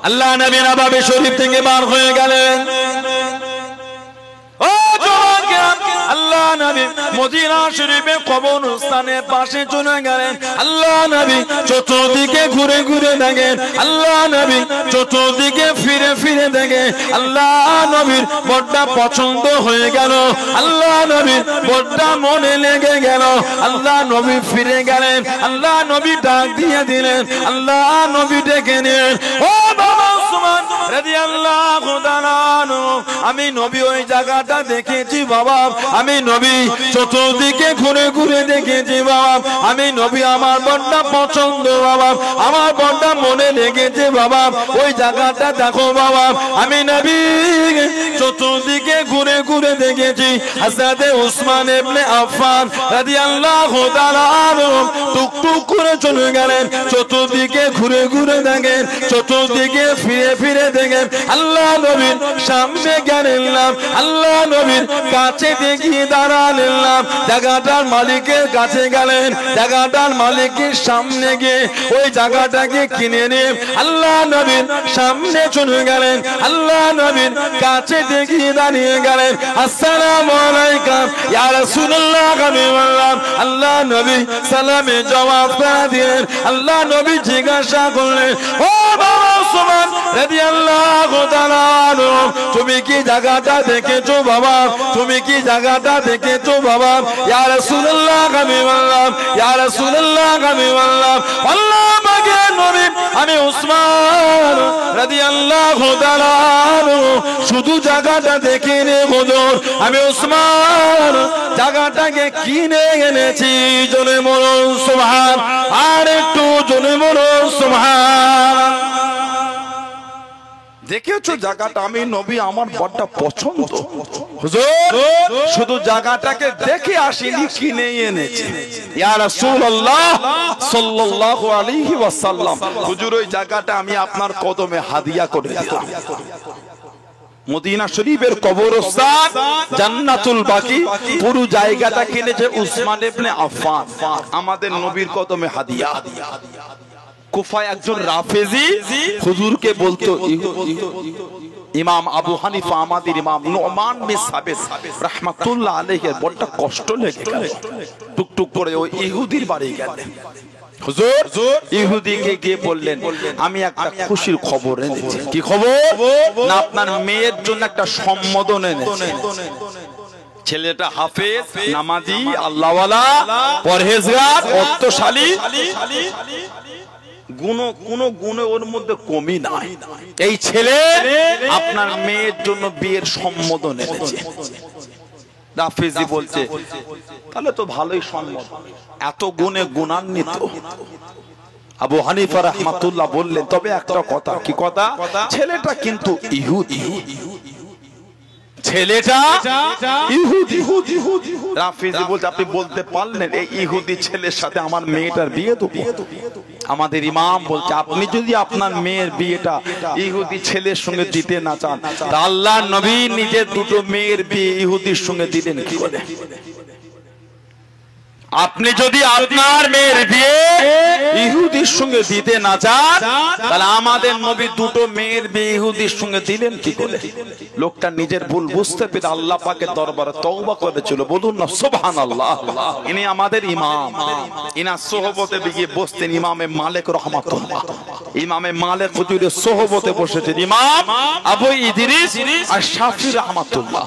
আল্লাহ নবী নববী শরীফ থেকে বার হয়ে গেলেন। ও জওয়ান, আল্লাহ নবী মদিনা শরীফে কবরস্থানের পাশে চলে গেলেন। আল্লাহ নবী চতুর্দিকে ঘুরে ঘুরে দেখেন, আল্লাহ নবী চতুর্দিকে ফিরে ফিরে দেখেন। আল্লাহ নবীর বড়টা পছন্দ হয়ে গেল, আল্লাহ নবীর বড়টা মনে লেগে গেল। আল্লাহ নবী ফিরে গেলেন, আল্লাহ নবী ডাক দিয়ে দিলেন, আল্লাহ নবী ডেকে নিলেন, ও বাবা উসমান রাদিয়াল্লাহু তাআলা, আমি নবী ওই জায়গাটা দেখেছি বাবা, আমি নবী চতুর্দিকে ঘুরে ঘুরে দেখেছি বাবা, আমি নবী আমার বড়টা পছন্দ বাবা, আমার বড়টা মনে লেগেছে বাবা, ওই জায়গাটা দেখো বাবা। আমি নবী চতুর্দিকে ঘুরে ঘুরে দেখেছি। হযরত উসমান ইবনে আফফান রাদিয়াল্লাহু তাআলা টুকটুক করে চলে গেলেন, চতুর্দিকে ঘুরে ঘুরে দেখেন, চতুর্দিকে ফিরে ফিরে দেখেন। আল্লাহ নবীর সামনে গেলেন, আল্লাহ নবীর কাছে দেখিয়ে দাঁড়ালেন, জায়গাটার মালিকের কাছে গেলেন, জায়গাটার মালিকের সামনে গিয়ে ওই জায়গাটাকে কিনে নিয়ে আল্লাহ নবীর সামনে চলে গেলেন, আল্লাহ নবীর কাছে দেখিয়ে দাঁড়িয়ে গেলেন। আসসালামু আলাইকুম ইয়া রাসূলুল্লাহ, আমি বললাম। আল্লাহ নবী সালামে জবাব করে দিলেন। আল্লাহ নবী জিজ্ঞাসা করলেন, ও বাবা উসমান রাদিয়াল্লাহু তাআলা, তুমি কি জায়গাটা দেখেছো বাবা, তুমি কি জায়গাটা দেখেছো বাবা? ইয়া রাসূলুল্লাহ, আমি বললাম, ইয়া রাসূলুল্লাহ, আমি বললাম, আল্লাহ আমাকে নবী, আমি উসমান রাদিয়াল্লাহু তাআলা শুধু জায়গাটা দেখে নে হুজুর, আমি উসমান জায়গাটাকে কিনে এনেছি। জোরে বলুন সুবহান, আর একটু জোরে বলুন সুবহান। দেখেছো জায়গাটা, আমি নবী আমার বড়টা পছন্দ হুজুর, শুধু জায়গাটাকে দেখে আসিনি, কিনে এনেছি। ইয়া রাসূলুল্লাহ সাল্লাল্লাহু আলাইহি ওয়াসাল্লাম, হুজুর ওই জায়গাটা আমি আপনার কদমে হাদিয়া করে দিলাম। মদিনা শরীফের কবরস্থান জান্নাতুল বাকি, পুরো জায়গাটা কিনেছে উসমান ইবনে আফফান, আমাদের নবীর কদমে হাদিয়া। কুফায় একজন রাফেজি হুজুরকে বলতো, ইমাম আবু হানিফা আমাদের ইমাম নুমান বিন সাবিত রাহমাতুল্লাহ আলাইহি বড়টা কষ্ট লেগে গেল, টুকটুক করে ওই ইহুদির বাড়ি গেলেন। হুজুর ইহুদিকে গিয়ে বললেন, আমি একটা খুশির খবর এনেছি। কি খবর? না আপনার মেয়ের জন্য একটা সম্বোধন এনেছি। ছেলেটা হাফেজ, নামাজি, আল্লাহওয়ালা, পরহেজগার, অর্থশালী, কোন গুণে ওর মধ্যে কমি নাই। এই ছেলে আপনার মেয়ের জন্য বিয়ের সম্বোধন এনেছে। রাফেজি বলছে, তাহলে তো ভালোই সম্মত, এত গুণে গুণান্বিত। আবু হানিফা রাহমাতুল্লাহ বললেন, তবে একটা কথা। কি কথা? ছেলেটা কিন্তু ইহুদি, ছেলেটা ইহুদি। রাফেজি বলছে, আপনি বলতে পারলেন এই ইহুদি ছেলের সাথে আমার মেয়েটার বিয়ে দেবো? আমাদের ইমাম বলছে, আপনি যদি আপনার মেয়ের বিয়েটা ইহুদি ছেলের সঙ্গে দিতে না চান, তা আল্লাহ নবী নিজের দুটো মেয়ের বিয়ে ইহুদির সঙ্গে দিলেন কি করে? আপনি যদি আপনার মেয়ের বিয়ে ইহুদির সঙ্গে দিতে না চান, তাহলে আমাদের নবী দুটো মেয়ের বিয়ে ইহুদির সঙ্গে দিলেন কি করে? লোকটা নিজের ভুল বুঝতে পেরে আল্লাহ পাকের দরবারে তওবা করেছিল। বলুন না সুবহানাল্লাহ। ইনি আমাদের ইমাম, ইনার সোহবতে গিয়ে বসতেন ইমামে মালিক রাহমাতুল্লাহ। ইমামে মালিক হুজুরের সোহবতে বসেছেন ইমাম আবু ইদ্রিস আশ-শাফি রাহমাতুল্লাহ।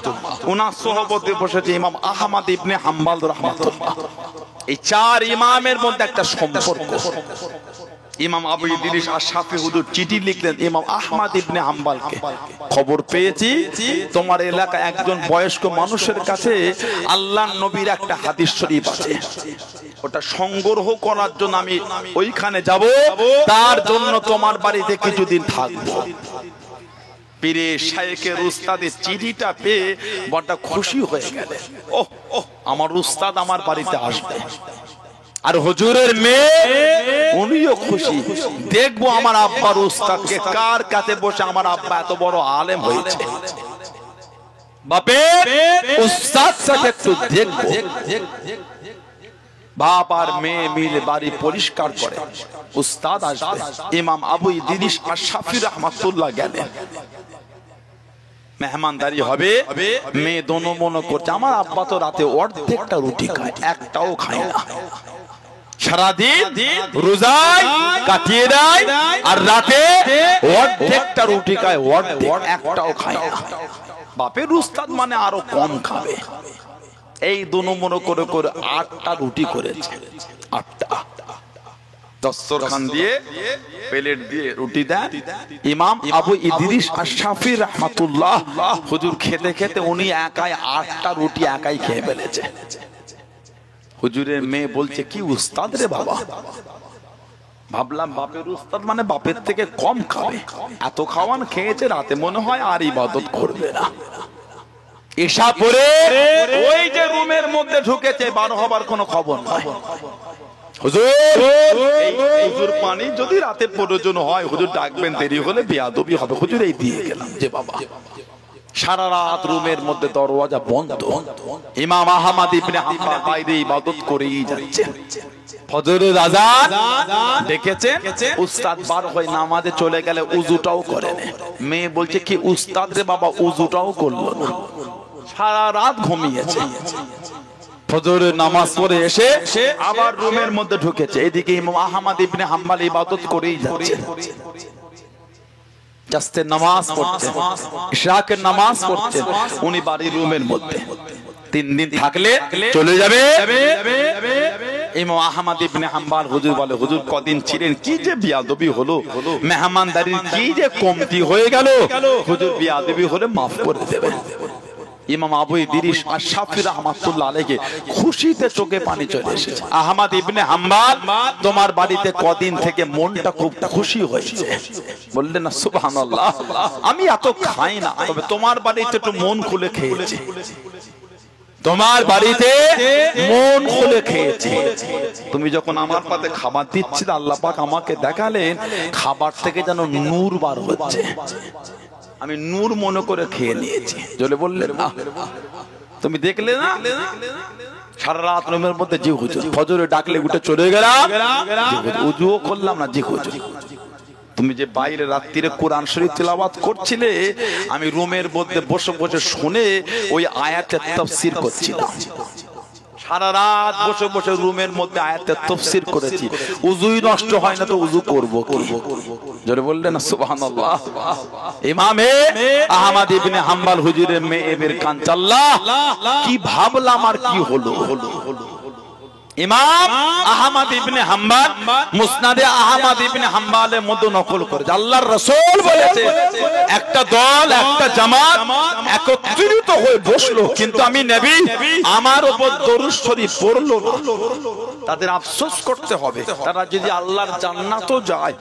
ওনার সোহবতে বসেছে ইমাম আহমদ ইবনে হাম্বল রাহমাতুল্লাহ। এই চার ইমামের মধ্যে একটা সম্পর্ক। ইমাম আবু ইদ্রিস আশ-শাফি হুজুর চিঠি লিখলেন ইমাম আহমদ ইবনে হাম্বলকে, খবর পেয়েছি তোমার এলাকায় একজন বয়স্ক মানুষের কাছে আল্লাহর নবীর একটা হাদিস শরীফ আছে, ওটা সংগ্রহ করার জন্য আমি ওইখানে যাব, তার জন্য তোমার বাড়িতে কিছুদিন থাকবো। পীরে শাইখের উস্তাদের চিঠিটা পেয়ে বড় খুশি হয়ে গেলেন। ওহ, আমার উস্তাদ আমার বাড়িতে আসবে। আর হুজুরের মেয়ে উনিও খুশি, দেখবো আমার আব্বার উস্তাদকে, কার কাছে বসে আমার আব্বা এত বড় আলেম হয়েছে, বাপের উস্তাদটাকে একটু দেখবো। বাপ আর মেয়ে মিলে বাড়ি পরিষ্কার করে। উস্তাদ আসবে, ইমাম আবু ইদ্রিস আশ-শাফি রাহমাতুল্লাহ গেলেন, মেহমানদারি হবে। মেয়ে দোনো মনো করছে, আমার আব্বা তো রাতে অর্ধেকটা রুটি খায়, একটাও খায় না। সারাদিন রোজায় কাটিয়ে দেয় আর রাতে অর্ধেকটা রুটি খায়, অর্ধেক একটাও খায় না। বাপের উস্তাদ মানে আরো কম খাবে। এই দোনো মনো করে করে 8টা রুটি করেছে, 8টা। দস্তরখান দিয়ে প্লেট দিয়ে রুটি দেন। ইমাম আবু ইদ্রিস আশ-শাফি রাহমাতুল্লাহ হুজুর খেতে খেতে উনি একাই 8টা রুটি একাই খেয়ে ফেলেছে। হুজুরের মেয়ে বলছে, কি উস্তাদ রে বাবা। ভাবলাম বাপের উস্তাদ মানে বাপের থেকে কম খাবে, এত খাওয়ান খেয়েছে, রাতে মনে হয় আর ইবাদত করবে না। এসা পরে ওই যে রুমের মধ্যে ঢুকেছে, বার হবার কোনো খবর নাই। হুজুর পানি যদি রাতে প্রয়োজন হয় হুজুর ডাকবেন, দেরি হলে বেয়াদবি হবে। হুজুর এই দিয়ে গেলাম যে বাবা। সারা রাত রুমের মধ্যে দরওয়াজা বন্ধ। ইমাম আহমদ ইবনে হাম্বল বাইরে ইবাদত করেই যাচ্ছে। ফজরের আযান দেখেছেন, উস্তাদ বার হয়ে নামাজে চলে গেলে উযুটাও করে না। মেয়ে বলছে, কি উস্তাদ রে বাবা, উযুটাও করলো না, সারা রাত ঘুমিয়েছে। ফজরের নামাজ পড়ে এসে আবার রুমের মধ্যে ঢুকেছে। এদিকে ইমাম আহমদ ইবনে হাম্বল ইবাদত করেই যাচ্ছে। জাস্তে নামাজ পড়ছেন, ইশরাকের নামাজ পড়ছেন, উনি বাড়ির রুমের মধ্যে। 3 দিন থাকলে চলে যাবে। ইমাম আহমদ ইবনে হাম্বল হুজুর বলে, হুজুর কদিন ছিলেন, কি যে বিয়াদবি হলো, মেহমানদারির কি যে কমতি হয়ে গেল, হুজুর বিয়াদবি হলে মাফ করে দেবেন। ইমাম আবু ইদ্রিস আশ-শাফি রাহমাতুল্লাহ আলাইহি খুশিতে চোখে পানি চলে এসেছে। আহমদ ইবনে হাম্বল, তোমার বাড়িতে কদিন থেকে মনটা খুব খুশি হয়েছে। বললেন না সুবহানাল্লাহ, আমি এত খাই না, তবে তোমার বাড়িতে একটু মন খুলে খেয়েছি, তোমার বাড়িতে মন খুলে খেয়েছি। তুমি যখন আমার পাতে খাবার দিচ্ছিলে, আল্লাহ পাক আমাকে দেখালেন খাবার থেকে যেন নূর বার হচ্ছে, আমি নূর মনে করে খেয়ে নিয়েছি। জলে বললেন না, তুমি দেখলে না সারা রাত রুমের মধ্যে, জি হুজুর। ফজরে ডাকলে উঠে চলে গেলাম, উযুও করলাম না, জি হুজুর। তুমি যে বাইরে রাত্রিরে কোরআন শরীফ তেলাওয়াত করছিলে, আমি রুমের মধ্যে বসে বসে শুনে ওই আয়াতের তাফসীর করছিলাম। সারা রাত বসে বসে রুমের মধ্যে আয়াতের তাফসীর করেছি। উযুই নষ্ট হয় না তো উযু করব কি? জোরে বললেন না সুবহানাল্লাহ। ইমামে আহমদ ইবনে হাম্বল হুজুরের মেয়ে বের কান চাল্লাহ, কি ভাবলাম আর কি হলো। ইমাম আহমদ ইবনে হাম্বল মুসনাদে আহমদ ইবনে হাম্বলের মধ্যে নকল করে, আল্লাহর রাসূল বলেছে, একটা দল, একটা জামাত একত্রিত হয়ে বসলো, কিন্তু আমি নবী আমার উপর দরুদ শরীফ পড়লো না। তাদের আফসোস করতে হবে। তারা যদি আল্লাহর জান্নাতও যায়,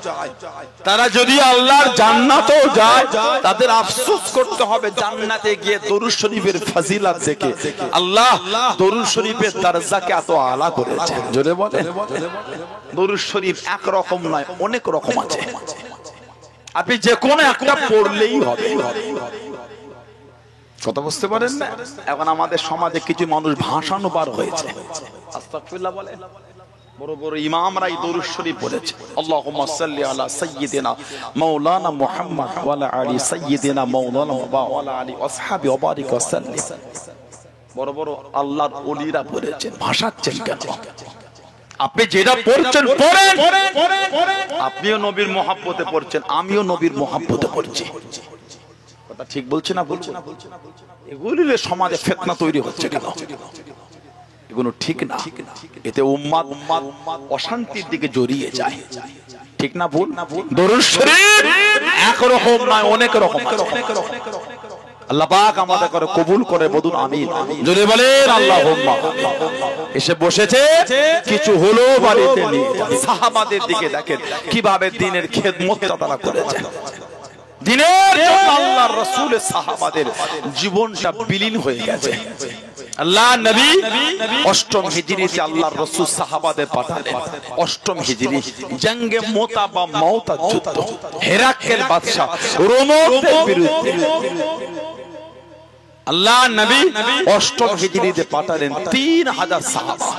তারা যদি আল্লাহর জান্নাতও যায়, তাদের আফসোস করতে হবে। জান্নাতে গিয়ে দরুদ শরীফের ফজিলত দেখে আল্লাহ দরুদ শরীফের দরজাকে এত আলা করেছে। জোরে বলেন, দরুদ শরীফ এক রকম নয়, অনেক রকম আছে। আপনি যে কোনো একটা পড়লেই হবে। কথা বুঝতে পারেন না? এখন আমাদের সমাজে কিছু মানুষ ভাষানো বার হয়েছে, আস্তাগফিরুল্লাহ বলে। বড় বড় ইমামরাই দরুদ শরীফ পড়েছে, আল্লাহুম্মা সাল্লি আলা সাইয়্যিদিনা মাওলানা মুহাম্মদ ওয়া আলা আলি সাইয়্যিদিনা মাওলানা ওয়া আলা আলি আসহাবি ওয়া বারিক ওয়া সাল্লিম। বড় বড় আল্লাহর ওলিরা পড়েছেন, ভাষাচ্ছেন কেন? আপনি যেটা পড়ছেন পড়েন। আপনিও নবীর মহব্বতে পড়ছেন, আমিও নবীর মহব্বতে পড়ছি। কথা ঠিক বলছে না? বলছে না? এগুলির সমাজে ফিতনা তৈরি হচ্ছে কেন? এগুলো ঠিক না। এতে উম্মাত অশান্তির দিকে জড়িয়ে যায়। ঠিক না ভুল? দরুদ শরীফ এক রকম নয়, অনেক রকম আছে। আল্লাহ পাক আমাদের করে কবুল করে, বলুন আমিন। জোরে বলেন আল্লাহুম্মা। এসে বসেছে, কিছু হলো বাড়িতে নিয়ে যান। সাহাবাদের দিকে দেখেন কিভাবে দ্বীনের খেদমতটা তারা করেছে। দ্বীনের জন্য আল্লাহর রাসূলের সাহাবাদের জীবনটা বিলীন হয়ে গেছে। আল্লাহ নবী 8ম হিজরিতে আল্লাহর রাসূল সাহাবাদের পাঠালেন। 8ম হিজরি জঙ্গে মোতা বা মাউতা যুদ্ধ, হেরাকেল বাদশা রোমদের বিরুদ্ধে আল্লাহ নবী 8ম হিজরিতে পাঠালেন 3000 সাহাবা।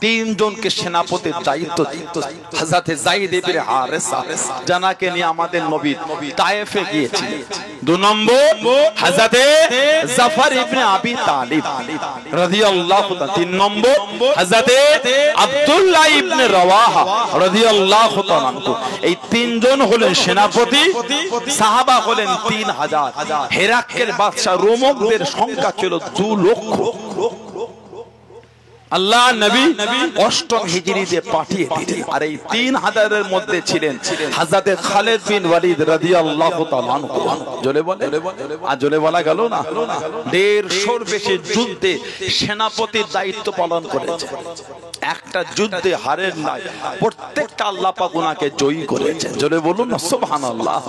তিনজনকে সেনাপতির দায়িত্ব হযরত যায়েদ ইবনে হারেসা জানাকে নিয়ে আমাদের নবী তায়েফে গিয়েছিলেন। 2 নম্বর হযরত জাফর ইবনে আবি তালিব রাদিয়াল্লাহু তাআলা। 3 নম্বর হযরত আব্দুল্লাহ ইবনে রাওয়াহা রাদিয়াল্লাহু তাআলা। এই তিনজন হলেন সেনাপতি, সাহাবা হলেন 3000। হেরাক্কেল বাদশা রোমকদের সংখ্যা ছিল 2 লক্ষ। আল্লাহ নবী 8ম হিজরিতে পাঠিয়ে দিলেন। আর এই 3000 এর মধ্যে ছিলেন হযরত খালিদ বিন ওয়ালিদ রাদিয়াল্লাহু তাআলা আনহু। জোরে বলে, আর জোরে বলা গেল না। 150 বেশি যুদ্ধে সেনাপতির দায়িত্ব পালন করেছে। একটা যুদ্ধে হারের নাই, প্রত্যেকটা আল্লাহ পাক ওনাকে জয়ী করেছেন। জোরে বলুন না সুবহানাল্লাহ।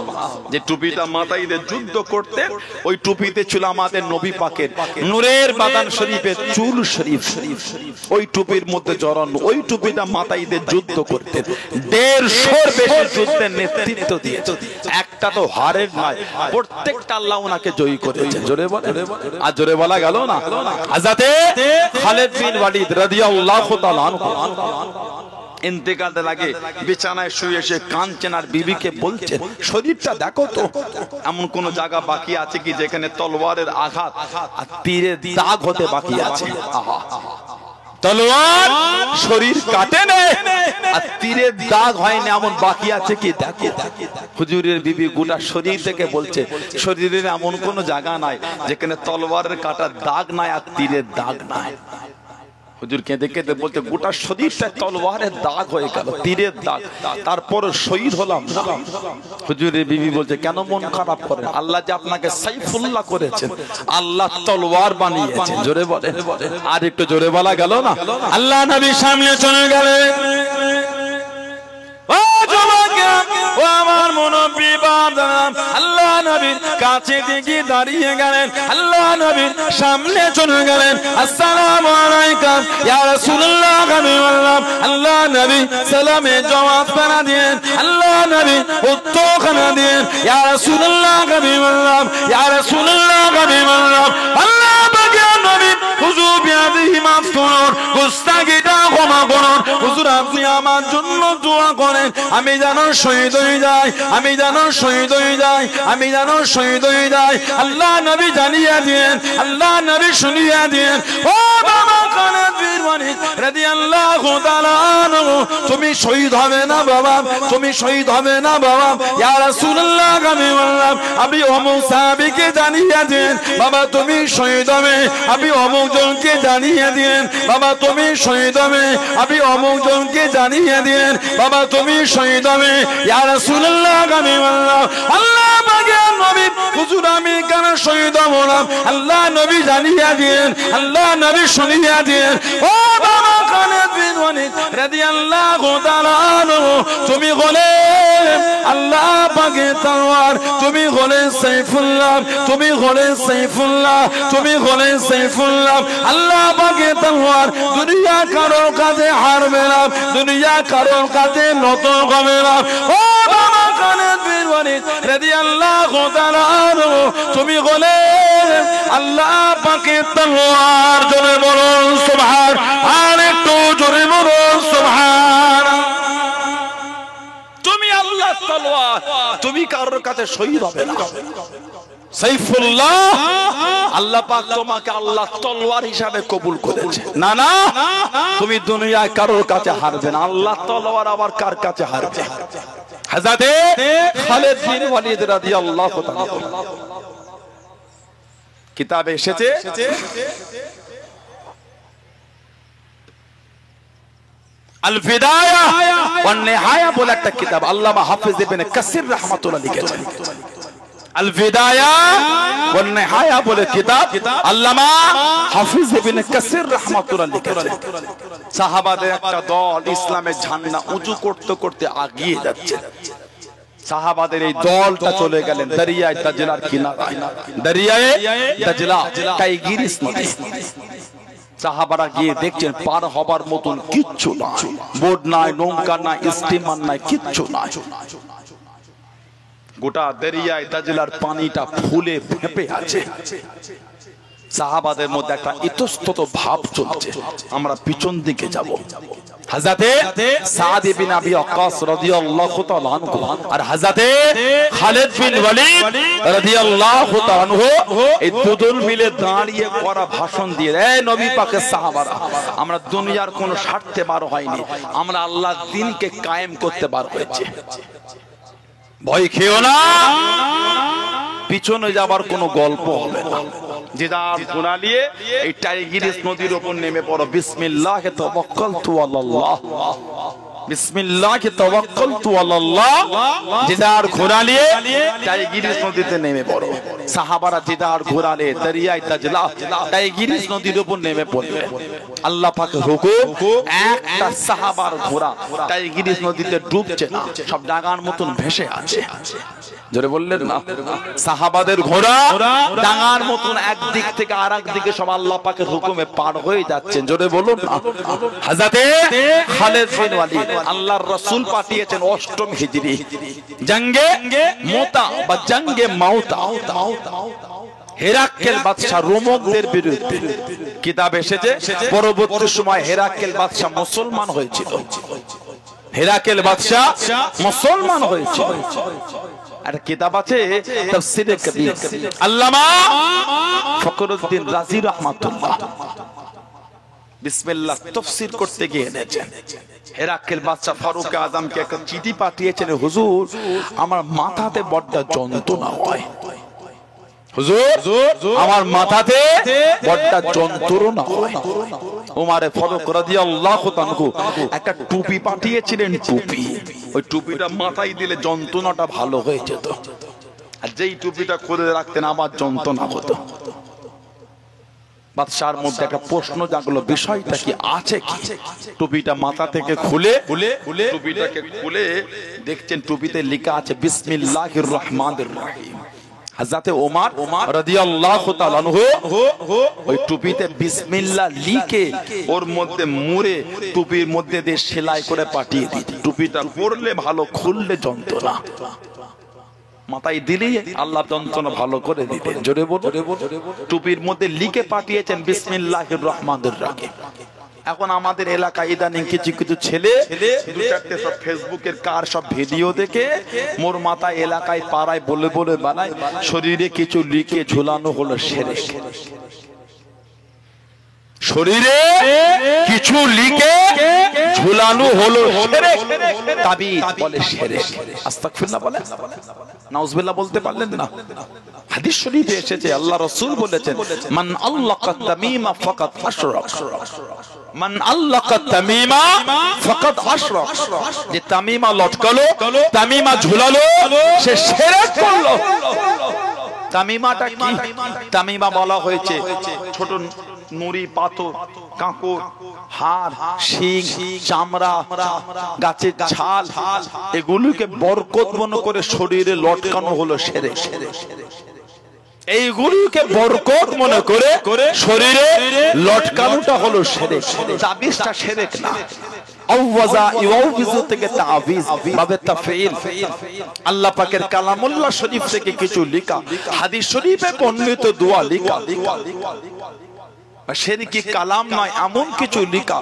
যে টুপিটা মাথায় দিয়ে যুদ্ধ করতে, ওই টুপিতে ছিল আমাদের নবী পাকের নূরের বাদান শরীফের চুল শরীফ, ওই টুপির মধ্যে জড়ানো। ওই টুপিটা মাথায় দিয়ে যুদ্ধ করতেন। 150 বেশি যুদ্ধের নেতৃত্ব দিয়েছে। একটা তো হারের নাই, প্রত্যেকটা আল্লাহ ওনাকে জয়ী করেছেন। জোরে বলে, আর জোরে বলা গেল না। হযরত খালিদ বিন ওয়ালিদ রাদিয়াল্লাহু তাআলা আনহু ইন্তেকালের আগে বিছানায় শুয়ে এসে কাঁদছেন আর বিবিকে বলছেন, শরীরটা দেখো তো, এমন কোন জায়গা বাকি আছে কি যেখানে তলোয়ারের আঘাত আর তীরের দাগ হতে বাকি আছে? তলোয়ার শরীর কাটে না আর তীরের দাগ হয় না, এমন বাকি আছে কি দেখো। হুজুরের বিবি গোটা শরীর থেকে বলছে, শরীরের এমন কোন জায়গা নাই যেখানে তলোয়ারের কাটার দাগ নাই আর তীরের দাগ নাই। হুজুর কেঁদে কেঁদে বলতে, গোটা শরীরটা তলোয়ারের দাগ হয়ে গেল, তীরের দাগ, তারপর শহীদ হলাম না। হুজুরের বিবি বলছে, কেন মন খারাপ করেন? আল্লাহ যে আপনাকে সাইফুল্লাহ করেছেন, আল্লাহ তলোয়ার বানিয়েছেন। জোরে বলে, আর একটু জোরে বলা গেল না। আল্লাহ নবী সামনে চলে গেলেন। ও আমার মুনব্বি বান্দা, আল্লাহ নবীর কাছে দিকে দাঁড়িয়ে গেলেন, আল্লাহ নবীর সামনে চলে গেলেন। আসসালামু আলাইকুম ইয়া রাসূলুল্লাহ। আমি বললাম, আল্লাহ নবী সালামে জবাব খানা দিয়েন, আল্লাহ নবী উত্তর খানা দিয়েন। ইয়া রাসূলুল্লাহ। আমি বললাম, ইয়া রাসূলুল্লাহ। আমি বললাম, আল্লাহ পাকের নবী হুজুর বিয়াদিহি মাফ করুন, গুস্তাখিটা ক্ষমা করুন। হুজুর আপনি আমার জন্য দোয়া করেন, আমি যেন শহীদ হয়ে যাই, আমি যেন শহীদ হয়ে যাই, আমি যেন শহীদ হয়ে যাই। আল্লাহ নবী জানিয়ে দিয়েন, আল্লাহ নবী শুনিয়ে দিয়েন। ও বাবা খালিদ বিন ওয়ালিদ রাদিয়াল্লাহু তাআলা আনহু, তুমি শহীদ হবে না বাবা, তুমি শহীদ হবে না বাবা। ইয়া রাসূলুল্লাহ। আমি বললাম, আমি অমুক সাহাবীকে জানিয়ে দিন বাবা তুমি শহীদ হবে, আমি অমুক জনকে জানিয়ে দিন বাবা তুমি শহীদ হবে, আমি অমুক জনকে জানিয়ে দিন বাবা তুমি শহীদ হবে। ইয়া রাসূলুল্লাহ। আমি বললাম, আল্লাহ পাকের নবী হুজুর আমি কেন শহীদ হব না? আল্লাহ নবী জানিয়ে দিন, আল্লাহ নবী শুনিয়ে দিন। ও বাবা খালিদ বিন ওয়ালিদ রাদিয়াল্লাহু তাআলা আনহু, তুমি হলে আল্লাহ পাকের তলোয়ার, তুমি হলে সাইফুল্লাহ, তুমি হলে সাইফুল্লাহ, তুমি হলে সাইফুল্লাহ। আল্লাহ পাকের তলোয়ার দুনিয়া কারোর কাছে হারবে না, দুনিয়া কারোর কাছে নত হবে না। ও বাবা খালিদ বিন ওয়ালিদ রাদিয়াল্লাহু তাআলা আনহু, তুমি হলে আল্লাহ পাকের তলোয়ার। জোরে বলুন সুবহান, আর একটু জোরে বলুন সুবহান। তুমি আল্লাহ তলোয়ার, তুমি কারোর কাছে শহীদ হবে না। সাইফুল্লাহ, আল্লাহ পাক তোমাকে আল্লাহ তলোয়ার হিসাবে কবুল করেছে। না না, তুমি দুনিয়ায় কারোর কাছে হারবে না। আল্লাহ তলোয়ার আবার কার কাছে হারবে? হযরত খালিদ বিন ওয়ালিদ রাদিয়াল্লাহু তাআলা। কিতাবে এসেছে, আল বিদায়া ওয়ান নিহায়া বলে একটা কিতাব আল্লামা হাফিজ ইবনে কাসির রাহমাতুল্লাহ লিখেছেন। আল বিদায়া ওয়ান নিহায়া বলে কিতাব আল্লামা হাফিজ ইবনে কাসির রাহমাতুল্লাহ লিখেছেন। সাহাবাদের একটা দল ইসলামের ঝান্ডা উঁচু করতে করতে এগিয়ে যাচ্ছে। সাহাবাদের এই দলটা চলে গেলেন দরিয়ায়ে দাজলার কিনারায়, দরিয়ায়ে দাজলা টাইগ্রিস নদী। সাহাবারা গিয়ে দেখছেন পার হবার মতন কিচ্ছু নাই, বোট নাই, নৌকা নাই, স্টিমার নাই, কিচ্ছু নাই। গোটা দরিয়ায়ে দাজলার পানিটা ফুলে ফেঁপে আছে। সাহাবাদের মধ্যে একটা ইতস্তত ভাব চলছে, আমরা পিছন দিকে যাব। হযরতে সাদ ইবনে আবি ওয়াক্কাস রাদিয়াল্লাহু তাআলা আনহু আর হযরতে খালিদ বিন ওয়ালিদ রাদিয়াল্লাহু তাআলা আনহু এই দুজন মিলে দাঁড়িয়ে করা ভাষণ দিয়ে, এই নবী পাকের সাহাবারা, আমরা দুনিয়ার কোনো স্বার্থে বার হয়নি, আমরা আল্লাহর দ্বীনকে কায়েম করতে বার হয়েছে। ভয় খেও না, পিছনে যাবার কোনো গল্প হবে না। যে যার ঘোড়া নিয়ে এই টাইগ্রিস নদীর উপর নেমে পড়ো, বিসমিল্লাহি তাওয়াক্কালতু আলাল্লাহ, বিসমিল্লাহি তাওয়াক্কালতু আলাল্লাহ। যে যার ঘোড়া নিয়ে টাইগ্রিস নদীতে নেমে পড়ো। সাহাবারা যে যার ঘোড়া নিয়ে দরিয়ায় তাজলা টাইগ্রিস নদীর উপর নেমে পড়বে। আল্লাহ পাকের হুকুম, একটা সাহাবার ঘোড়া টাইগ্রিস নদীতে ডুবছে না, সব ডাঙার মতন ভেসে আছে। জোরে বললেন না? সাহাবাদের ঘোড়া ডাঙার মতন একদিক থেকে আরেক দিকে সব আল্লাহ পাকের হুকুমে পার হয়ে যাচ্ছেন। জোরে বলুন না? হযরতে খালিদ বিন ওয়ালিদ আল্লাহর রাসূল পাঠিয়েছেন ৮ম হিজরি জঙ্গে মুতা বা জঙ্গে মাউতা, হেরাক্কেল বাদশা রোমকদের বিরুদ্ধে। কিতাব এসেছে পরবর্তী সময় হেরাক্কেল বাদশা মুসলমান হয়েছিল। হেরাক্কেল বাদশা মুসলমান হয়েছিল। একটা কিতাব আছে তাফসীরে কবির, আল্লামা ফখরুদ্দিন রাজি রাহমাতুল্লাহ বিসমিল্লাহ তাফসীর করতে গিয়ে এনেছেন। হেরাক্কেল বাদশা ফারুক আজমকে একটা চিঠি পাঠিয়েছেন, হুজুর আমার মাথাতে বড্ড যন্ত্রণা হয়, হুজুর আমার মাথাতে বড্ড যন্ত্রণা হয়। ওমরে ফারুক রাদিয়াল্লাহু তাআলা একটা টুপি পাঠিয়েছিলেন, টুপি, ওই টুপিটা মাথায় দিলে যন্ত্রণাটা ভালো হয়ে যেত, আর যেই টুপিটা খুলে রাখতেন আবার যন্ত্রণা হতো। বাদশার মধ্যে একটা প্রশ্ন জাগলো, বিষয়টা কি আছে কি? টুপিটা মাথা থেকে খুলে টুপিটাকে খুলে দেখছেন টুপিতে লেখা আছে বিসমিল্লাহির রহমানির রহিম। হযরতে ওমর রাদিয়াল্লাহু তাআলা আনহু ওই টুপিতে বিসমিল্লাহ লিখে ওর মধ্যে মুড়ে টুপির মধ্যে দিয়ে সেলাই করে পাঠিয়ে দিতেন। টুপিটা পরলে ভালো, খুললে যন্ত্রণা, মাথায় দিলেই আল্লাহ যন্ত্রণা ভালো করে দিতেন। জোরে বলো। টুপির মধ্যে লিখে পাঠিয়েছেন বিসমিল্লাহির রহমানির রহিম। এখন আমাদের এলাকায় ইদানিং কিছু কিছু ছেলে দু চারটে সব ফেসবুকের কার সব ভিডিও দেখে মোর মাথা এলাকায় পাড়ায় বলে বলে বানায় শরীরে কিছু লিখে ঝুলানো হলো শিরক। শরীরে কিছু লিখে ঝুলানো হলো শিরক, তাবিজ বলে শিরক। আস্তাগফিরুল্লাহ বলে, নাউজুবিল্লাহ বলতে পারলেন না? হাদিস শরীফে এসেছে, আল্লাহ রাসূল বলেছেন, মান আল্লাকা তামিমা ফাকাদ আশরাক, মান আল্লাকা তামিমা ফাকাদ আশরাক। যে তামিমা লটকালো, তামিমা ঝুলালো, সে শিরক করলো। তামিমাটা কি? তামিমা বলা হয়েছে ছোট নুড়ি, পাথর, কাঁকর, হাড়, শিং, চামড়া, গাছের ছাল, এগুলোকে বরকত মনে করে শরীরে লটকানো হলো শিরক। এইগুলোকে বরকত মনে করে শরীরে লটকানোটা হলো শিরক। তাবিজটা শিরক না। আওয়াজা ইউবিজু থেকে তাবিজ বাবে তাফঈল। আল্লাহ পাকের কালামুল্লাহ শরীফ থেকে কিছু লেখা, হাদিস শরীফে বর্ণিত দোয়া লেখা, শিরকি কালাম নয় এমন কিছু লেখা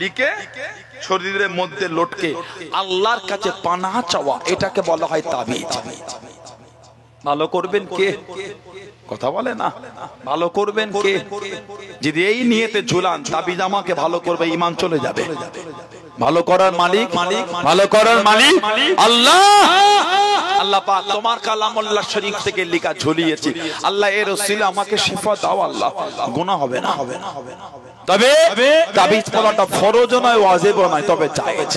লিখে শরীরের মধ্যে লটকে আল্লাহর কাছে পানাহ চাওয়া, এটাকে বলা হয় তাবিজ। ভালো করবেন কে? কথা বলে না, ভালো করবেন কে? যদি এই নিয়তে ঝুলান তাবিজ আমাকে ভালো করবে, ঈমান চলে যাবে। ভালো করার মালিক, ভালো করার মালিক আল্লাহ। আল্লাহ পাক তোমার কালামুল্লাহ শরীফ থেকে লেখা ঝুলিয়েছি, আল্লাহ এর ওসিলা আমাকে শিফা দাও, আল্লাহ গুনাহ হবে না। তবে তাবিজ পড়াটা ফরজ নয়, ওয়াজিব নয়, তবে জায়েজ।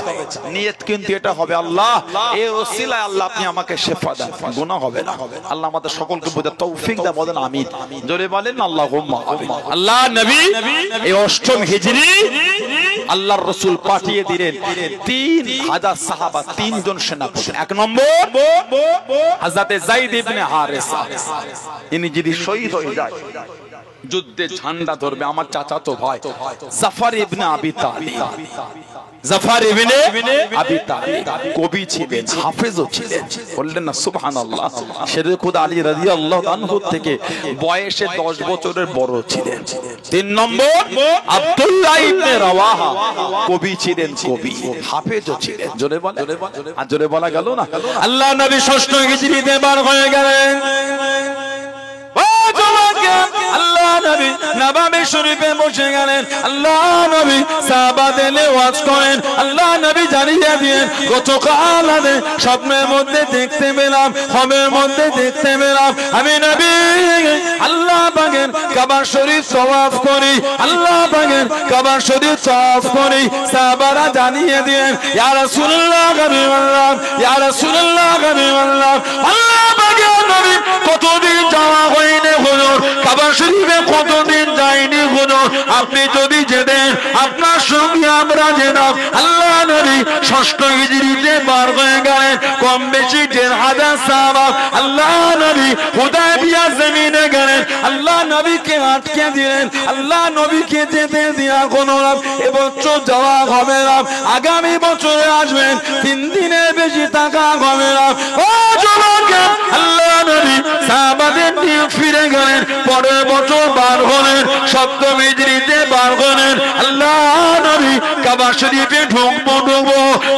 নিয়ত কিন্তু এটা হবে, আল্লাহ এই ওসিলায় আল্লাহ আপনি আমাকে শিফা দেন, গুনাহ হবে না। আল্লাহ আমাদের সকলকে বোঝার তৌফিক দান, বলেন আমিন। জোরে বলেন আল্লাহুম্মা আমিন। আল্লাহ নবী এই ৮ম হিজরি আল্লাহর রাসূল পাঠিয়ে দিলেন ৩০০০ সাহাবা, ৩ জন সেনাপতি। ১ নম্বর হযরতে যায়েদ ইবনে হারেসা, ইনি যদি শহীদ হয়ে যায়, যুদ্ধে ঝান্ডা ধরবে আমার চাচাতো ভাই জাফর ইবনে আবি তালিব। জাফর ইবনে আবি তালিব কবি ছিলেন, হাফেজও ছিলেন। বললেন না সুবহানাল্লাহ। শেরে খুদা আলী রাদিয়াল্লাহু আনহু থেকে বয়সে 10 বছরের বড় ছিলেন। 3 নম্বর আব্দুল্লাহ ইবনে রাওয়াহা কবি ছিলেন, কবি হাফেজও ছিলেন। জোরে বলে, আর জোরে বলা গেল না। আল্লাহ নবী 6 হিজরিতে বার হয়ে গেলেন। আল্লাহ নবী নববী শরীফে বসে গেলেন। আল্লাহ নবী সাহাবাদের ওয়াজ করেন। আল্লাহ নবী জানিয়ে দিয়েন গতকাল আমি স্বপ্নের মধ্যে দেখতে পেলাম, খবের মধ্যে দেখতে পেলাম আমি নবী আল্লাহ পাকের কাবা শরীফ তওয়াফ করি, আল্লাহ পাকের কাবা শরীফ তওয়াফ করি। সাহাবারা জানিয়ে দিয়েন ইয়া রাসূলুল্লাহ হাবিবাল্লাহ, ইয়া রাসূলুল্লাহ হাবিবাল্লাহ, আল্লাহ পাকের নবী কতদিন যাওয়া হয়নি হুজুর, কাবা শরীফে কতদিন যায়নি হুজুর, আপনি যদি যেতেন আপনার সঙ্গে আমরা যেতাম। আল্লাহ নবী 6 হিজরিতে বার হয়ে গেলেন। কম বেশি 1000 সাহাবা আল্লাহ নবী হুদায়বিয়া জমিনে গেলেন। আল্লাহ নবীকে আটকে দিলেন, আল্লাহ নবীকে যেতে দেয়া কোনো না, এবছর যাওয়া হবে না, আগামী বছরে আসবেন, 3 দিনের বেশি থাকা হবে না। ও যুবক, আল্লাহ নবী সাহাবাদের নিয়ে ফিরে গেলেন। পরের বছর বার হলেন, 7 হিজরিতে বার হলেন। আল্লাহ নবী কাবা শরীফে ঢুকবো,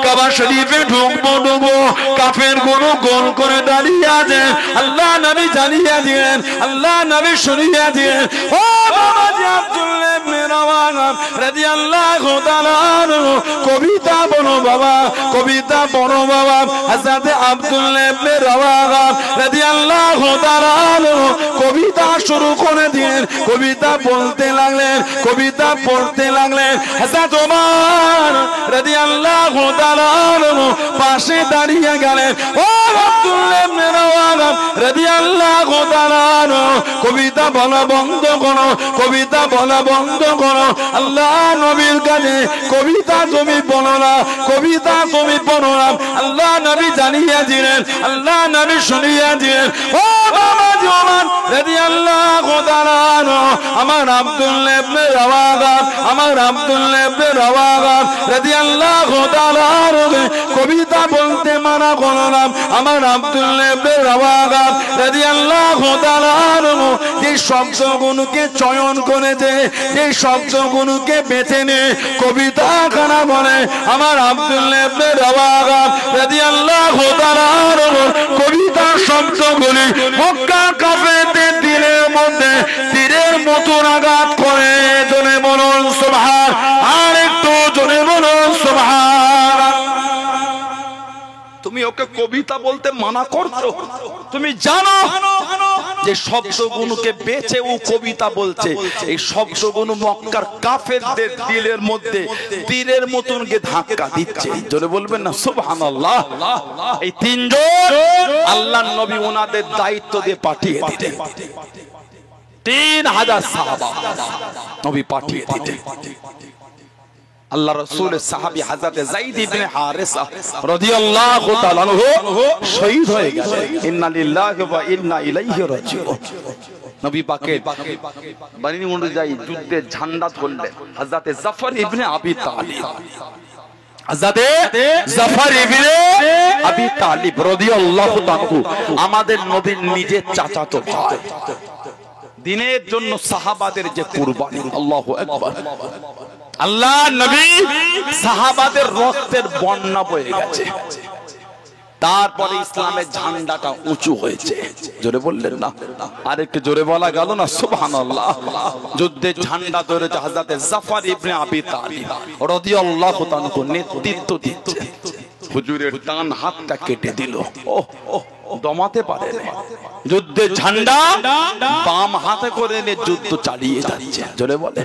কাবা শরীফে ঢুকবো, কাফের গুলো গোল করে দাঁড়িয়ে আছে। আল্লাহ নবী জানিয়ে দিলেন, আল্লাহ নবী শুনিয়ে দিলেন ও বাবাজি আব্দুল্লাহ ইবনে রাওয়াহা রাদিয়াল্লাহু তাআলা আনহু কবিতা বলো বাবা, কবিতা বলো বাবা। হযরত আব্দুল্লাহ ইবনে রাওয়াহা রাদিয়াল্লাহু তাআলা আনহু কবিতা শুরু করে দিলেন, কবিতা বলতে লাগলেন, কবিতা পড়তে লাগলেন। হযরত ওমর রাদিয়াল্লাহু তাআলা আনহু পাশে দাঁড়িয়ে গেলেন। ও আব্দুল্লাহ ইবনে রাওয়াহা রাদিয়াল্লাহু তাআলা আনহু কবিতা বলা বন্ধ করো, কবিতা বলা বন্ধ করো। আল্লাহ নবীর কাছে কবিতা তুমি বলো না, কবিতা তুমি পড়ো না। আল্লাহ নবী জানিয়ে দিলেন, আল্লাহ নবী শুনিয়ে দিলেন। ও বাবাজি ওমর রাদিয়াল্লাহু তাআলা আনহু আমার আব্দুল্লাহ ইবনে রাওয়াহা, আমার আব্দুল্লাহ ইবনে রাওয়াহা রাদিয়াল্লাহু তাআলা আনহু কবিতা বলতে মানা করলাম। আমার আব্দুল্লাহ ইবনে রাওয়াহা রাদিয়াল্লাহু তাআলা আনহু যে শব্দগুলোকে চয়ন করেছে, যে শব্দগুলোকে বেছে নিয়ে কবিতা খানা বলে, আমার আব্দুল্লাহ ইবনে রাওয়াহা রাদিয়াল্লাহু তাআলা আনহু কবিতা শব্দগুলি মক্কা কাফেরদের দিলের মধ্যে তীরের মতো আঘাত করে। জোরে বলুন সুবহান, আর একটু জোরে বলুন সুবহান। তুমি ওকে কবিতা বলতে মানা করছো, তুমি জানো যে শব্দগুলোকে বেছে ও কবিতা বলছে। এই শব্দগুলো মক্কার কাফেরদের দিলের মধ্যে তীরের মতন কে ধাক্কা দিচ্ছে। জোরে বলবেন না সুবহানাল্লাহ। এই 3 জন আল্লাহর নবী ওনাদের দায়িত্ব দিয়ে পাঠিয়ে দিলেন। 3000 সাহাবা নবী পাঠিয়ে দিলেন। আল্লাহ রাসূলের সাহাবী হযরত যায়েদ ইবনে হারেসা রাদিয়াল্লাহু তাআলা আনহু শহীদ হয়ে গেলেন। ইন্না লিল্লাহি ওয়া ইন্না ইলাইহি রাজিউন। নবী পাকের বাণী অনুযায়ী যুদ্ধে ঝান্ডা ধরলেন হযরত জাফর ইবনে আবি তালিব। হযরত জাফর ইবনে আবি তালিব রাদিয়াল্লাহু তাআলা আমাদের নবীর নিজের চাচাতো ভাই। দিনের জন্য সাহাবাদের যে কুরবানি, আল্লাহু আকবার। আল্লাহ নবী সাহাবাদের রক্তের বন্যা বয়ে গেছে, তারপরে ইসলামের ঝান্ডাটা উঁচু হয়েছে। জোরে বললেন না, আরেকটু জোরে বলা গেল না সুবহানাল্লাহ। যুদ্ধের ঝান্ডা ধরেছে হযরত জাফর ইবনে আবি তালিব রাদিয়াল্লাহু তাআলা নেতৃত্ব দিচ্ছে। হুজুরের ডান হাতটা কেটে দিল, দমাতে পারে না। যুদ্ধের ঝান্ডা বাম হাতে করে নিয়ে যুদ্ধ চালিয়ে যাচ্ছে। জোরে বলে,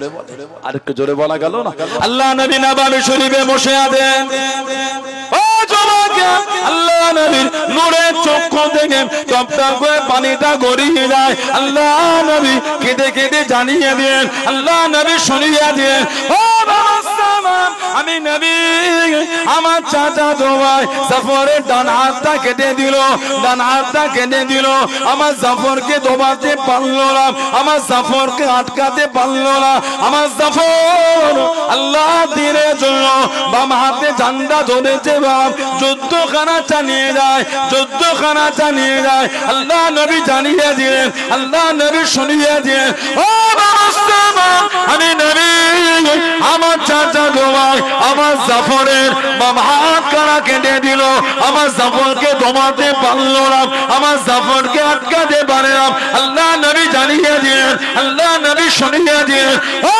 আরেকটু জোরে বলা গেল না। আল্লাহ নবী নববী শরীফে বসে আছেন। ও যুবক, আল্লাহ নবীর নূরের চক্ষু থেকে টপটপ করে পানিটা গড়িয়ে যায়। আল্লাহ নবী কেঁদে কেঁদে জানিয়ে দেন, আল্লাহ নবী শুনিয়ে দেন। ও বাবা সালাম আমি নবী আমার চাচা ভাই জাফরের ডান হাতটা কেটে দিল, ডান হাতটা কেটে দিল। আমার জাফরকে দবাতে পারলো না, আমার জাফরকে আটকাতে পারলো না। আমার জাফর আল্লাহ দিনের জন্য বাম হাতে ঝান্ডা ধরেছে, বাপ যুদ্ধখানা চালিয়ে যায়, যুদ্ধখানা চালিয়ে যায়। আল্লাহ নবী জানিয়ে দিলেন, আল্লাহ নবী শুনিয়ে দিলেন, ও আমি নবী আমার চাচা ভাই আমার জাফরের বাম হাত কারা কেটে দিল, আমার জাফরকে দমাতে পারলো না, আমার জাফরকে আটকাতে পারে না। আল্লাহ নবী জানিয়ে দিলেন, আল্লাহ নবী শুনিয়ে দিলেন, ও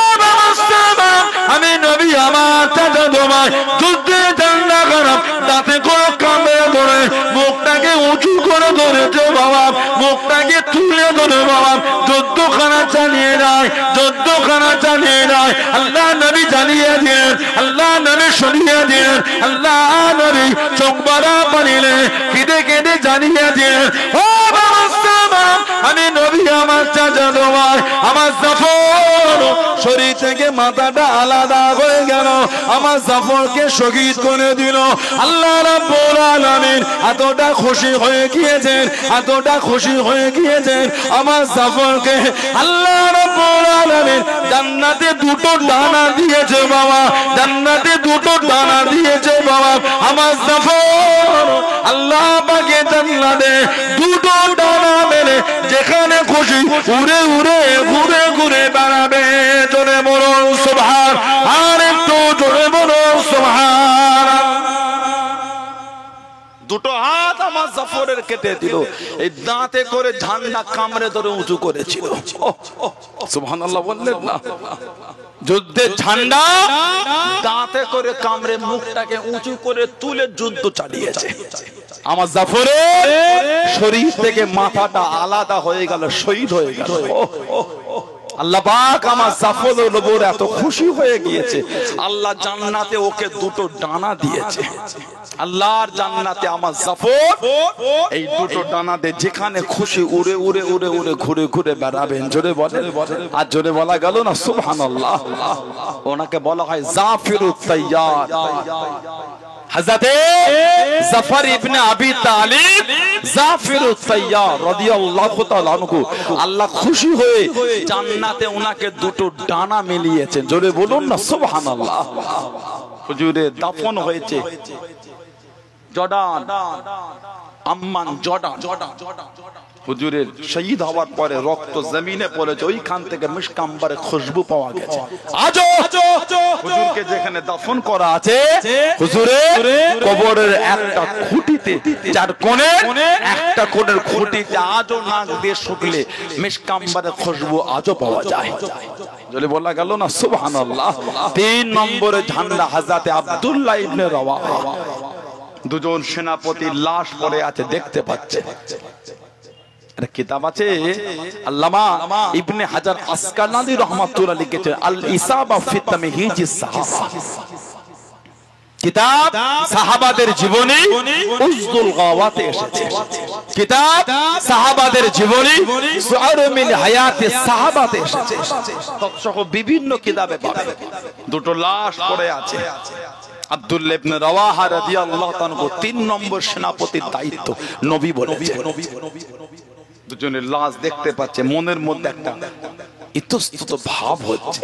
আমি নবী আমার চাচা ভাই যুদ্ধে ঠান্ডা খারাপ দাঁতে করে কামড়ে ধরে মুখটাকে উঁচু করে ধরেছে বাবা, মুখটাকে তুলে ধরে বাবা যুদ্ধখানা চালিয়ে যায়, যুদ্ধখানা চালিয়ে যায়। আল্লাহ নবী জানিয়ে দিলেন, আল্লাহ নবী শুনিয়ে দিলেন, আল্লাহ নবী চোখ বাড়া পানিলে কেঁদে কেঁদে জানিয়ে দিলেন, ও বাবা আমি নবী আমার চাচা ভাই আমার জাফর শরীর থেকে মাথাটা আলাদা হয়ে গেল, আমার জাফরকে শহীদ করে দিল। আল্লাহ রাব্বুল আলামিন এতটা খুশি হয়ে গিয়েছেন, এতটা খুশি হয়ে গিয়েছেন আমার জাফরকে। আল্লাহ রাব্বুল আলামিন জান্নাতে দুটো ডানা দিয়েছে বাবা, জান্নাতে দুটো ডানা দিয়েছে বাবা। আমার জাফর আল্লাহ পাকে জান্নাতে দুটো ডানা মেলে যেখানে খুশি উড়ে উড়ে ঘুরে ঘুরে বেড়াবে। জোরে বলুন সুবহান, আর একটু জোরে বলুন সুবহান। দুটো হাত আমার জাফরের কেটে দিল, এই দাঁতে করে ঝান্ডা কামড়ে ধরে উঁচু করেছিল। সুবহানাল্লাহ বললেন না? যুদ্ধের ঝান্ডা দাঁতে করে কামড়ে মুখটাকে উঁচু করে তুলে যুদ্ধ চালিয়েছে। আমার জাফরের শরীর থেকে মাথাটা আলাদা হয়ে গেল, শহীদ হয়ে গেল। আল্লাহ পাক আমার জাফরের উপর এত খুশি হয়ে গিয়েছে, আল্লাহ জান্নাতে ওকে দুটো ডানা দিয়েছে। আল্লাহর জান্নাতে আমার জাফর এই দুটো ডানাতে যেখানে খুশি উড়ে উড়ে উড়ে উড়ে ঘুরে ঘুরে বেড়াবেন। জোরে বলেন, আর জোরে বলা গেল না সুবহানাল্লাহ। ওনাকে বলা হয় জাফিরুত তাইয়ার। হযরতে জাফর ইবনে আবি তালিব জাফিরুত তাইয়ার রাদিয়াল্লাহু তাআলা আনহু, আল্লাহ খুশি হয়ে জান্নাতে ওনাকে দুটো ডানা মিলিয়েছেন। জোরে বলুন না সুবহানাল্লাহ। হুজুরের দাফন হয়েছে জর্ডান, আম্মান জর্ডান। হুজুরের শহীদ হওয়ার পরে রক্ত জমিনে পড়েছে, ওইখান থেকে মিশক আম্বরের খুশবু পাওয়া গেছে। আজও হুজুরকে যেখানে দাফন করা আছে, হুজুরের কবরের একটা খুঁটিতে, চার কোণে একটা কোণের খুঁটিতে আজও নাক দিয়ে শুকলে মিশক আম্বরের খুশবু আজও পাওয়া যায়। জলে বলা গেল না সুবহানাল্লাহ। 3 নম্বরে ঝান্ডা হযরতে আব্দুল্লাহ ইবনে রাওয়াহা, দুজন সেনাপতির লাশ পড়ে আছে দেখতে পাচ্ছে। একটা কিতাব আছে আল্লামা ইবনে হাজার আসকালানি রাহমাতুল্লাহ লিখেছেন আল ইসাবা ফি তামহিজিস সাহাবা। কিতাব সাহাবাদের জীবনী উজদুল গাওয়াতে এসেছে। কিতাব সাহাবাদের জীবনী সুআর মিন হায়াতে সাহাবাতে এসেছে। তৎসহ বিভিন্ন কিতাবে পাবেন। দুটো লাশ পড়ে আছে। আব্দুল্লাহ ইবনে রাওয়াহা রাদিয়াল্লাহু তাআলা 3 নম্বর সেনাপতির দায়িত্ব নবী বলেছেন। দুজনের লাশ দেখতে পাচ্ছে, মনের মধ্যে একটা ইতস্তত ভাব হচ্ছে।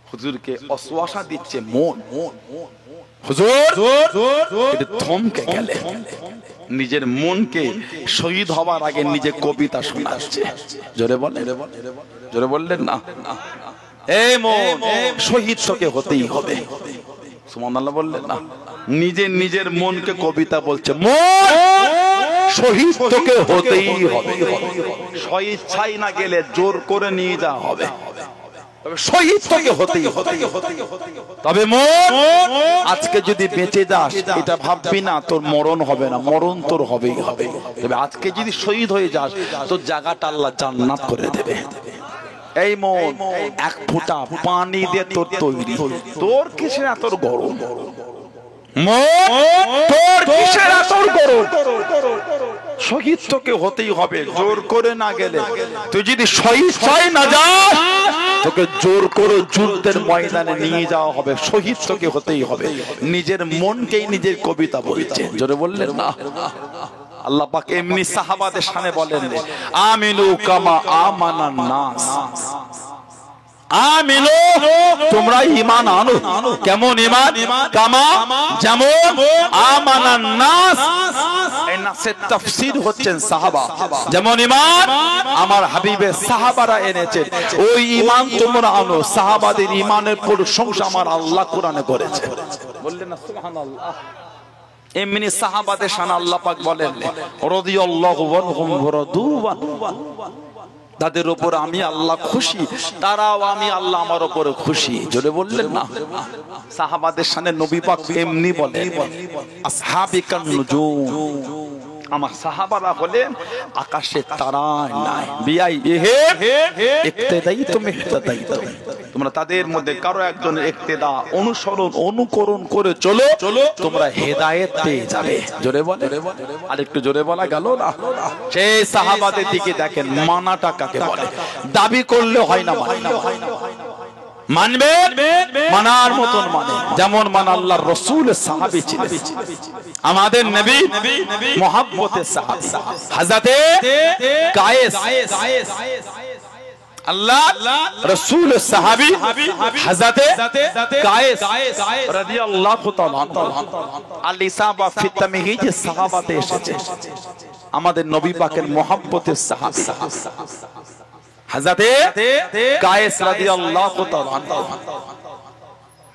হুজুরকে অশ্বাসা দিচ্ছে মন। হুজুর এটা থমকে গেলে, নিজের মনকে শহীদ হওয়ার আগে নিজে কবিতা শোনাচ্ছে। জোরে বলেন, জোরে বললেন না? এই মন, শহীদ তোকে হতেই হবে। সুবহানাল্লাহ বললেন না? নিজে নিজের মনকে কবিতা বলছে, মন শহীদ তোকে হতেই হবে। স্বেচ্ছায় না গেলে জোর করে নিয়ে যাওয়া হবে, তবে শহীদ তোকে হতেই হবে। তবে মন আজকে যদি বেঁচে যাস এটা ভাববি না তোর মরণ হবে না, মরণ তোর হবেই হবে। তবে আজকে যদি শহীদ হয়ে যাস তোর জায়গাটা আল্লাহ জান্নাত করে দেবে। এই মন এক ফোঁটা পানি দিয়ে তোর তৈরি, তোর কিছু না, তোর গরম। তোর কিসের আসর করো, শহীদ তোকে হতেই হবে, জোর করে না গেলে। তুই যদি শহীদ হয় না যাস, তোকে জোর করে যুদ্ধের ময়দানে নিয়ে যাওয়া হবে, শহীদ তোকে হতেই হবে। নিজের মনকেই নিজের কবিতা বলছে, জোরে বললেন না। আল্লাহ পাক এমনি সাহাবাদের সামনে বলেন, আমিনু কামা আমানান নাস, আমিনু তোমরা ঈমান আনো। কেমন ঈমান? কামা যেমন, আমানান নাস, এই নাসের তাফসীর হচ্ছেন সাহাবা। যেমন ঈমান আমার হাবিবের সাহাবারা এনেছেন, ওই ঈমান তোমরা আনো। সাহাবাদের ঈমানের প্রশংসা আমার আল্লাহ কোরআনে করেছে, বললেন না সুবহানাল্লাহ। এমনি সাহাবাদের শানে আল্লাহ পাক বলেন, রাদিয়াল্লাহু আনহুম ওয়া রাদু আনহু, তাদের উপর আমি আল্লাহ খুশি, তারাও আমি আল্লাহ আমার উপরে খুশি। জোরে বললেন না। সাহাবাদের শানে নবী পাক এমনি বলেন, আসহাবিকান নুজুম, আমার সাহাবারা হলেন আকাশের তারা নাই, বিআই হে ইক্তেদাই তুমি ইক্তেদাই, তোমরা তাদের মধ্যে কারো একজনের ইক্তেদা অনুসরণ অনুকরণ করে চলো, তোমরা হেদায়েত পেয়ে যাবে। জোরে বলে, আর একটু জোরে বলা গেল না। সেই সাহাবাদের দিকে দেখেন, মানাটা কাকে বলে? দাবি করলে হয় না, মানবে মানার মতন মানে, যেমন মান আল্লাহর রাসূলের সাহাবী ছিলেন, আমাদের নবী মুহাব্বতের সাহাবী হযরতে কায়েস, আল্লাহ রাসূলের সাহাবী হযরতে কায়েস রাদিয়াল্লাহু তাআলা আল ইসাবা ফি তামহিজ সাহাবাতে এসেছে, আমাদের নবী পাকের মুহাব্বতের সাহাবী হযরতে কায়েস রাদিয়াল্লাহু তাআলা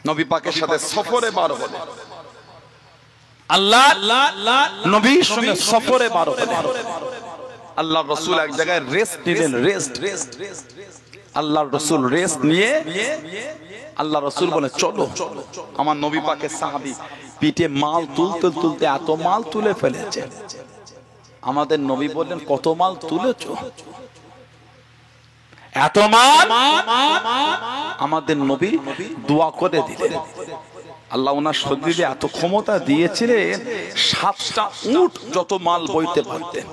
নবী পাকের সাথে সফরে বার হলেন। আল্লাহ নবীর সঙ্গে সফরে বার হলেন। আল্লাহর রাসূল এক জায়গায় রেস্ট নিলেন, রেস্ট। আল্লাহর রাসূল রেস্ট নিয়ে আল্লাহর রাসূল বলে, চলো। আমার নবী পাকের সাহাবী পিঠে মাল তুলতে তুলতে এত মাল তুলে ফেলেছে। আমাদের নবী বললেন, কত মাল তুলেছো? এত মাল? আমাদের নবী দোয়া করে দিলেন, আল্লাহ ওনার শরীরে এত ক্ষমতা দিয়েছিলেন, 7টা উট যত মাল বইতে পারতেন।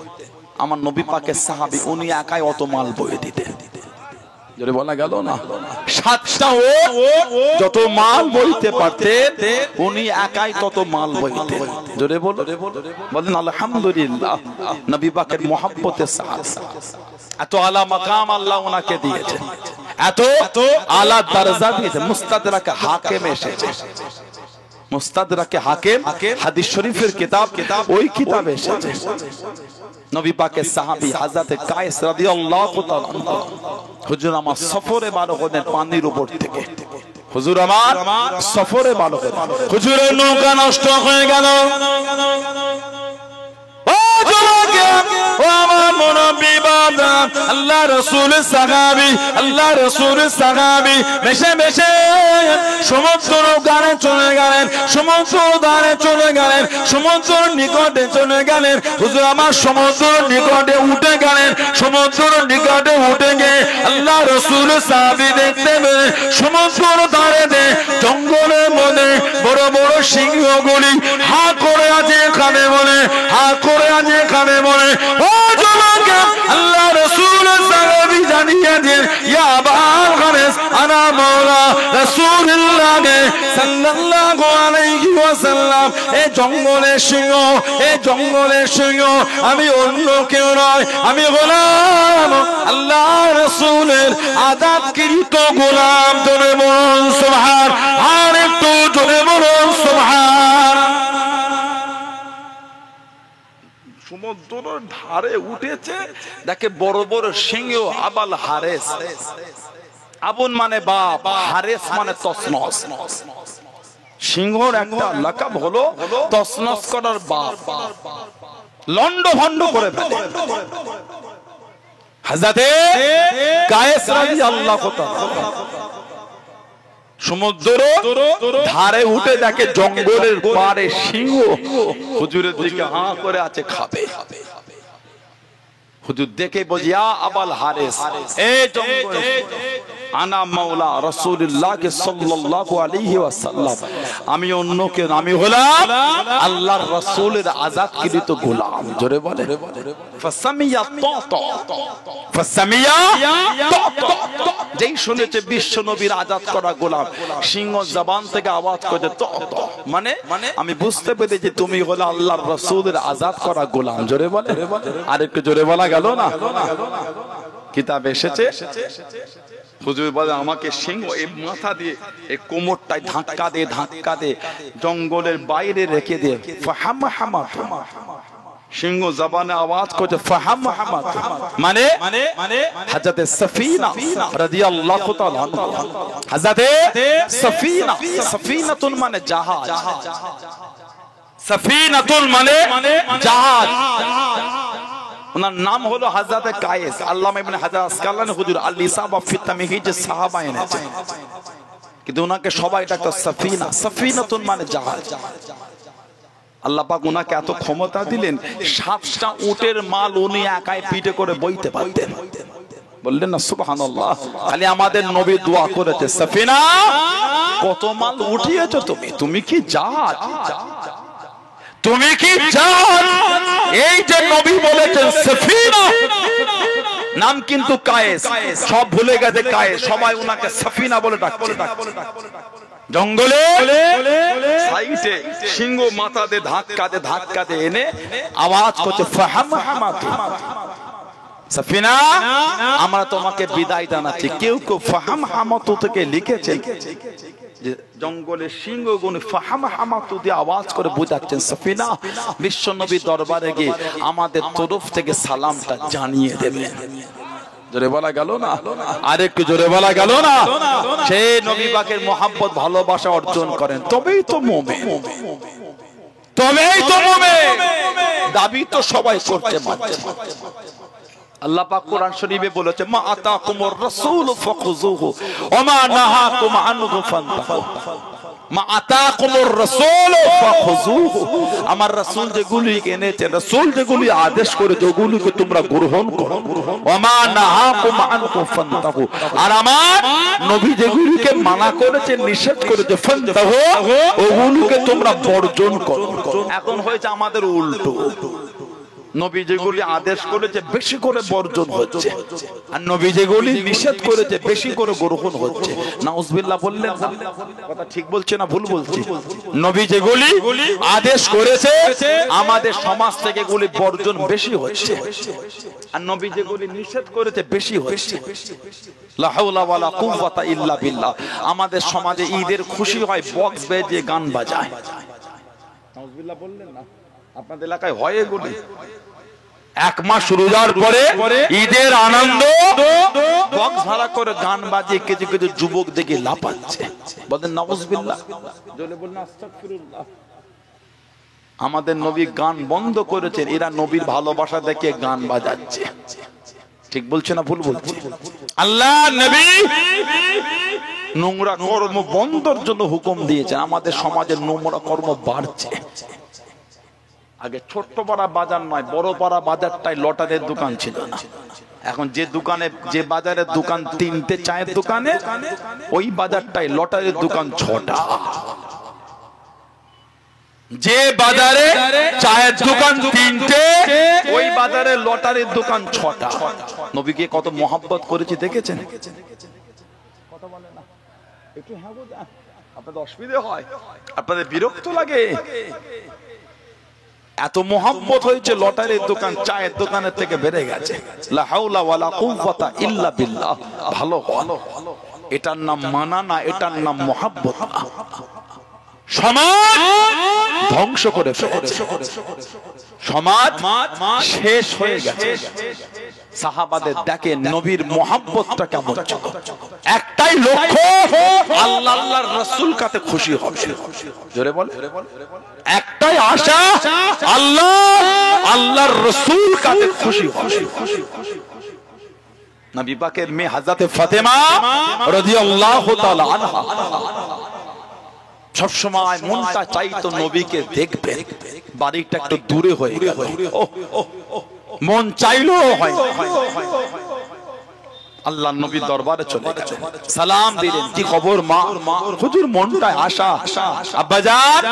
আমার নবী পাকের সাহাবী উনি একাই অত মাল বয়ে দিতেন। জোরে বলা গেল না। 7টা উট যত মাল বইতে পারতেন, উনি একাই তত মাল বইতেন। জোরে বলেন আলহামদুলিল্লাহ। নবী পাকের মুহাব্বতের সাহাবী, এত আলা মাকাম আল্লাহ ওনাকে দিয়েছেন, এত আলা দরজা দিয়েছেন। মুস্তাদরাকে হাকিম এসেছে, মুস্তাদরাকে হাকিম হাদিস শরীফের কিতাব, ওই কিতাবে এসেছে নবী পাকের সাহাবী হযরত কায়েস রাদিয়াল্লাহু তাআলা হুজুর আমার সফরে বার হলেন পানির উপর থেকে। হুজুর আমার সফরে বার হলেন, হুজুরের নৌকা নষ্ট হয়ে গেল। আল্লাহ রাসূলের সাহাবী, আল্লাহ রাসূলের সাহাবী বেশে বেশে সমুদ্র গানে চলে গেলেন, সমুদ্র ধারে চলে গেলেন, সমুদ্র নিকটে চলে গেলেন। হুজুর আমার সমুদ্র নিকটে উঠে গেলেন, সমুদ্র নিকটে উঠে গিয়ে আল্লাহ রাসূলের সাহাবী দেখতে পেলেন সমুদ্র ধারে জঙ্গলের মধ্যে বড় বড় সিংহগুলি হা করে আছে এখানে বলে, হা করে আছে এখানে বলে। ও জনকে আল্লাহ রাসূলের সাহাবী জানিয়ে দেন, ইয়া আবাল গানেস আনা মাওলা রাসূলুল্লাহ সাল্লাল্লাহু আলাইহি ওয়াসাল্লাম, এই জঙ্গলের সিংহ, এই জঙ্গলের সিংহ আমি অন্য কেউ নয়, আমি গোলাম আল্লাহ রাসূলের আযাবকৃত গোলাম। জোরে বলুন সুবহান, আর একটু জোরে বলুন সুবহান। সমুদ্রের ধারে উঠেছে, দেখে বড় বড় সিংহ। আবাল হারেস, আবুন মানে বাপ, হারেস মানে তসনস। সিংহর একটা লাকাব হলো তসনস করার বাপ, লন্ড ভন্ড করে ফেলে। হযরতে কায়েস রাদিয়াল্লাহু তাআলা সমুদ্র ধারে উঠে দেখে জঙ্গলের পারে সিংহ হুজুরের দিকে হাঁ করে আছে, খাবে। হুজুর দেখে বলি, ইয়া আবাল হারেস, এই জঙ্গল আনা মাওলা রাসূলুল্লাহ সাল্লাল্লাহু আলাইহি ওয়াসাল্লাম, আমি অন্য কেউ, আমি হলাম আল্লাহর রাসূলের আযাদকৃত গোলাম। জোরে বলে ফাসামিয়া ফাসামিয়া যেই শুনেছে বিশ্ব নবীর আযাদ করা গোলাম, সিংহ জবান থেকে আওয়াজ করে মানে আমি বুঝতে পেরেছি তুমি হলো আল্লাহর রাসূলের আযাদ করা গোলাম। জোরে বলে, আর একটু জোরে বলা গেল না? কিতাব এসেছে, হুজুর বলে আমাকে সিংহ এই মাথা দিয়ে এই কোমরটায় ধাক্কা দিয়ে জঙ্গলের বাইরে রেখে দিয়ে ফাহামহামা, সিংহ জবানে আওয়াজ করছে ফাহামহামা, মানে হযরত সফিনা রাদিয়াল্লাহু তাআলা আনহা, হযরত সফিনা, সফিনাতুন মানে জাহাজ, সফিনাতুন মানে জাহাজ। ওনার নাম হলো হযরত কায়েস। আল্লামা ইবনে হাজার আসকালানী হুজুর আল ইসাবা ফি তামহিজ সাহাবা এনেছে, কিন্তু ওনাকে সবাই ডাকতো সফিনা, সফিনাতুন মানে জাহাজ। আল্লাহ পাক ওনাকে এত ক্ষমতা দিলেন, 7টা উটের মাল উনি একাই পিঠে করে বইতে পারতেন। বললেন না সুবহানাল্লাহ? খালি আমাদের নবী দোয়া করেছে, সফিনা কত মাল উঠিয়েছো তুমি, তুমি কি জাহাজ, তুমি কি জাহাজ। এই যে নবী বলেছেন সফিনা, নাম কিন্তু কায়েস, সব ভুলে গেছে কায়েস, সবাই ওনাকে সফিনা বলে ডাকছে। জঙ্গলে সাইডে সিংহ মাথা দিয়ে ধাক্কা দিয়ে এনে আওয়াজ করছে ফাহামহামা, সফিনা আমরা তোমাকে বিদায় জানাচ্ছি। কেউ কেউ ফাহামহামাতু থেকে লিখেছেন যে জঙ্গলের সিংহগুলো ফাহামহামাতু দিয়ে আওয়াজ করে বোঝাচ্ছেন সফিনা বিশ্ব নবী দরবারে গিয়ে আমাদের তরফ থেকে সালামটা জানিয়ে দেবেন। জোরে বলা গেল না? আর একটু জোরে বলা গেল না? সেই নবী পাকের মহব্বত ভালোবাসা অর্জন করেন, তবেই তো মুমিন, তবেই তো মুমিন। দাবি তো সবাই করতে মানছে। আল্লাহ পাক কোরআন শরীফে বলেছে মা আতাকুমুর রাসূলু ফাখুযুহু ওয়া মা নাহাকুম আনহু ফান্তাহু, মা আতাকুমুর রাসূলু ফাখুযুহু, আমার রাসূল যেগুলি এনেছে, রাসূল যেগুলি আদেশ করেছে ওগুলিকে তোমরা গ্রহণ করো, ওয়া মা নাহাকুম আনহু ফান্তাহু, আর আমার নবী যেগুলিকে মানা করেছে নিষেধ করেছে ফান্তাহু ওগুলিকে তোমরা বর্জন করো। এখন হয়েছে আমাদের উল্টো, নবী যেগুলি আদেশ করেছে বেশি করে বর্জন হচ্ছে, আর নবী যেগুলি নিষেধ করেছে বেশি করে গ্রহণ হচ্ছে। নাউজুবিল্লাহ বললেন না? কথা ঠিক বলছে না ভুল বলছি? নবী যেগুলি আদেশ করেছে আমাদের সমাজ থেকে এগুলি বর্জন বেশি হচ্ছে, আর নবী যেগুলি নিষেধ করেছে বেশি হচ্ছে। লা হাওলা ওয়ালা কুওয়াতা ইল্লা বিল্লাহ। আমাদের সমাজে ঈদের খুশি হয় বক্স বেজে গান বাজায়। নাউজুবিল্লাহ বললেন না? আপনাদের এলাকায় হয় এগুলি? 1 মাস রোজার পরে ঈদের আনন্দ বক্স ভাড়া করে গান বাজিয়ে কিছু কিছু যুবক দেখে লাপাচ্ছে। বলেন নাউজুবিল্লাহ, জোরে বলুন আস্তাগফিরুল্লাহ। আমাদের নবী গান বন্ধ করেছেন, এরা নবীর ভালোবাসা দেখে গান বাজাচ্ছে। ঠিক বলছে না ভুল বলছে? আল্লাহ নবী নোংরা কর্ম বন্ধের জন্য হুকুম দিয়েছেন। আমাদের সমাজের নোংরা কর্ম বাড়ছে। আগে ছোট্ট পাড়া বাজার নয়, বড় পাড়া বাজারটাই লটারের দোকান ছিল না। এখন যে দোকানে, যে বাজারের দোকান 3টে চায়ের দোকানে, ওই বাজারটাই লটারির দোকান 6টা। যে বাজারে চায়ের দোকান 3টে, ওই বাজারে লটারির দোকান 6টা। নবীকে কত মহব্বত করেছি দেখেছেন? কথা বলে না একটু? হ্যাঁ গো, আপনাদের অসুবিধা হয়, আপনাদের বিরক্ত লাগে? এত মহব্বত হয়েছে লটারির দোকান চায়ের দোকানের থেকে বেড়ে গেছে। লা হাওলা ওয়ালা কুওয়াতা ইল্লা বিল্লাহ। ভালো হলো, এটার নাম মানা না, এটার নাম মহব্বত না। সমাজ ধ্বংস করে ফেলেছে, সমাজ শেষ হয়ে গেছে। সাহাবাদের দেখেন নবীর মহব্বতটা কেমন ছিল। একটাই লক্ষ্য, আল্লাহ আল্লাহর রাসূল কাতে খুশি হবে। জোরে বল। একটাই আশা, আল্লাহ আল্লাহর রাসূল কাতে খুশি হবে। নবী পাকের মেয়ে হযরত ফাতেমা রাদিয়াল্লাহু তাআলা আনহা সব সময় মনটা চাইতো নবীকে দেখবে। বাড়িটা একটু দূরে হয়ে গেল, মন চাইলো হয়। আল্লাহ নবী দরবারে চলে গেলেন, সালাম দিলেন, কি খবর মা? হুজুর মনটায় আশা, আব্বাজান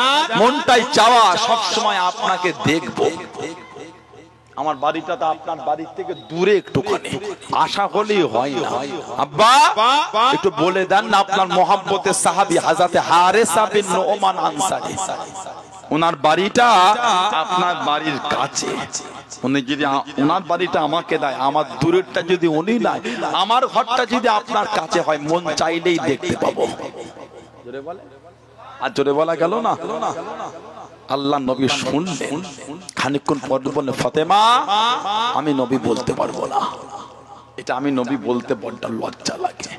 মনটায় চাওয়া সব সময় আপনাকে দেখবো। আমার বাড়িটা তো আপনার বাড়ির থেকে দূরে একটুখানি, আশা হলেই হয় না। আব্বা একটু বলে দেন না আপনার মোহাব্বতের সাহাবী হযরত হারেসা বিন নুমান আনসারী, ওনার বাড়িটা আপনার বাড়ির কাছে। উনি যদি ওনার বাড়িটা আমাকে দেয়, আমার দূরেরটা যদি উনি নেয়, আমার ঘরটা যদি আপনার কাছে হয়, মন চাইলেই দেখতে পাবো। জোরে বলে, আর জোরে বলা গেল না। আল্লাহ নবী শুনলেন, খানিকক্ষণ পর বললেন, ফাতেমা আমি নবী বলতে পারবো না, এটা আমি নবী বলতে বড্ড লজ্জা লাগে,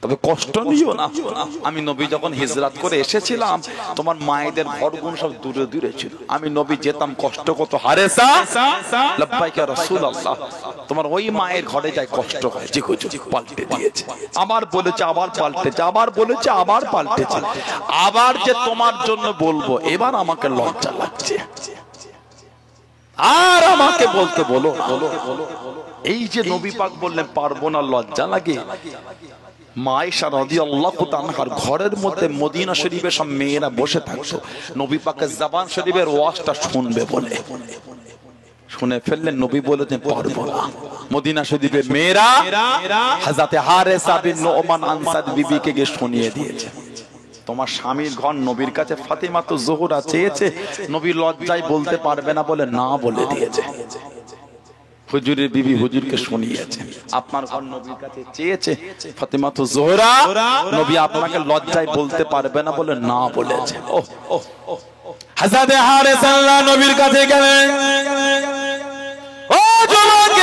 তবে কষ্ট নিও না। আমি নবী যখন হিজরত করে এসেছিলাম, তোমার মায়েদের ঘরগুলো সব দূরে দূরে ছিল, আমি নবী যেতাম কষ্ট কত। হারেসা লাব্বাইকা রাসূলুল্লাহ, তোমার ওই মায়ের ঘরে যাই কষ্ট হয়, পাল্টে দিয়েছে, আবার বলেছে আবার পাল্টেছে, আবার বলেছে আবার পাল্টেছে, আবার যে তোমার জন্য বলবো, এবার আমাকে লজ্জা লাগছে, আর আমাকে বলতে বলো। এই যে নবী পাক বললেন পারবো না, লজ্জা লাগে। মা আয়েশা রাদিয়াল্লাহু তাআলার ঘরের মধ্যে মদিনা শরীফে সব মেয়েরা বসে থাকতো, নবী পাকের জবান শরীফের ওয়াজটা শুনবে বলে। শুনে ফেললেন, নবী বলেছেন পারবো না। মদিনা শরীফের মেয়েরা হযরত হারেসা বিন নুমান আনসারী বিবিকে গিয়ে শুনিয়ে দিয়েছে, তোমার স্বামীর ঘর নবীর কাছে ফাতিমা তো জোহরা চেয়েছে, নবী লজ্জায় বলতে পারবে না বলে না বলে দিয়েছে। হুজুরের বিবি হুজুরকে শুনিয়েছে, আপনার ঘর নবীর কাছে চেয়েছে, ফাতিমা তো জোহরা, নবী আপনাকে লজ্জায় বলতে পারবে না বলে না বলেছে। হযরত হারেসা নবীর কাছে গেলেন, ও যুবক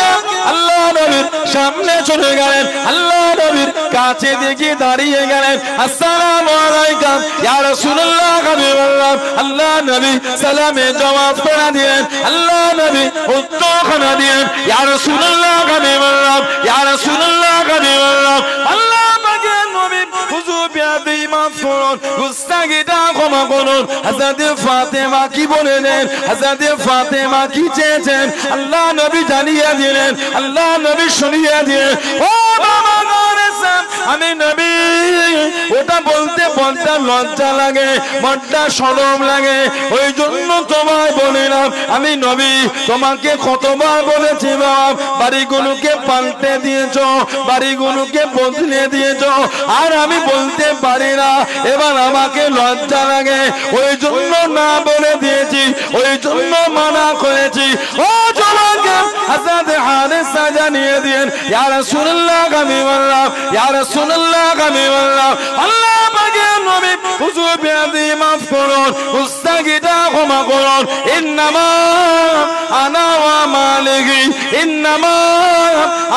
আল্লাহ নবীর সামনে চলে গেলেন, আল্লাহ নবীর কাছে দেখে দাঁড়িয়ে গেলেন, আসসালামু আলাইকুম ইয়া রাসূলুল্লাহ, হাবিবাল্লাহ। আল্লাহ নবী সালামে জবাব করে দিলেন, আল্লাহ নবী উত্তর করে দিলেন, ইয়া রাসূলুল্লাহ, হাবিবাল্লাহ, ইয়া রাসূলুল্লাহ, হাবিবাল্লাহ। আল্লাহ পাকের নবী হুজুর বিয়াদি মাফ করুন, গুস্তাখিটা ক্ষমা করুন। হযরত ফাতেমা কি বলেছেন, হযরত ফাতেমা কি চেয়েছেন, আল্লাহ নবী জানিয়ে দিলেন, আল্লাহ নবী শুনিয়ে দিলেন। ও বাবা আমি নবী, ওটা বলতে বলতে লজ্জা লাগে, বড্ড শরম লাগে, ওই জন্য তোমায় বলিলাম। আমি নবী তোমাকে কতবার বলেছি, বাড়িগুলোকে পাল্টে দিয়েছ, বাড়িগুলোকে বদলে দিয়েছ, আর আমি বলতে পারি না, এবার আমাকে লজ্জা লাগে, ওই জন্য না বলে দিয়েছি, ওই জন্য মানা করেছি। ও জওয়ানকে হযরত হারেসা জানিয়ে দিয়েন, ইয়া রাসূলুল্লাহ, হাবিবাল্লাহ, ইয়া রাসূলুল্লাহ, হাবিবাল্লাহ। আল্লাহ পাকের নবী হুজুর বিয়াদি মাফ করুন, গুস্তাখিটা ক্ষমা করুন। ইন্নামা আনা ওয়া মালিকি, ইন্নামা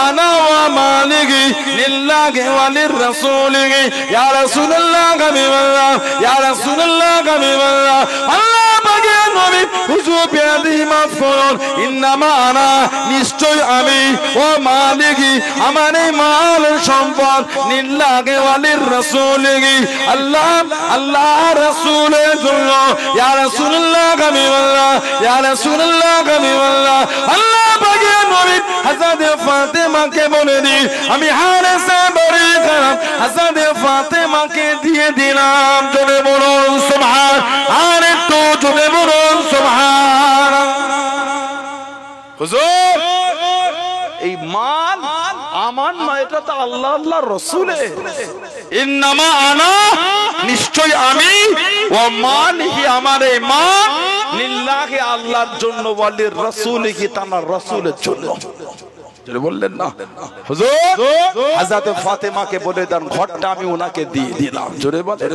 আনা ওয়া মালিকি লিল্লাহি ওয়া লিররাসূলিহি, ইয়া রাসূলুল্লাহ, হাবিবাল্লাহ, ইয়া রাসূলুল্লাহ, হাবিবাল্লাহ। আল্লাহ পাকের নবী হুজুর বিয়াদি মাফ করুন, ইন্নামা আনা নিশ্চয় আমি, ও মালিকি আমার এই মাল সম্পদ, লিল্লাহি ওয়া লিররাসূলিহি আল্লাহ আল্লাহ রাসূলের জন্য, ইয়া রাসূলুল্লাহ, হাবিবাল্লাহ, ইয়া রাসূলুল্লাহ, হাবিবাল্লাহ। আল্লাহ পাকের নবী হযরত ফাতেমাকে বলে দিন, আমি হারেসা বড়ি খারাপ, হযরত ফাতেমাকে দিয়ে দিলাম। জোরে বলুন সুবহান, আর একটু জোরে বলুন সুবহান। হুজুর এই মাল আমার না, এটা তো আল্লাহ আল্লাহ রাসূলের। ইন্নামা আনা নিশ্চয় আমি, ওয়া মালিহি আমার এই মাল, লিল্লাহি আল্লাহর জন্য, ওয়া লিররাসূলিহি তার রাসূলের জন্য। জোরে বললেন না হুজুর, হযরত ফাতেমাকে বলে দেন ঘরটা আমি ওনাকে দিয়ে দিলাম। জোরে বলেন।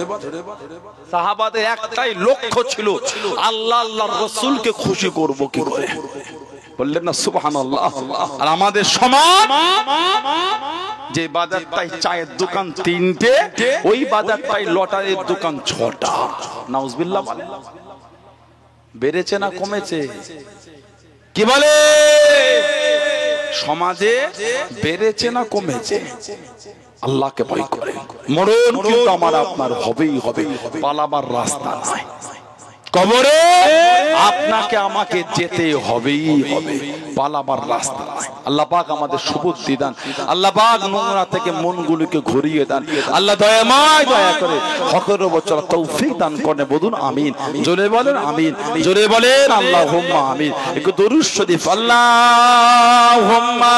সাহাবাদের একটাই লক্ষ্য ছিল, আল্লাহ আল্লাহর রাসূলকে খুশি করব কি করে, বললেন না সুবহানাল্লাহ। আর আমাদের সমাজ, যে বাজারটাই চায়ের দোকান 3টে, ওই বাজারটাই লটারির দোকান 6টা। নাউজুবিল্লাহ। বেড়েছে না কমেছে? কি বলে সমাজে বেড়েছে না কমেছে? আল্লাহকে ভয় করে মরণ কিন্তু আমার আপনার হবেই হবে, পালাবার রাস্তা নাই। কবরে আপনাকে আমাকে যেতে হবেই হবে, পালাবার রাস্তা নাই। আল্লাহ পাক আমাদের সুবুদ্ধি দান, আল্লাহ পাক নোংরা থেকে মনগুলোকে ঘুরিয়ে দেন, আল্লাহ দয়াময় দয়া করে হকের বছর তৌফিক দান করেন। বলুন আমিন, জোরে বলেন আমিন, জোরে বলেন আল্লাহুম্মা আমিন। একটু দরুদ শরীফ আল্লাহুম্মা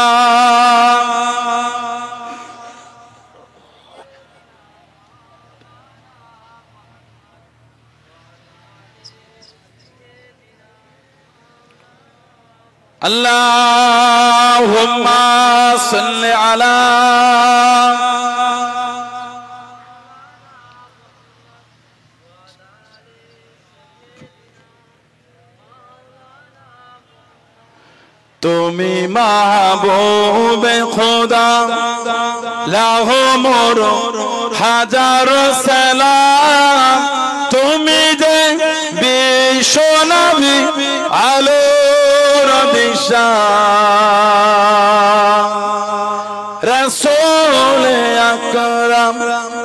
আল্লাহুম্মা সাল্লি আলা তুমি মাহবুবে খোদা লাহো মোর হাজার সালাম, তুমি যে বিশ্ব নবী আলোর দিশা, রাসূল আকরাম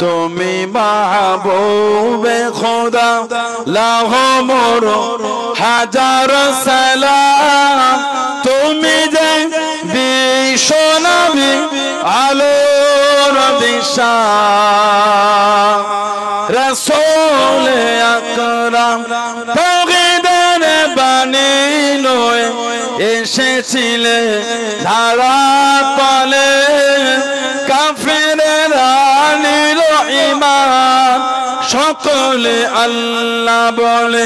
তুমি মাহবুবে খোদা লাহো মোর হাজার সালাম, তুমি যে বিশ্ব নবী আলোর দিশা, রাসূল আকরাম তৌহিদের বাণী লয়ে এসেছিলে ধারা তলে, কাফেরেরা নিল ঈমান সকলে আল্লাহ বলে,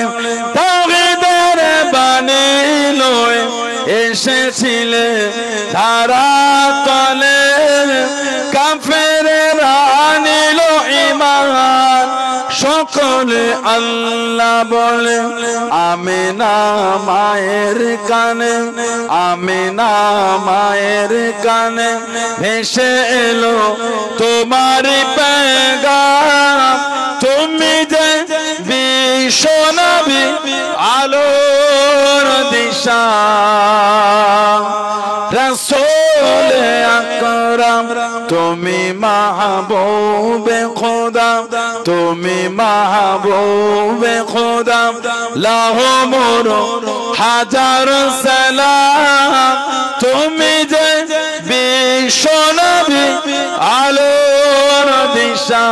তৌহিদের বাণী লয়ে এসেছিলে ধারা তলে, কাফেরেরা নিল ঈমান সকলে আল্লাহ বলে। আমিনা মায়ের কানে, আমিনা মায়ের কানে ভেসে এলো তোমারি পেগাম, তুমি যে বিশ্ব নবী আলোর দিশা, রাসূল আকরাম তুমি মাহবুবে খোদা, তুমি মাহবুবে খোদা লাহো মোর হাজার সালাম, তুমি যে বিশ্ব নবী আলোর দিশা,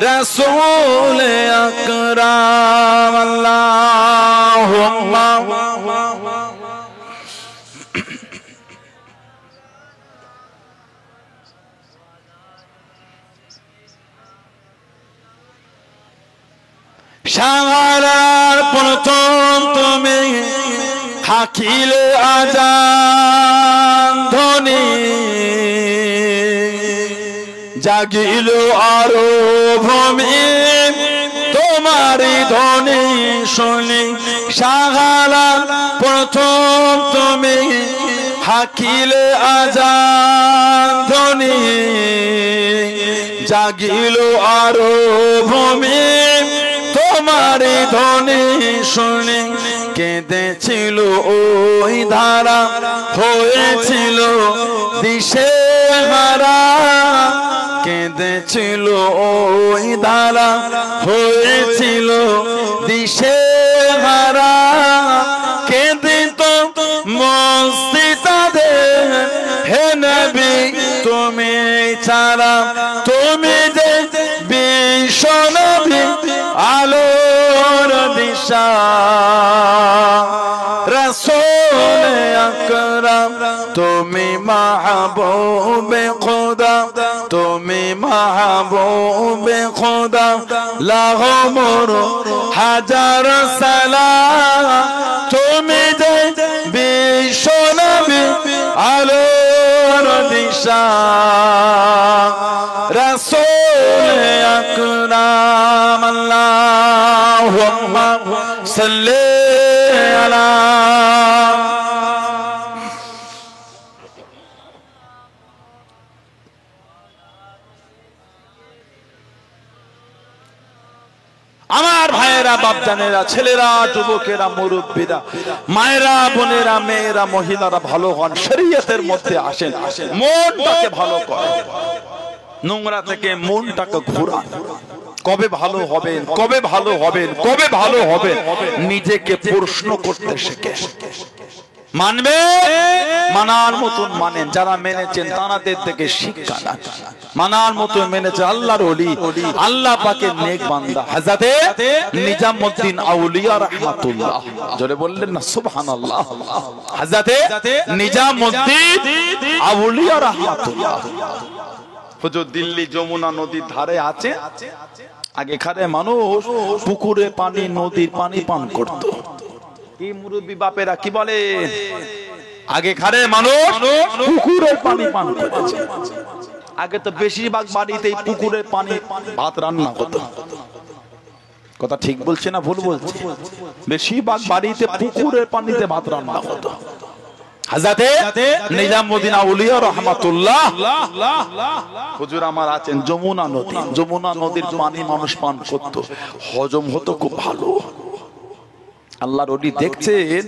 রাসূল আকরাম আল্লাহুম্মা সাহারার প্রথম তুমি হাকিলে আজান ধ্বনি, জাগিল আরো ভূমি তোমারি ধ্বনি শুনি, সাহারার প্রথম তুমি হাকিলে আজান ধ্বনি, জাগিল আরো ভূমি তোমারি ধ্বনি শুনি, কেঁদেছিল ওই ধারা হয়েছিল দিশে হারা, কেঁদেছিল ওই ধারা হয়েছিল দিশে হারা, কেঁদিত মসজিদাদের হে নবী তুমি ছাড়া, তুমি যে বিশ্ব নবী আলোর দিশা, রাসূল আকরাম তুমি মাহবুবে খোদা, তুমি মাহবুবে খোদা লাহো মোর হাজার সালাম, তুমি যে বিশ্ব নবী আলোর দিশা, রাসূল আকরাম আল্লাহুম্মা সাল্লি আলা। আমার ভাইয়েরা, বাপজানেরা, ছেলেরা, যুবকেরা, মুরব্বীরা, মায়েরা, বোনেরা, মেয়েরা, মহিলারা ভালো হন, শরীয়তের মধ্যে আসেন, মনটাকে ভালো করেন, নোংরা থেকে মনটাকে ঘোরান। কবে ভালো হবেন, কবে ভালো হবেন, কবে ভালো হবেন, নিজেকে প্রশ্ন করতে শিখে মানবে, মানার মতন মানেন, যারা মেনেছেন তাদের থেকে শিক্ষা না, মানার মতন মেনেছে আল্লাহর ওলি, আল্লাহ পাকের নেক বান্দা হযরতে নিজামউদ্দিন আউলিয়া রাহমাতুল্লাহ, জোরে বললেন না সুবহানাল্লাহ, হযরতে নিজামউদ্দিন আউলিয়া রাহমাতুল্লাহ। হুজুর দিল্লি যমুনা নদীর ধারে আছে, আগেকারে মানুষ পুকুরে পানি, নদীর পানি পান করত। কি মুরব্বি বাপেরা কি বলে, আগেকারে মানুষ পুকুরের পানি পান করেছে। আগে তো বেশিরভাগ বাড়িতেই পুকুরের পানি ভাত রান্না হতো। কথা ঠিক বলছে না ভুল বলছে? বেশিরভাগ বাড়িতে পুকুরের পানিতে ভাত রান্না হতো। হযরতে নিজামউদ্দিন আউলিয়া রাহমাতুল্লাহ হুজুর আমার আছেন যমুনা নদী, যমুনা নদীর পানি মানুষ পান করত, হজম হতো খুব ভালো। আল্লাহর ওলি দেখছেন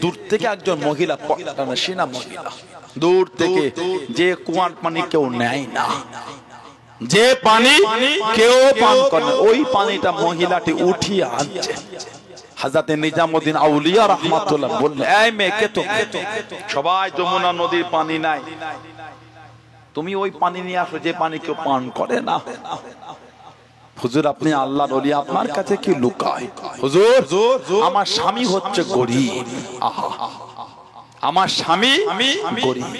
দূর থেকে একজন মহিলা, সেনা মহিলা, দূর থেকে, যে কুয়ার পানি কেউ নেয় না, যে পানি কেউ পান করে না, ওই পানিটা মহিলাটি উঠিয়ে আনছে। হযরতে নিজামউদ্দিন আউলিয়া রাহমাতুল্লাহ বললেন, এই মেয়ে কে তো, সবাই যমুনা নদীর পানি নাই, তুমি ওই পানি নিয়ে আসো যে পানি কেউ পান করে না। হুজুর আপনি আল্লাহর ওলি, আপনার কাছে কি লুকায়? হুজুর আমার স্বামী হচ্ছে গরীব, আমার স্বামী গরীব।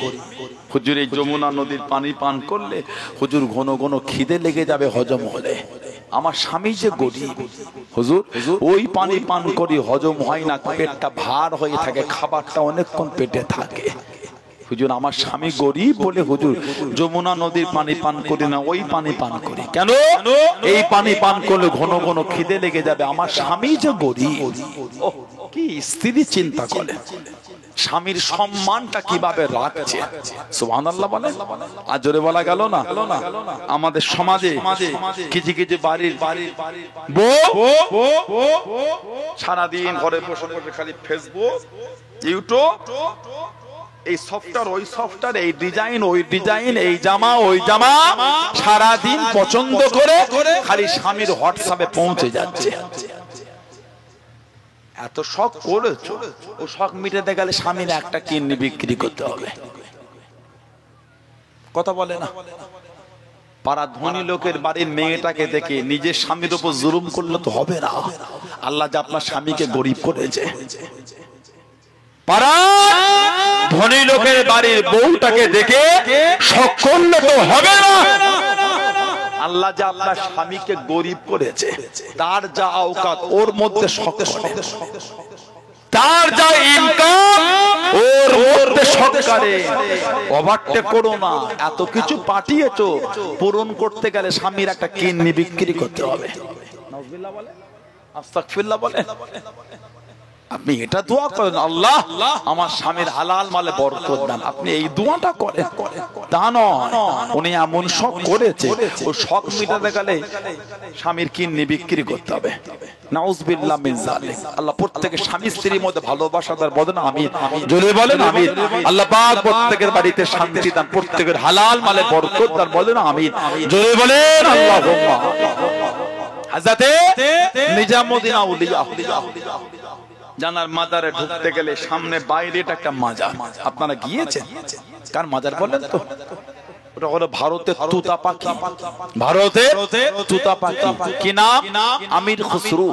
হুজুর এই যমুনা নদীর পানি পান করলে হুজুর ঘন ঘন খিদে লেগে যাবে হজম হলে, আমার স্বামী যে গরীব, হুজুর ওই পানি পান করি হজম হয় না, পেটটা ভার হয়ে থাকে, খাবারটা অনেকক্ষণ পেটে থাকে। হুজুর আমার স্বামী গরীব বলে হুজুর যমুনা নদীর পানি পান করি না, ওই পানি পান করি। কেন? এই পানি পান করলে ঘন ঘন খিদে লেগে যাবে, আমার স্বামী যে গরীব। কি স্ত্রী চিন্তা করে, স্বামীর সম্মানটা কিভাবে রাখছে, সুবহানাল্লাহ বলে। আর জোরে বলা গেল না, আমাদের সমাজে কিছু কিছু বাড়ির বউ সারাদিন ঘরে বসে বসে খালি ফেসবুক, ইউটিউব, এই সফটওয়্যার ওই সফটওয়্যার, এই ডিজাইন ওই ডিজাইন, এই জামা ওই জামা, সারাদিন পছন্দ করে খালি স্বামীর হোয়াটসঅ্যাপে পৌঁছে যাচ্ছে। এত শখ করেছো, ও শখ মিটাতে গেলে স্বামীর একটা কিডনি বিক্রি করতে হবে। কথা বলে না, পাড়া ধনী লোকের বাড়ির মেয়েটাকে দেখে নিজের স্বামীর উপর জুলুম করলে তো হবে না। আল্লাহ যে আপনার স্বামীকে গরিব করেছে, পাড়া ধনী লোকের বাড়ির বউটাকে দেখে শখ করলে তো হবে না। আল্লাহ যা আপনার স্বামীকে গরিব করেছে, তার যা আওকাত ওর মধ্যে শখ করে, তার যা ইনকাম ওর মধ্যে শখ করে। ওভারটেক করো না, এত কিছু পাঠিয়েছো, পূরণ করতে গেলে স্বামীর একটা কিডনি বিক্রি করতে হবে। নাউজুবিল্লাহ বলে, আস্তাগফিরুল্লাহ বলে। আপনি এটা দোয়া করেন, আল্লাহ আমার স্বামীর হালাল মালে বরকত দান, আপনি এই দোয়াটা করেন। তা নয় উনি এমন শখ করেছে, ও শখ মিটাতে গেলে স্বামীর কিডনি বিক্রি করতে হবে। নাউজুবিল্লাহ মিন যালিক। আল্লাহ প্রত্যেকের স্বামী স্ত্রীর মধ্যে ভালোবাসা দান, বলেন আমিন। জোরে বলেন আমিন। আল্লাহ পাক প্রত্যেকের বাড়িতে শান্তি দান, প্রত্যেকের হালাল মালে বরকত দান, বলেন আমিন। জোরে বলেন আল্লাহুম্মা। হযরতে নিজামউদ্দিন আউলিয়া জানার মাজারে ঢুকতে গেলে সামনে বাইরেটা একটা মাজার, আপনারা গিয়েছেন? কার মাজার বলেন তো? ওটা হলো ভারতের তুতা পাখি, ভারতের তুতা পাখি। কি নাম? আমির খুসরু।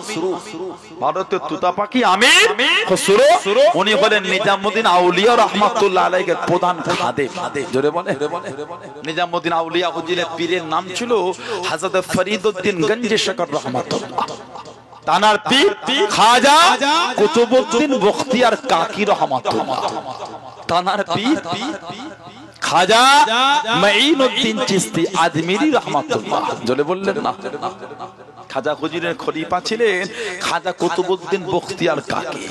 ভারতের তুতা পাখি আমির খুসরু, উনি হলেন নিজামউদ্দিন আউলিয়া রাহমাতুল্লাহ আলাইহির প্রধান খাদেম। জোরে বলে। নিজামউদ্দিন আউলিয়া হুজুরের পীরের নাম ছিল হযরত ফরিদউদ্দিন গঞ্জি শকর রাহমাতুল্লাহ। তানার পীর খাজা কুতুবউদ্দিন বখতিয়ার কাকি রাহমাতুল্লাহ। তানার পীর খাজা মাঈনুদ্দিন চিশতি আজমিরি রাহমাতুল্লাহ। জোরে বললেন না। খাজা হুজুরের খলিফা ছিলেন খাজা কুতুবউদ্দিন বখতিয়ার কাকি,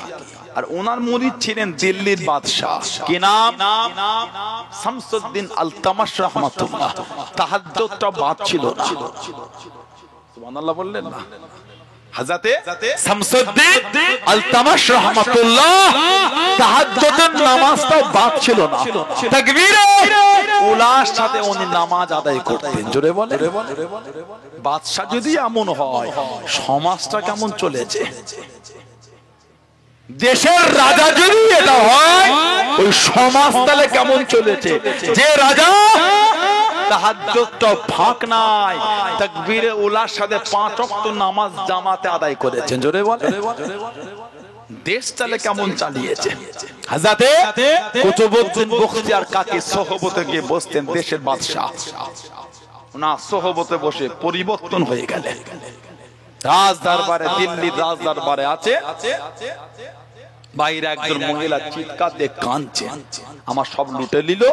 আর ওনার মুরিদ ছিলেন দিল্লির বাদশাহ। কি নাম? শামসুদ্দিন আলতামাশ রাহমাতুল্লাহ। তাহাজ্জুদটা বাদ ছিল না, সুবহানাল্লাহ বললেন না। হযরতে শামসুদ্দিন আলতামাশ রাহমাতুল্লাহ তাহাজ্জুদের নামাজটা বাদ ছিল না। তাকবীর! ওলার সাথে উনি নামাজ আদায় করতেন। জোরে বলে। বাদশা যদি এমন হয়, সমাজটা কেমন চলেছে? দেশের রাজা যদি এটা হয়, ওই সমাজ তাহলে কেমন চলেছে? যে রাজা তাহাজ্জুদটা ফাঁক নাই, তাকবীরে উলার সাথে 5 ওয়াক্ত নামাজ জামাতে আদায় করেছেন। জোরে বলে। দেশ তাহলে কেমন চালিয়েছে? হযরতে কুতুবউদ্দিন বখতিয়ার কাকি সোহবতে গিয়ে বসতেন দেশের বাদশা। না, সোহবতে বসে পরিবর্তন হয়ে গেলেন। রাজ দরবারে, দিল্লির রাজ দরবারে আছে, বাইরে একজন মহিলা চিৎকার দিয়ে কাঁদছে, আমার সব লুটে নিল,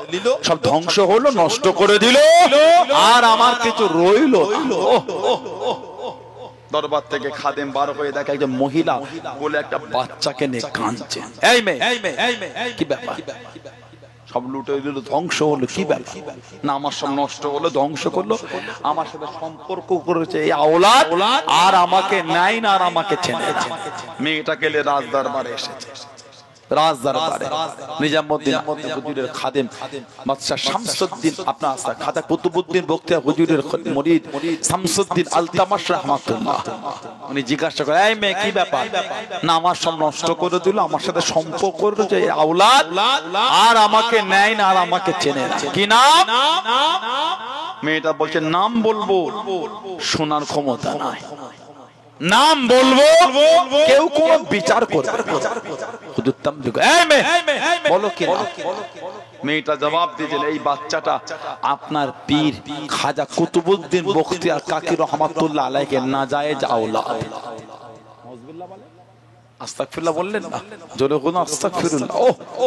সব ধ্বংস হলো, নষ্ট করে দিল, আর আমার কিছু রইল। দরবার থেকে খাদেম বার হয়ে দেখে একজন মহিলা বলে একটা বাচ্চাকে নিয়ে কাঁদছে। এই মেয়ে, কি ব্যাপার? সব লুটে দিল, ধ্বংস হলো, কি ব্যাপার? না, আমার সব নষ্ট হলো, ধ্বংস করলো, আমার সাথে সম্পর্ক করেছে এই আওলাদ, আর আমাকে নাই না, আর আমাকে ছেড়ে না। মেয়েটা গেলে রাজ দরবারে এসেছে। রাজ দরবারে নিজামউদ্দিন হুজুরের খাদেম বাদশা শামসুদ্দিন, আপনার খাজা কুতুবউদ্দিন বখতিয়ার হুজুরের মুরিদ শামসুদ্দিন আলতামাশ রাহমাতুল্লাহ, উনি জিজ্ঞাসা করে, এই মেয়ে কি ব্যাপার? না, আমার সব নষ্ট করে দিল, আমার সাথে সম্পর্ক করেছে এই আওলাদ, আর আমাকে নেয় না, আর আমাকে চেনে না। কি নাম? মেয়েটা বলছে, নাম বলবো, শোনার ক্ষমতা নাই। নাম বলবো, কেউ কোনো বিচার করবে না। হুজুর তামজিদ, এই মেয়ে বলো কি নাম? মেয়েটা জবাব দিয়েছিল, এই বাচ্চাটা আপনার পীর খাজা কুতুবউদ্দিন বখতিয়ার কাকি রহমাতুল্লাহ আলাইহি নাজায়েজ আওলাদ। আস্তাগফিরুল্লাহ বললেন না? জোরে বলুন আস্তাগফিরুল্লাহ। ও,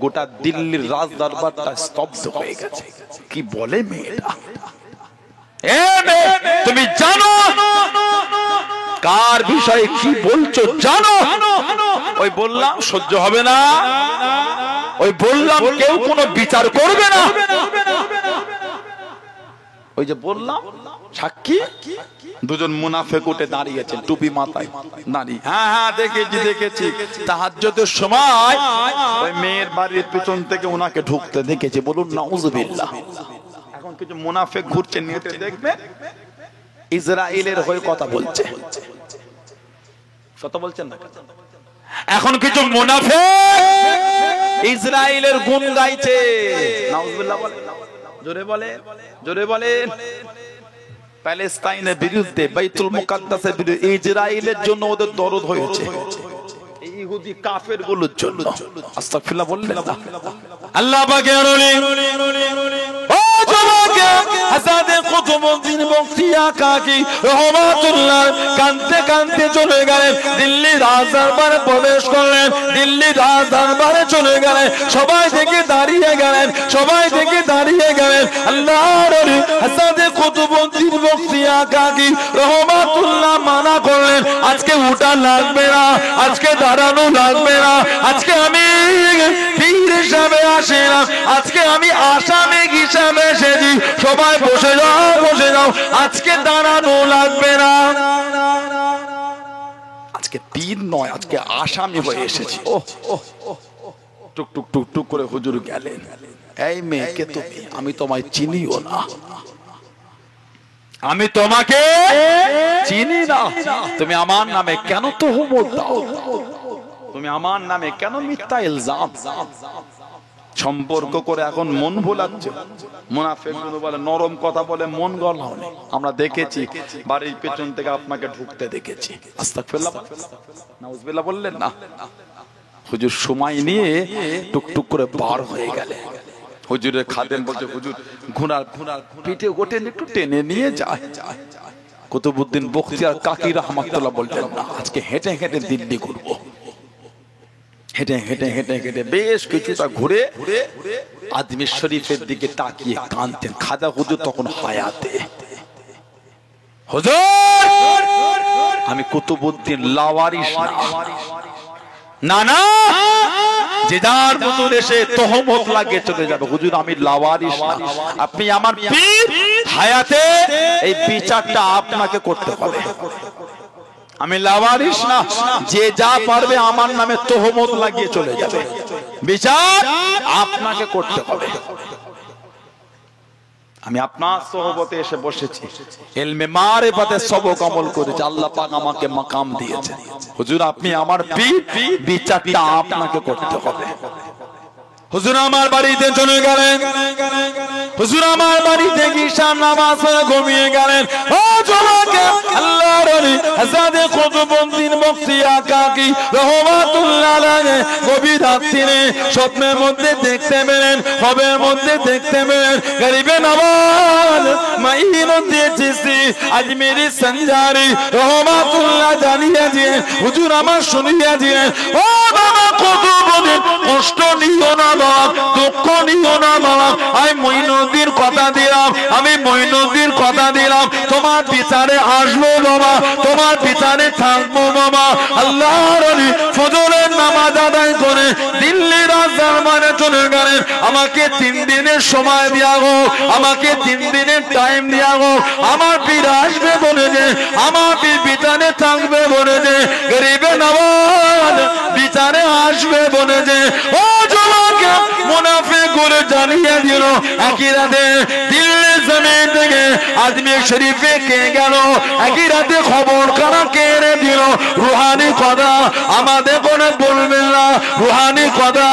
গোটা দিল্লির রাজ দরবারটা স্তব্ধ হয়ে গেছে। কি বলে মেয়েটা? তুমি জানো কার বিষয়ে কি বলছো? জানো? ওই বললাম সহ্য হবে না, ওই বললাম কেউ কোনো বিচার করবে না, ওই যে বললাম সাক্ষী দুজন মুনাফিক উঠে দাঁড়িয়েছেন, টুপি মাথায় দাঁড়িয়ে। হ্যাঁ, দেখেছি। তাহাজ্জুদের সময় ওই মেয়ের বাড়ির পিছন থেকে ওনাকে ঢুকতে দেখেছি। বলুন নাউজুবিল্লাহ। এখন কিছু মুনাফিক ঘুরছে, নেটে দেখবে, ইসরায়েলের হয়ে কথা বলছে। কথা বলছেন না? এখন কিছু মুনাফিক ইসরায়েলের গুণ গাইছে। নাউজুবিল্লাহ বলে। জোরে বলে। প্যালেস্তাইনের বিরুদ্ধে, বাইতুল মুকাদ্দাসের বিরুদ্ধে, ইসরায়েলের জন্য ওদের দরদ হয়েছে, ইহুদি কাফের গুলোর জন্য। আস্তাগফিরুল্লাহ বললেন না? আল্লাহ পাকের ওলি ও জমাকে হযরত কুতুবউদ্দিন বখতিয়ার কাকি রহমাতুল্লাহ কাঁদতে কাঁদতে চলে গেলেন, দিল্লি রাজ দরবারে প্রবেশ করলেন, দিল্লি রাজ দরবারে চলে গেলেন, সবাই থেকে দাঁড়িয়ে গেলেন। আল্লাহর ওলি হযরত কুতুবউদ্দিন বখতিয়ার কাকি রহমাতুল্লাহ মানা করলেন, আজকে উঠা লাগবে না, আজকে দাঁড়ানো লাগবে না, আজকে আমি পীর হিসাবে আসি না, আজকে আমি আসামি হিসাবে এসেছি, সবাই বসে যাও, আজকে দাঁড়ানো লাগবে না। আজকে পীর নয়, আজকে আসামি হয়ে এসেছি। টুক টুক টুক টুক করে হুজুর গেলেন। এই মেয়েকে তুমি, আমি তোমায় চিনিও না, আমি তোমাকে চিনি না, তুমি আমার নামে কেন তুহমত দাও? তুমি আমার নামে কেন মিথ্যা ইলজাম? সম্পর্ক করে এখন মন ভোলাচ্ছে। মুনাফিকগুলো বলে, নরম কথা বলে মন গলাও। আমরা দেখেছি, বাড়ির পেছন থেকে আপনাকে ঢুকতে দেখেছি। আস্তাগফিরুল্লাহ, নাউজুবিল্লাহ বললেন না? হুজুর সময় নিয়ে টুকটুক করে বার হয়ে গেলে। হুজুরের খাদেম বলছে, হুজুর ঘোড়ার পিঠে ওঠেন, একটু টেনে নিয়ে যায়। কুতুবউদ্দিন বখতিয়ার কাকি রহমাতুল্লাহ বললেন, না, আজকে হেঁটে হেঁটে দিল্লি ঘুরবো। হেঁটে বেশ কিছুটা ঘুরে আজমির শরীফের দিকে তাকিয়ে কাঁদতেন। খাজা হুজুর তখন হায়াতে। হুজুর, আমি কুতুবউদ্দিন লাওয়ারিস না, যে যার মতো এসে তহমত লাগিয়ে চলে যাবে। হুজুর, আমি লাওয়ারিস না, আপনি আমার পীর, হায়াতে এই বিচারটা আপনাকে করতে হবে। আমি লাওয়ারিস না, যে যা পারবে আমার নামে তহমত লাগিয়ে চলে যাবে, বিচার আপনাকে করতে হবে। আমি আপনার সোহবতে এসে বসেছি, ইলমে মারিফাতে সবক আমল করেছি, আল্লাহ পাক আমাকে মাকাম দিয়েছে। হুজুর আপনি আমার পীর, বিচারটা আপনাকে করতে হবে। হুজুর আমার বাড়িতে চলে গেলেন, হুজুর আমার বাড়িতে ঈশার নামাজ পড়ে ঘুমিয়ে গেলেন। ও জমাকে আল্লাহর ওলি হযরত কুতুবউদ্দিন বখতি আকাকি রাহমাতুল্লাহ আলাইহি গভীর রাত্রিরে স্বপ্নের মধ্যে দেখতে পেলেন, খবের মধ্যে দেখতে পেলেন গরিবে নওয়াজ মাইনুদ্দিন চিশতি আজমিরি সঞ্জারি রাহমাতুল্লাহ জানিয়ে দিলেন, হুজুর আমার শুনিয়ে দিলেন, ও বাবা কুতুবউদ্দিন কষ্ট নিও না বাবা, দুঃখ নিও না বাবা, আমি মঈনুদ্দিন কথা দিলাম, আমি মঈনুদ্দিন কথা দিলাম, তোমার বিচারে আসবো বাবা, তোমার বিচারে থাকবো বাবা। আল্লাহর ওলি ফজরের নামাজ আদায় করে দিল্লির রাজধানী চলে গেলেন। আমাকে 3 দিনের সময় দেয়া গো, আমাকে 3 দিনের টাইম দেয়া গো, আমার পীর আসবে বলে যে, আমার পীর বিচারে থাকবে বলে যে, গরিবে নওয়াজ বিচারে আসবে বলে যে, ও জমাকে মুনাফিক করে জানিয়ে দিল। একই রাতে দিল্লি জমিন থেকে আজমির শরীফে কে গেল, একই রাতে খবর কারা কেড়ে দিল। রুহানি কথা আমাদের করে বলবেন না, রুহানি কথা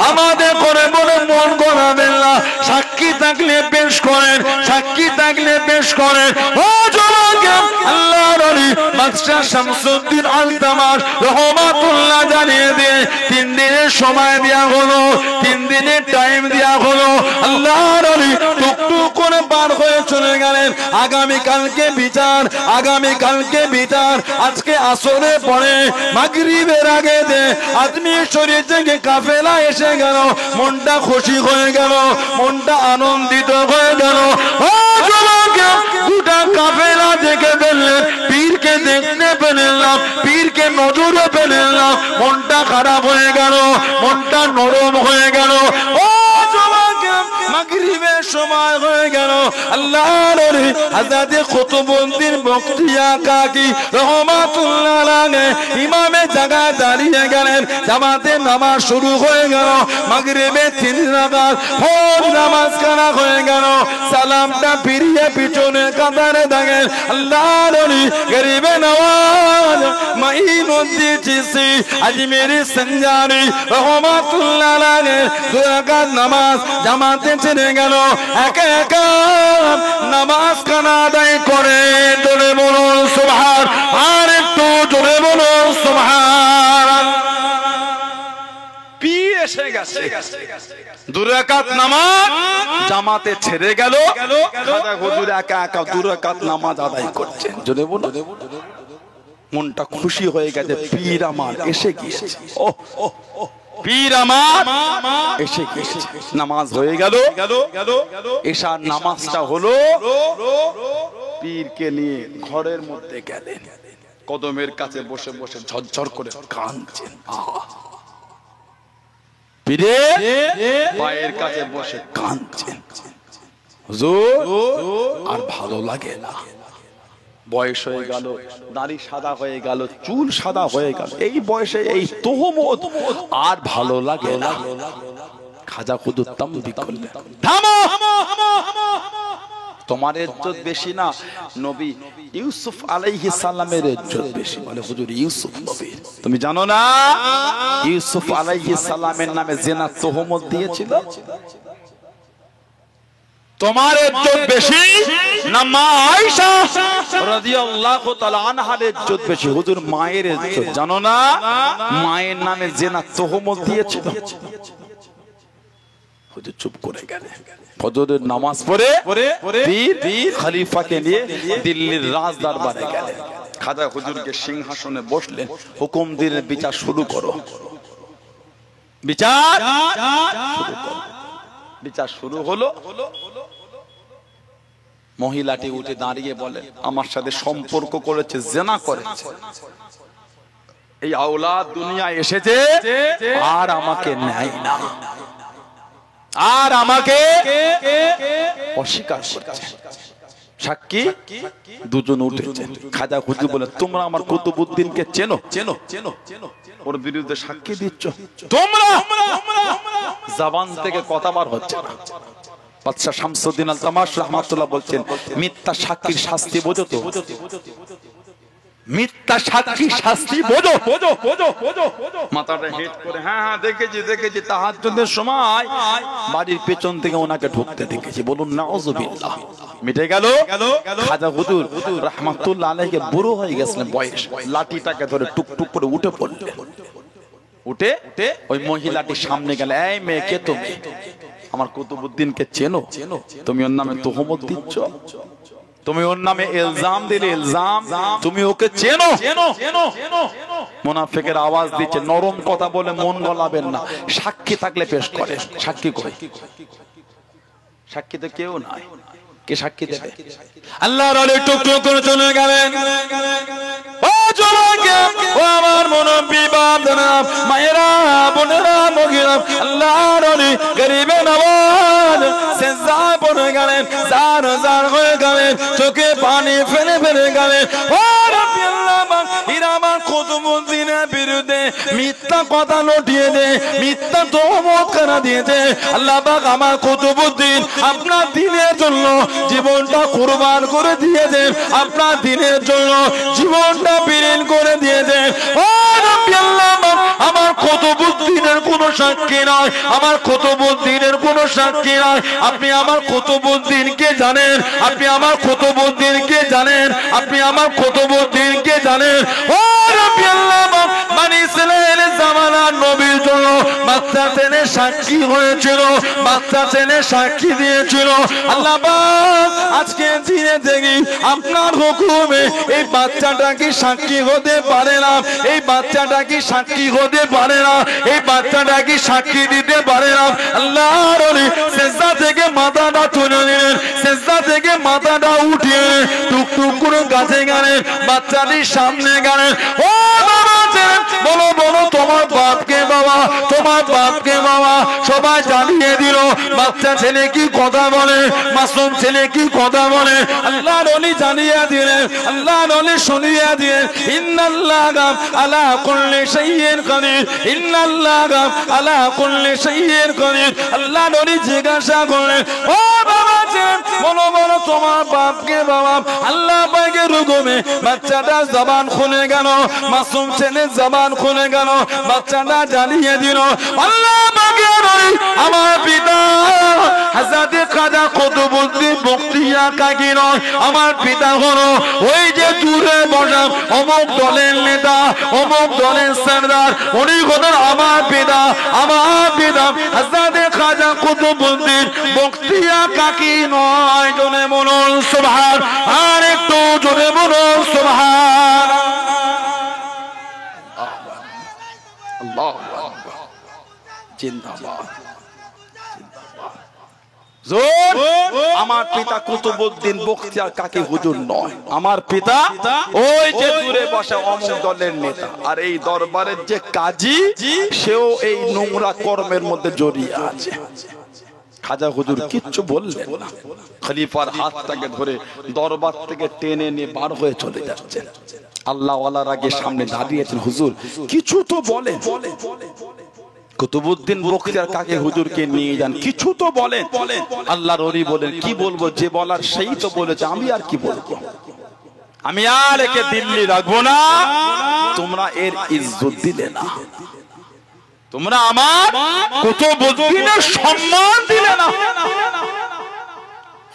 আমাদের করে বলে মন করাবেন না। সাক্ষী থাকলে পেশ করেন, সাক্ষী থাকলে পেশ করেন। ও জমাকে আল্লাহর ওলি বাদশাহ শামসুদ্দিন আলতামাশ রাহমাতুল্লাহ জানিয়ে দিয়ে 3 দিনের সময় দেয়া হলো, 3 দিনের টাইম দেয়া হলো। আল্লাহর ওলি টুকটুক করে পার হয়ে চলে গেলেন। আগামী কালকে বিচার, আগামী কালকে বিচার। আজকে আসরে পরে মাগরিবের আগে দে আজমির শরীফ থেকে কাফেলা এসে গেল, মনটা খুশি হয়ে গেল, মনটা আনন্দিত হয়ে গেল। ও জমাকে গোটা কাফেলা দেখে ফেললেন, পীরকে দেখতে পেলেন না, পীরকে নজরে পেলেন না, মনটা খারাপ হয়ে গেল, মনটা নরম হয়ে গেল। ও জমাকে মাগরিবের সময় হয়ে গেল। আল্লাহর ওলি হযরত কুতুবউদ্দিন বখতি আকাকি রাহমাতুল্লাহ আলাইহি ইমামে জায়গায় দাঁড়িয়ে গেলেন। জামাতে নামাজ শুরু হয়ে গেল। মাগরিবে 3 রাকাত ফরজ নামাজ কারা হয়ে গেল। সালামটা ফিরিয়ে পিছনে কাতারে দাঁড়ালেন। আল্লাহর ওলি গরিবে নওয়াজ মাইনুদ্দিন চিশতি আজমিরি সঞ্জারি রাহমাতুল্লাহ আলাইহি 2 রাকাত নামাজ জামাতে ছেড়ে গেল। একা একা নামাজ কানা আদায় করে জোরে বলুন সুবহান, আর একটু জোরে বলুন সুবহান। পীর এসে গেছে, 2 রাকাত নামাজ জামাতে ছেড়ে গেল। খাজা হুজুর একা একা 2 রাকাত নামাজ আদায় করছেন। জোরে বলুন, মনটা খুশি হয়ে গেছে, পীর আমার এসে গিয়েছে। ও পীর আমার এসে গিয়েছে। নামাজ হয়ে গেল, এশার নামাজটা হলো। পীরকে নিয়ে ঘরের মধ্যে গেলেন, কদমের কাছে বসে বসে ঝরঝর করে কাঁদছেন। পীরে পায়ের কাছে বসে কাঁদছেন, হুজুর আর ভালো লাগে না, বয়স হয়ে গেল, দাড়ি সাদা হয়ে গেল, চুল সাদা হয়ে গেল, এই বয়সে এই তোহমত আর ভালো লাগে না। খাজা হুজুর তামবি করলেন, থামো, তোমার ইজ্জত বেশি না, নবী ইউসুফ আলাইহিস সালামের ইজ্জত বেশি। বলে হুজুর ইউসুফ নবী, তুমি জানো না ইউসুফ আলাইহিস সালামের নামে জিনার তোহমত দিয়েছিল? তোমার ইজ্জত বেশি না মা আয়েশা রাদিয়াল্লাহু তাআলা আনহার ইজ্জত বেশি? হুজুর মায়ের ইজ্জত জানো না? মায়ের নামে জিনার তোহমত দিয়েছিল। হুজুর চুপ করে গেলেন। ফজরের নামাজ পড়ে পীর খলিফাকে নিয়ে দিল্লির রাজ দরবারে গেলেন। খাজা হুজুরকে সিংহাসনে বসলেন, হুকুম দিলেন বিচার শুরু করো। বিচার বিচার শুরু হলো। মহিলাটি উঠে দাঁড়িয়ে বলে, আমার সাথে সম্পর্ক করেছে, জিনা করেছে, এই আওলাদ দুনিয়ায় এসেছে, আর আমাকে নেয় না, আর আমাকে অস্বীকার করছে। সাক্ষী দুজন উঠেছে। খাজা হুজুর বলে, তোমরা আমার কুতুবউদ্দিনকে চেনো? ওর বিরুদ্ধে সাক্ষী দিচ্ছ তোমরা? জবান থেকে কথা বার হচ্ছে না। বাদশা শামসুদ্দিন আল তামাশ রাহমাতুল্লাহ বলছেন মিথ্যা সাক্ষীর শাস্তি বোঝো তো, মিথ্যা সাক্ষী শাস্তি বোঝো। মাথাটা হেড করে হ্যাঁ হ্যাঁ দেখেছি তাহাজ্জুদের সময় বাড়ির পেছন থেকে ওনাকে ঢুকতে দেখেছি, বলুন নাউজুবিল্লাহ। মিটে গেল। খাজা হুজুর রাহমাতুল্লাহ আলাইহি বুড়ো হয়ে গেছিলেন বয়স, লাঠিটাকে ধরে টুকটুক করে উঠে পড়লেন। উঠে ওই মহিলাটির সামনে গেল, এই মেয়ে কে তুমি? আমার কুতুবউদ্দিনকে চেনো? তুমি ওর নামে তুহমত দিচ্ছ, তুমি ওর নামে ইলজাম দিলে, ইলজাম তুমি ওকে চেনো? মুনাফিকের আওয়াজ দিচ্ছে, নরম কথা বলে মন গলাবেন না, সাক্ষী থাকলে পেশ করে। সাক্ষী কই? সাক্ষী তো কেউ নাই, কে সাক্ষী দেবে? আল্লাহর ওলি টুকটুক করে চলে গেলেন। ও চলে গেল, ও আমার মুনব্বি বাপদাদা, মায়েরা, বোনেরা, মহিলা, আল্লাহর ওলি গরিবে নওয়াজ সেজদায় পড়ে গেলেন, জার জার হয়ে গেলেন, চোখে পানি ফেলে ফেলে গেলেন। ও রব্বি আল্লাহ পাক, এরা আমার কুতুবউদ্দিনের বিরুদ্ধে মিথ্যা কথা লটিয়ে দে, মিথ্যা তহমত করা দিয়েছে। আল্লাহ পাক আমার কুতুবউদ্দিন আপনার দ্বীনের জন্য জীবনটা কুরবান করে দিয়েছেন, আপনার দ্বীনের জন্য জীবনটা বিলীন করে দিয়েছেন। ও রব্বি আল্লাহ পাক, আমার কুতুবউদ্দিনের কোনো সাক্ষী নয়, আমার কুতুবউদ্দিনের কোনো সাক্ষী নয়। আপনি আমার কুতুবউদ্দিনকে জানেন, আপনি আমার কুতুবউদ্দিনকে জানেন, আপনি আমার কুতুবউদ্দিনকে জানেন। ও রব্বি আল্লাহ পাক, বনি ইসরাঈলের জামানার নবীর জন্য বাচ্চা ছেলে সাক্ষী হয়েছিল, বাচ্চা ছেলে সাক্ষী দিয়েছিল। আল্লাহ পাক আজকে দিনে দেখি আপনার হুকুমে এই বাচ্চাটা কি সাক্ষী হতে পারে না, এই বাচ্চাটা কি সাক্ষী হতে পারে না, এই বাচ্চাটা কি সাক্ষী দিতে পারে না। আল্লাহর ওলি সিজদা থেকে মাথাটা তুলে নিলেন, সিজদা থেকে মাথাটা উঠিয়ে টুকটুক করে কাছে গেলেন, বাচ্চাটির সামনে গেলেন। ও বাবা বলো বলো তোমার বাপকে বাবা, তোমার বাপকে বাবা। সবাই জানিয়ে দিল বাচ্চা ছেলে কি কথা বলে, মাসুম ছেলে কি কথা বলে। আল্লাহর ওলি জানিয়ে দিলেন, আল্লাহর ওলি শুনিয়ে দিলেন, ইন্নাল্লাহা আলা কুল্লি শাইইন কাদির, ইন্নাল্লাহা আলা কুল্লি শাইইন কাদির। আল্লাহর ওলি জিজ্ঞাসা করলেন, ও বাবা বলো বলো তোমার বাপকে বাবা। আল্লাহ পাকের হুকুমে বাচ্চাটা জবান খুলে গেল, মাসুম ছেলে জবান খুলে গেল, বাচ্চাটা জানিয়ে দিল, আল্লাহ পাকের ওলি আমার পিতা হযরত খাজা কুতুবউদ্দিন বখতিয়ার কাকি নয়, আমার পিতা হলো ওই যে দূরে বসা অমুক দলের নেতা, অমুক দলের সরদার, উনি হলেন আমার পিতা, আমার পিতা হযরত খাজা কুতুবউদ্দিন বখতিয়ার কাকি নয়। জোরে বলুন সুবহান, আর একটু জোরে বলুন সুবহান। আল্লাহু আকবার, জিন্দাবাদ। আমার পিতা কুতুবউদ্দিন বখতিয়ার কাকি হুজুর নয়, আমার পিতা ওই যে দূরে বসা অমুক দলের নেতা, আর এই দরবারের যে কাজী সেও এই নোংরা কর্মের মধ্যে জড়িয়ে আছে। খাজা হুজুর কিচ্ছু বললেন না, খলিফার হাতটাকে ধরে দরবার থেকে টেনে নিয়ে বার হয়ে চলে যাচ্ছেন। আল্লাহ ওয়ালার আগে সামনে দাঁড়িয়েছেন, হুজুর কিছু তো বলেন। কুতুবউদ্দিন বখতিয়ার কাকি হুজুরকে নিয়ে যান, কিছু তো বলেন। আল্লাহর ওলি বলেন, কি বলবো, যে বলার সেই তো বলেছে, আমি আর কি বলবো, আমি আর একে দিল্লি রাখবো না। তোমরা এর ইজ্জত দিলে না, তোমরা আমার কুতুবউদ্দিনের সম্মান দিলে না।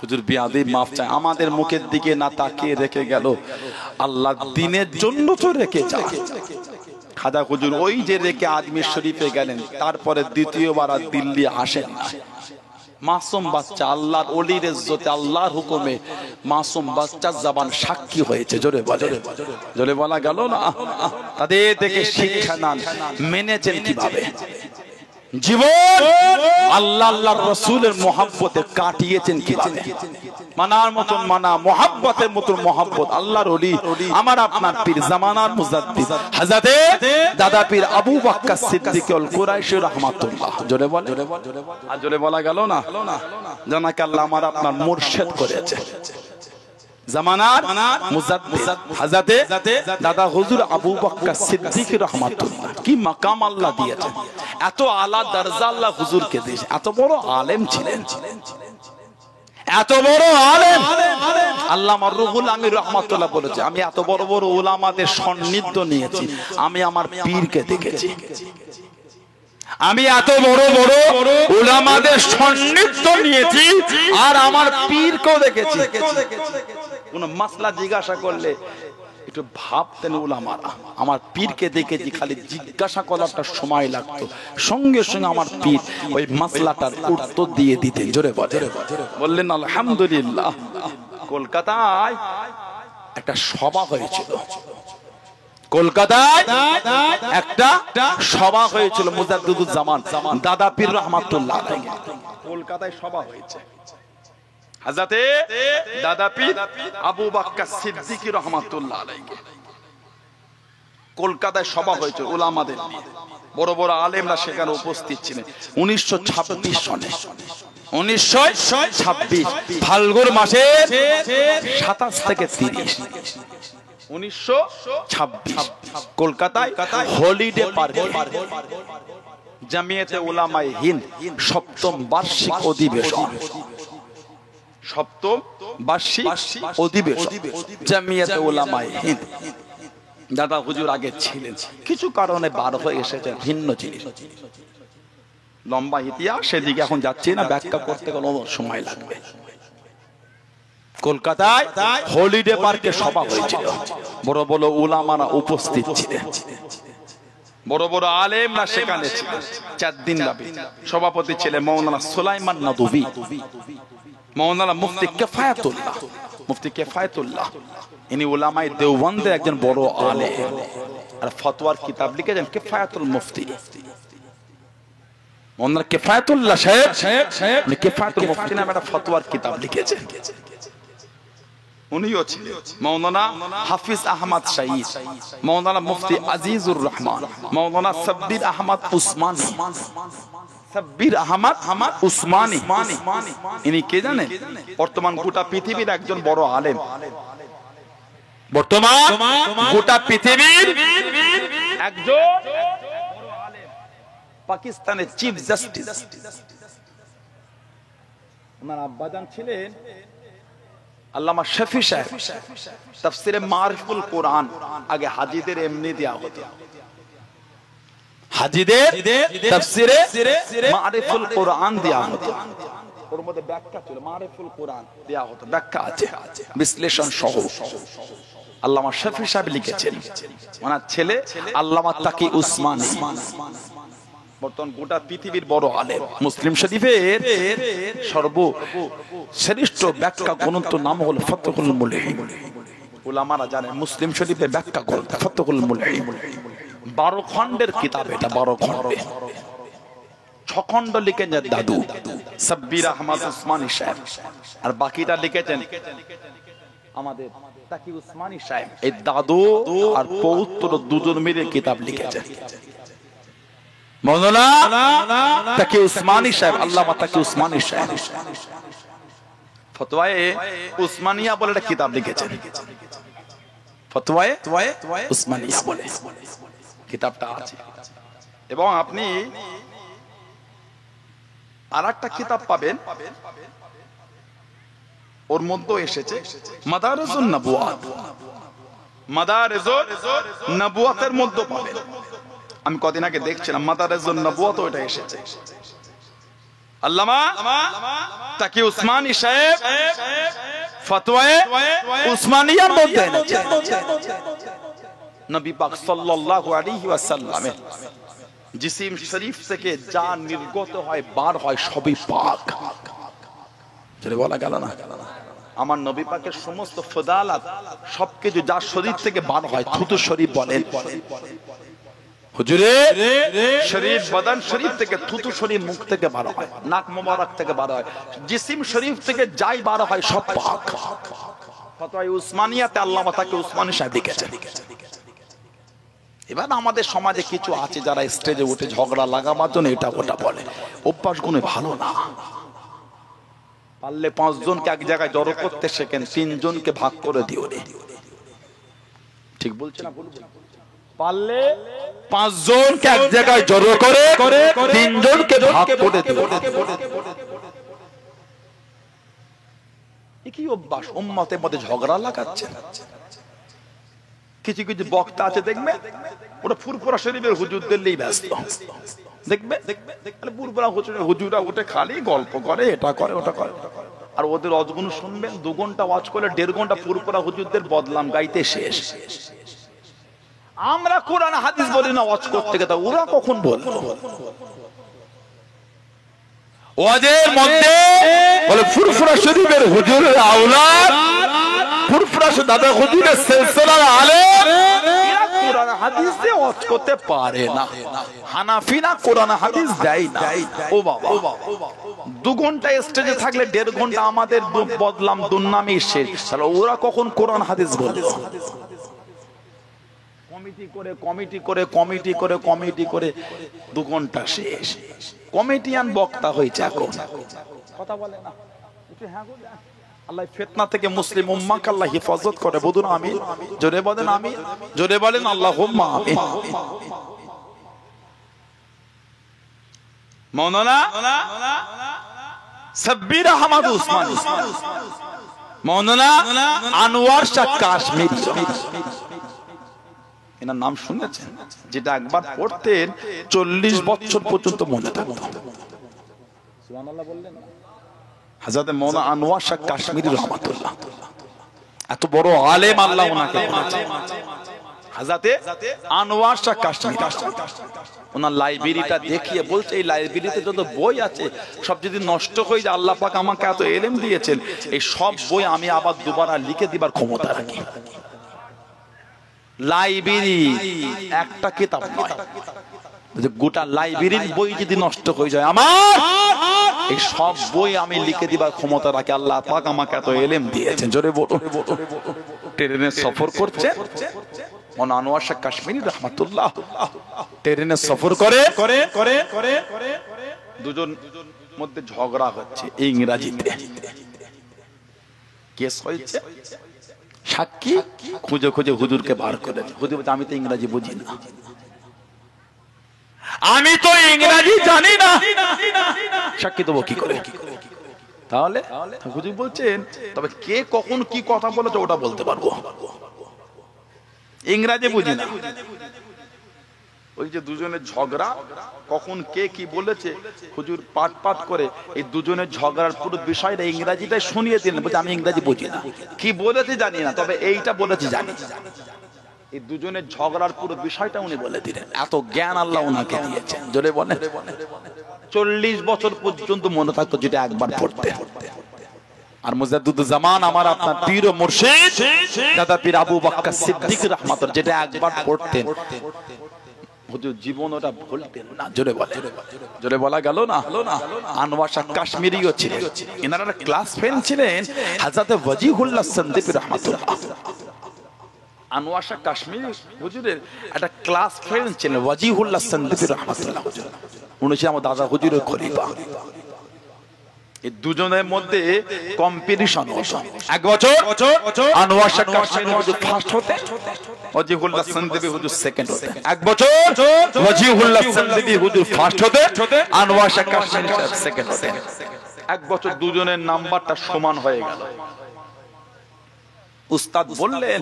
হুজুর বিয়াদব মাফ চাই, আমাদের মুখের দিকে না তাকিয়ে রেখে গেল, আল্লাহ দ্বীনের জন্য তো রেখে যা। খাজা হুজুর ওই যে রেখে আজমির শরীফে গেলেন, তারপরে দ্বিতীয়বার আর দিল্লি আসেন না। মাসুম বাচ্চা, আল্লাহর ওলির ইজ্জতে, আল্লাহর হুকুমে মাসুম বাচ্চার জবান সাক্ষী হয়েছে। জোরে বলে, জোরে বলা গেল না। তাদের থেকে শিক্ষা নেন, মেনেছেন কিভাবে, জীবন আল্লাহ আল্লাহর রাসূলের মহব্বতে কাটিয়েছেন কিভাবে, মানার মতন মানা, মহব্বতের মতন মহব্বত। আল্লাহর ওলি আমার আপনার পীর জামানার মুজাদ্দিদ হযরতে দাদা পীর আবু বকর সিদ্দিক আল কুরাইশি রাহমাতুল্লাহ। জোরে বলে, আর জোরে বলা গেল না। জানাকে আল্লাহ আমার আপনার মুর্শিদ করেছে। জামানার মুজাদ্দিদ হযরতে দাদা হুজুর আবু বকর সিদ্দিক রাহমাতুল্লাহ, কি মাকাম আল্লাহ দিয়েছেন, এত আলা দরজা আল্লাহ হুজুরকে দিয়েছে, এত বড় আলেম ছিলেন। এত বড় আলেম আল্লামা রুহুল আমিন রাহমাতুল্লাহ বলেছে, আমি এত বড় বড় উলামাদের সান্নিধ্য নিয়েছি, আমি আমার পীরকে দেখেছি। আমি এত বড় বড় উলামাদের সান্নিধ্য নিয়েছি আর আমার পীরকেও দেখেছি। কোন মাসলা জিজ্ঞাসা করলে একটু ভাবতেন উলামারা, আমার পীরকে দেখেছি, খালি জিজ্ঞাসা করাটা সময় লাগতো, সঙ্গে সঙ্গে আমার পীর ওই মাসলাটার উত্তর দিয়ে দিতেন। জোরে বললেন আলহামদুলিল্লাহ। কলকাতায় একটা সভা হয়েছিল, কলকাতায় একটা সভা হয়েছিল, মুজাদ্দিদুজ্জামান দাদা পীর রহমাতুল্লাহ আলাইহি কলকাতায় সভা হয়েছে। হযরতে দাদা পীর আবু বকর সিদ্দিকী রহমাতুল্লাহ আলাইহি কলকাতায় সভা হয়েছে উলামাদের নিয়ে, বড় বড় আলেমরা সেখানে উপস্থিত ছিলেন। 1926 সনে, 1926 ফাল্গুন মাসের 27 থেকে 30, 1926 কলকাতায় হলিডে পার্কে জামিয়াতে উলামায়ে হিন্দ সপ্তম বার্ষিক অধিবেশন, সপ্তম বার্ষিক অধিবেশন জামিয়াতে উলামায়ে হিন্দ। দাদা হুজুর আগে ছিলেন, কিছু কারণে বার হয়ে এসেছেন, ভিন্ন জিনিস, লম্বা ইতিহাস, সেদিকে এখন যাচ্ছি না, ব্যাখ্যা করতে গেলে সময় লাগবে। কলকাতায় হলিডে পার্কে সভা হয়েছিল, বড় বড় উলামারা উপস্থিত ছিলেন, বড় বড় আলেমরা সেখানে ছিলেন। 4 দিন ব্যাপী সভাপতি ছিলেন মাওলানা সুলাইমান নদভী, মাওলানা মুফতি কিফায়াতুল্লাহ, মুফতি কিফায়াতুল্লাহ ইনি উলামায়ে দেওবন্দের একজন বড় আলেম, আর ফতোয়ার কিতাব লিখেছেন কিফায়াতুল মুফতি। মাওলানা কিফায়াতুল্লাহ সাহেব উনি কিফায়াতুল মুফতি নামে একটা ফতোয়ার কিতাব লিখেছেন। উনিও ছিলেন মাওলানা হাফিজ আহমদ শাহীদ, মাওলানা মুফতি আজিজুর রহমান, মাওলানা সাব্বির আহমদ উসমানী, সাব্বির আহমদ উসমানী ইনি কে জানেন? বর্তমান গোটা পৃথিবীর একজন বড় আলেম, বর্তমান গোটা পৃথিবীর একজন বড় আলেম, পাকিস্তানের চিফ জাস্টিস। ওনার আব্বাজান ছিলেন আল্লামা শফি সাহেব। তাফসিরে মারিফুল কোরআন আগে হাজীদের এমনি দেয়া হতো, হাজীদের তাফসিরে মারিফুল কোরআন দেয়া হতো, ওর মধ্যে ব্যাখ্যা ছিল, মারিফুল কোরআন দেয়া হতো, ব্যাখ্যা আছে বিশ্লেষণ সহ। আল্লামা শফি সাহেব লিখেছেন, ওনার ছেলে আল্লামা তাকি উসমানী, বর্তমান গোটা পৃথিবীর বড় আলেম। মুসলিম শরীফের সর্বশ্রেষ্ঠ ব্যাখ্যা গ্রন্থ নাম হলো ফাতহুল মুলহিম। উলামারা জানেন মুসলিম শরীফের ব্যাখ্যা গ্রন্থ ফাতহুল মুলহিম 12 খণ্ডের কিতাব, এটা 12 খণ্ডে 6 খণ্ড লিখেছেন দাদু সাব্বির আহমদ উসমানী সাহেব, আর বাকিটা লিখেছেন আমাদের তাকি উসমানী সাহেব। এই দাদু আর পৌত্র দুজন মিলে কিতাব লিখেছেন। মাওলানা তাকি উসমানী সাহেব, আল্লামা তাকি উসমানী সাহেব ফতোয়ায়ে উসমানিয়া বলে একটা কিতাব লিখেছেন, ফতোয়ায়ে উসমানিয়া বলে কিতাবটা আছে। এবং আপনি আরেকটা কিতাব পাবেন, ওর মধ্যে এসেছে মাদারিজুন নবুয়াত, মাদারিজুন নবুয়াতের মধ্যে পাবেন। আমি কদিন আগে দেখছিলাম মাদারিজুন নবুয়াত ওটা এসেছে। আল্লামা তাকি উসমানী সাহেব ফতোয়ায়ে উসমানিয়ার মধ্যে এনেছেন নবী পাক সাল্লাল্লাহু আলাইহি ওয়াসাল্লামের জিসিম শরীফ থেকে যা নির্গত হয়, বার হয়, সবই পাক। যেটা বলা গেল না, আমার নবী পাকের সমস্ত ফদালাত সবকিছু যা শরীর থেকে বার হয়, থুতু শরীফ বলেন, হুজুরের শরীফ বদন শরীফ থেকে, থুতু শরীফ মুখ থেকে বার হয়, নাক মোবারক থেকে বার হয়, জিসিম শরীফ থেকে যাই বার হয় সব পাক। ফতোয়া উসমানিয়াতে আল্লামা তাকি উসমানী সাহেব লিখেছেন। এবার আমাদের সমাজে কিছু আছে যারা স্টেজে উঠে ঝগড়া লাগাবার জন্য এটা ওটা বলে, অভ্যাস গুণে ভালো না। পারলে 5 জনকে এক জায়গায় জড়ো করতে শেখেন, 3 জনকে ভাগ করে দিও রে। ঠিক বলছে না? পারলে 5 জনকে এক জায়গায় জড়ো করে 3 জনকে ভাগ করে দিও। কি অভ্যাস, উম্মতের মধ্যে ঝগড়া লাগাচ্ছে। কিছু কিছু বক্তা আছে দেখবে ওরা ফুরফুরা শরীফের হুজুরদের নিয়েই ব্যস্ত, দেখবে ফুরফুরা হুজুরা উঠে খালি গল্প করে, এটা করে ওটা করে, আর ওদের অজগুন শুনবেন 2 ঘন্টা ওয়াজ করলে 1.5 ঘন্টা ফুরফুরা হুজুরদের বদলাম গাইতে শেষ। আমরা কোরআন হাদিস বলি না ওয়াজ করতে গেলে, ওরা কখন বললো? ওদের মধ্যে বলে ফুরফুরা শরীফের হুজুরের আওলাদ, ফুরফুরা দাদা হুজুরের সিলসিলার আলেম, এরা কোরআন হাদিস দিয়ে ওয়াজ করতে পারে না। হানাফিরা কোরআন হাদিস দেয় না। ও বাবা, 2 ঘন্টা স্টেজে থাকলে 1.5 ঘন্টা আমাদের বদলাম দুর্নামি শেষ। তাহলে ওরা কখন কোরআন হাদিস বললো? কমিটি করে কমিটি করে কমিটি করে কমিটি করে 2 ঘন্টা শেষ। কমিটিয়ান বক্তা হয়েছে এখন, কথা বলে না। আল্লাহ ফিতনা থেকে মুসলিম উম্মাহকে আল্লাহ হেফাজত করে, বলুন আমিন। জোরে বলেন আমিন, জোরে বলেন আল্লাহুম্মা আমিন। মাওলানা সাব্বির আহমদ উসমানী, মাওলানা আনোয়ার শাহ কাশ্মীরি, এনার নাম শুনেছেন? যেটা একবার পড়তেন 40 বছর পর্যন্ত মনে থাকতো। সুবহানাল্লাহ বললেন না? হযরত মাওলানা আনোয়ার শাহ কাশ্মীরি রহমাতুল্লাহ, এত বড় আলেম আল্লাহ ওনাকে বানাচ্ছেন। হযরত আনোয়ার শাহ কাশ্মীরি ওনার লাইব্রেরিটা দেখিয়ে বলছে, এই লাইব্রেরিতে যত বই আছে সব যদি নষ্ট হয়ে যায়, আল্লাহ পাক আমাকে এত ইলম দিয়েছেন, এই সব বই আমি আবার দুবারা লিখে দিবার ক্ষমতা রাখি। লাইব্রেরি একটা কিতাব নয়, গোটা লাইব্রেরির বই যদি নষ্ট হয়ে যায়, আমার এই সব বই আমি লিখে দিবার ক্ষমতা রাখি। আল্লাহ পাক আমাকে এত ইলম দিয়েছেন। জোরে বলো। ট্রেনে সফর করছে মাওলানা আনোয়ার শাহ কাশ্মীরি রহমাতুল্লাহ, ট্রেনে সফর করে দুজন মধ্যে ঝগড়া হচ্ছে ইংরেজিতে, কেস হয়েছে। সাক্ষী খুঁজে খুঁজে হুজুরকে বার করে, হুজুর বলছে আমি তো ইংরেজি বুঝি না, আমি তো ইংরেজি জানি না, সাক্ষী দেবো কি করে? তাহলে হুজুর বলছেন তবে কে কখন কি কথা বলেছে ওটা বলতে পারবো, ইংরেজি বুঝি না। ওই যে দুজনের ঝগড়া, কখন কে কি বলেছে হুজুর পাট পাট করে এই দুজনের ঝগড়ার পুরো বিষয়টা ইংরেজিটাই শুনিয়ে দিলেন। বলছে আমি ইংরেজি বুঝি না, কি বলেছে জানি না, তবে এইটা বলেছে জানি। এই দুজনের ঝগড়ার পুরো বিষয়টা উনি বলে দিলেন। এত জ্ঞান আল্লাহ ওনাকে দিয়েছেন। জোরে বলেন। 40 বছর পর্যন্ত মনে থাকতো যেটা একবার পড়তে। আর মুজাদ্দিদুজ্জামান আমার আপনার পীর ও মুর্শিদ দাদা পীর আবু বকর সিদ্দিক রাহমাতুল্লাহ, যেটা একবার পড়তেন হুজুর জীবন ওটা ভুলতেন না। জোরে বলে, জোরে বলা গেল না? আনোয়ার শাহ কাশ্মীরিও ছিলেন, এনারা ক্লাস ফ্রেন্ড ছিলেন হযরত ওয়াজিহুল্লাহ সন্দিপি রাহমাতুল্লাহ। আনোয়ার শাহ কাশ্মীরি হুজুরের একটা ক্লাস ফ্রেন্ড ছিলেন ওয়াজিহুল্লাহ সন্দিপি রাহমাতুল্লাহ। উনি ছিলেন আমার দাদা হুজুরের খলিফা। এই দুজনের মধ্যে কম্পিটিশন হতো। এক বছর আনোয়ার শাহ কাশ্মীরি হুজুর ফার্স্ট হতে, ওয়াজিহুল্লাহ সন্দিপি হুজুর সেকেন্ড হতে। এক বছর ওয়াজিহুল্লাহ সন্দিপি হুজুর ফার্স্ট হতে, আনোয়ার শাহ কাশ্মীরি সেকেন্ড হতে। এক বছর দুজনের নাম্বারটা সমান হয়ে গেল। উস্তাদ বললেন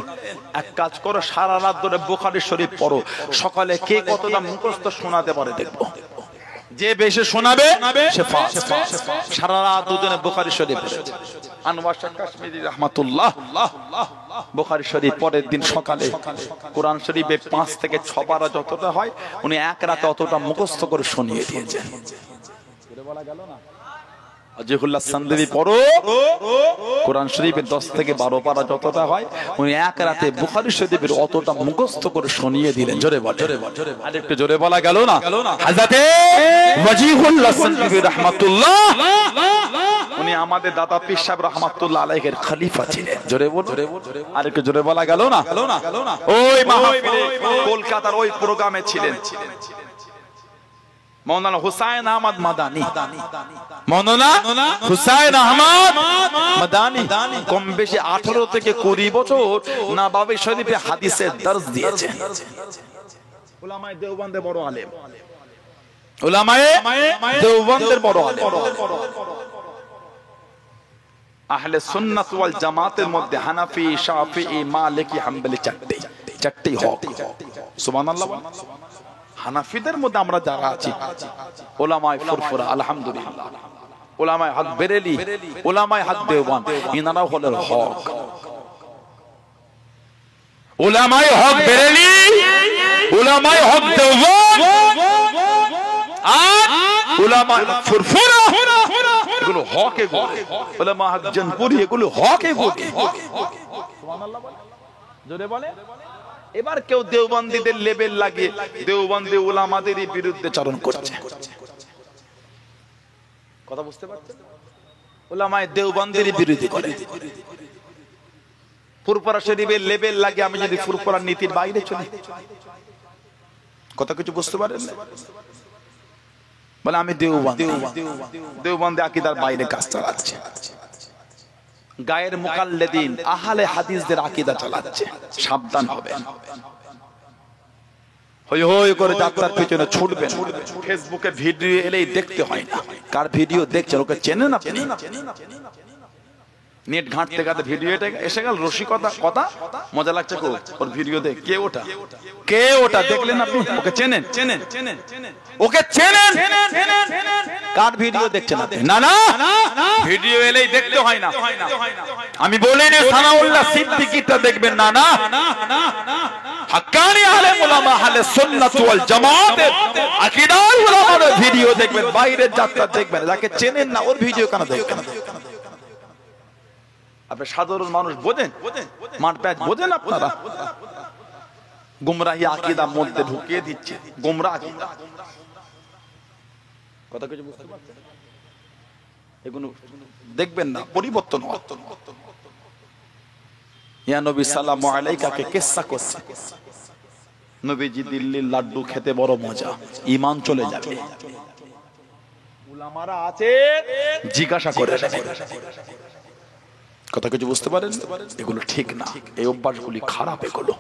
এক কাজ করো, সারা রাত ধরে বুখারী শরীফ পড়ো, সকালে কে কতটা মুখস্থ শোনাতে পারে দেখবো। যে বেশি শোনাবে সে ফার্স্ট। সারা রাত দুজনে বুখারী শরীফ পড়েছে। আনোয়ার শাহ কাশ্মীরি রাহমাতুল্লাহ বুখারী শরীফ পরের দিন সকালে কোরআন শরীফে 5 থেকে 6 পারা যতটা হয় উনি এক রাতে অতটা মুখস্থ করে শুনিয়ে দিয়েছেন। বলা গেল না? ওয়াজিহুল্লাহ সন্দিপি পড়ো, কোরআন শরীফের 10 থেকে 12 পারা যতটা হয় উনি এক রাতে বুখারী শরীফের অতটা মুখস্থ করে শুনিয়ে দিলেন। জোরে বলে, আর একটু জোরে বলা গেল না? হযরত ওয়াজিহুল্লাহ সন্দিপি রাহমাতুল্লাহ উনি আমাদের দাদা পীর সাহেব রাহমাতুল্লাহ আলাইহির খলিফা ছিলেন। জোরে বল, আর একটু জোরে বলা গেল না? ওই মাহফিলে কলকাতার ওই প্রোগ্রামে ছিলেন মাওলানা হুসাইন আহমদ মাদানী। মাওলানা হুসাইন আহমদ মাদানী কম বেশি 18 থেকে 20 বছর নবাবী শরীফে হাদিসের দর্স দিয়েছেন। উলামায়ে দেওবন্দের বড় আলেম, উলামায়ে দেওবন্দের বড় আলেম। আহলে সুন্নাত ওয়াল জামাতের মধ্যে হানাফি, শাফিঈ, মালিকি, হাম্বলি চারটি হক। সুবহানাল্লাহ। হানাফিদের মধ্যে আমরা যারা আছি উলামায়ে ফুরফুরা, আলহামদুলিল্লাহ, উলামায়ে হক বেরেলি, উলামায়ে হক দেওবন্দ, ইনারাও হলেন হক। উলামায়ে হক বেরেলি, উলামায়ে হক দেওবন্দ আর উলামায়ে ফুরফুরা, এগুলো হক। এগুলো উলামায়ে হক জনপুরি, এগুলো হক। এগুলো সুবহানাল্লাহ বলে, জোরে বলে। এবার কেউ দেওবন্দীদের লেবেল লাগিয়ে দেওবন্দি উলামাদেরই বিরুদ্ধে চারণ করছে। কথা বুঝতে পারছেন? উলামায়ে দেওবন্দির বিরোধী করে। ফুরফুরা শরীফের লেবেল লাগিয়ে আমি যদি ফুরফুরার নীতির বাইরে চলি, কথা কিছু বুঝতে পারেন না? বলে আমি দেওবন্দি আকীদার বাইরে কাজ চালাচ্ছে, গায়ের মুকাল্লিদিন আহলে হাদিসদের আকীদা চালাচ্ছে। সাবধান হবেন। হই হই করে ডাক্তার পিছনে ছুটবেন। ফেসবুকে ভিডিও এলেই দেখতে হয় না কার ভিডিও দেখছেন, ওকে চেনেন আপনি? নেট ঘাঁটতে ঘাঁটতে ভিডিও এসে গেল, রসিকতা কথা মজা লাগছে খুব। ওর ভিডিও দেখ, কে ওটা, কে ওটা দেখলেন আপনি? ওকে চেনেন? ওকে চেনেন? কার ভিডিও দেখছেন আপনি? না না, ভিডিও এলেই দেখতে হয় না। আমি বলিনি সানাউল্লাহ সিদ্দিকীটা দেখবেন, না না, হাক্কানি আলেম উলামা আহলে সুন্নাত ওয়াল জামাতের আকীদার উলামাদের ভিডিও দেখবেন, বাইরের যাত্রা দেখবেন। যাকে চেনেন না ওর ভিডিও কেন দেখবেন? আপনি সাধারণ মানুষ বোঝেন, মাঠ প্যাচ বোঝেন আপনারা? গুমরাহি আকীদার মধ্যে ঢুকিয়ে দিচ্ছে, গুমরাহ আকীদা। কথা কিছু বুঝতে পারছেন? এগুলো দেখবেন না, পরিবর্তন হয়। ইয়া নবী সাল্লাল্লাহু আলাইহি কিসসা করছে, নবীজি দিল্লির লাড্ডু খেতে বড় মজা, ঈমান চলে যাবে। উলামারা আছে, জিজ্ঞাসা করে। কথা কিছু বুঝতে পারেন? এগুলো ঠিক না, এই অভ্যাসগুলি খারাপ। এগুলো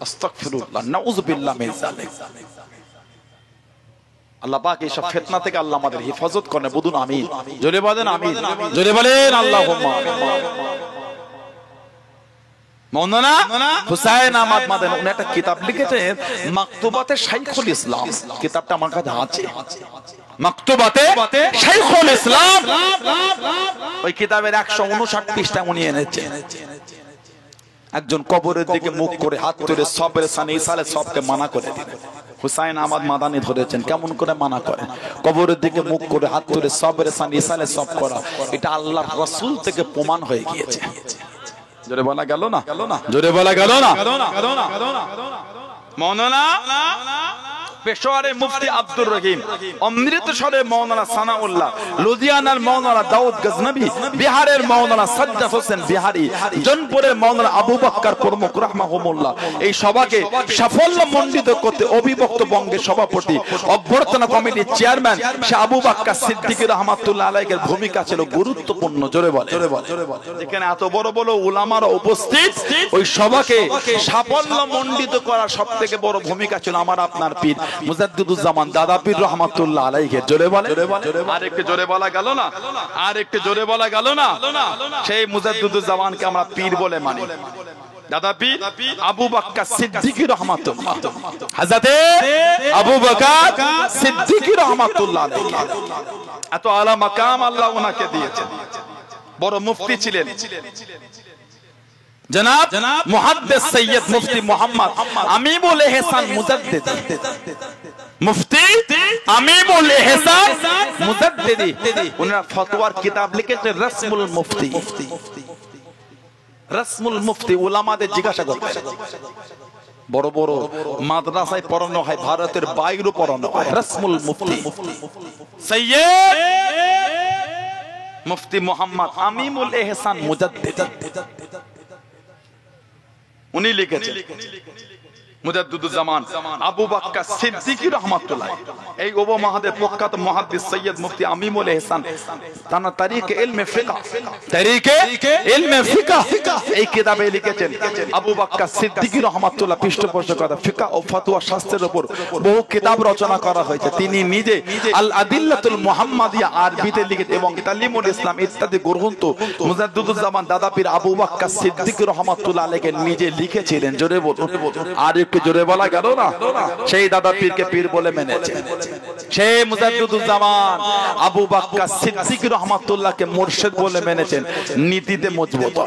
আস্তাগফিরুল্লাহ, নাউযুবিল্লাহ মিন যালিক। আল্লাহ পাক এই সব ফিতনা থেকে আল্লাহ আমাদের হেফাজত করেন। বলুন আমিন। জোরে বলেন আমিন। জোরে বলেন আল্লাহুম্মা। মাওলানা হুসাইন আহমদ মাদানী উনি একটা কিতাব লিখেছেন, মাকতুবাতে শাইখুল ইসলাম। কিতাবটা আমার কাছে আছে, মাকতুবাতে শাইখুল ইসলাম। ওই কিতাবের 159 পৃষ্ঠা উনি এনেছেন। একজন কবরের দিকে মুখ করে হাত তুলে সবের সানে ইসালে সবকে মানা করে দিলেন। হুসাইন আহমদ মাদানী ধরেছেন কেমন করে মানা করে। কবরের দিকে মুখ করে হাত তুলে সবের সানে ইসালে সব করা, এটা আল্লাহর রাসূল থেকে প্রমাণ হয়ে গিয়েছে। জোরে বলা গেল না? জোরে বলা গেল না? মাওলানা পেশোয়ারে মুফতি আব্দুর রহিম, অমৃতসরের মাওলানা সানাউল্লাহ, লুধিয়ানার মাওলানা দাউদ গজনবী, বিহারের মাওলানা সাজ্জাদ হোসেন বিহারী, জনপুরের মাওলানা আবু বকর প্রমুখ রাহমাহুমুল্লাহ এই সভাকে সাফল্য মণ্ডিত করতে অবিভক্ত বঙ্গের সভাপতি, অভ্যর্থনা কমিটির চেয়ারম্যান শাহ আবু বকর সিদ্দিকী রাহমাতুল্লাহ আলাইহির ভূমিকা ছিল গুরুত্বপূর্ণ। জোরে বল। যেখানে এত বড় বড় উলামারা উপস্থিত, ওই সভাকে সাফল্য মণ্ডিত করার সবথেকে বড় ভূমিকা ছিল আমার আপনার পীর মুজাদ্দিদুজ্জামান দাদা পীর রাহমাতুল্লাহ আলাইহি। জোরে বলে। আর একটু জোরে বলা গেল না? আর একটু জোরে বলা গেল না? সেই মুজাদ্দিদুজ্জামানকে আমরা পীর বলে মানি। দাদা পীর আবু বকর সিদ্দিকী রাহমাতুল্লাহ, হযরতে আবু বকর সিদ্দিকী রাহমাতুল্লাহ আলাইহি, এত আলা মাকাম আল্লাহ ওনাকে দিয়েছেন। বড় মুফতি ছিলেন জনাব মুহাদ্দিস সৈয়দ মুফতি মোহাম্মদ আমিনুল ইহসান মুজাদ্দিদি। মুফতি আমিনুল ইহসান মুজাদ্দিদি উনার ফতোয়ার কিতাব লিখেছেন রসমুল মুফতি। রসমুল মুফতি উলামাদের জিজ্ঞাসা করবেন। বড় বড় মাদ্রাসায় পড়ানো হয়, ভারতের বাইরেও পড়ানো হয়। রসমুল মুফতি সৈয়দ মুফতি মোহাম্মদ আমিনুল ইহসান মুজাদ্দিদি উনি লিখেছেন মুজাদ্দিদুজ্জামান আবু বকর সিদ্দিকী রাহমাতুল্লাহ, এই উপমহাদেশ প্রখ্যাত মুহাদ্দিস সৈয়দ মুফতি আমিনুল ইহসান তানা তারিকে ইলমে ফিকহ, তারিকে ইলমে ফিকহ এই কিতাবে লিখেছেন আবু বকর সিদ্দিকী রাহমাতুল্লাহ পৃষ্ঠপোষকতা ফিকহ ও ফতোয়া শাস্ত্রের উপর বহু কিতাব রচনা করা হয়েছে। তিনি নিজে আল আদিল্লাতুল মুহাম্মাদিয়া আরবিতে লিখেছেন এবং তালিমুল ইসলাম ইত্যাদি গ্রন্থ মুজাদ্দিদুজ্জামান দাদা পীর আবু বকর সিদ্দিকী রাহমাতুল্লাহ আলাইহি নিজে লিখেছিলেন। জোরে বলুন, আর একটু জোরে বলা গেল না? সেই দাদা পীরকে পীর বলে মেনেছে, সেই মুজাদ্দিদুজ্জামান আবু বকর সিদ্দিকী রাহমাতুল্লাহকে মুর্শিদ বলে মেনেছেন। নীতিতে মজবুত,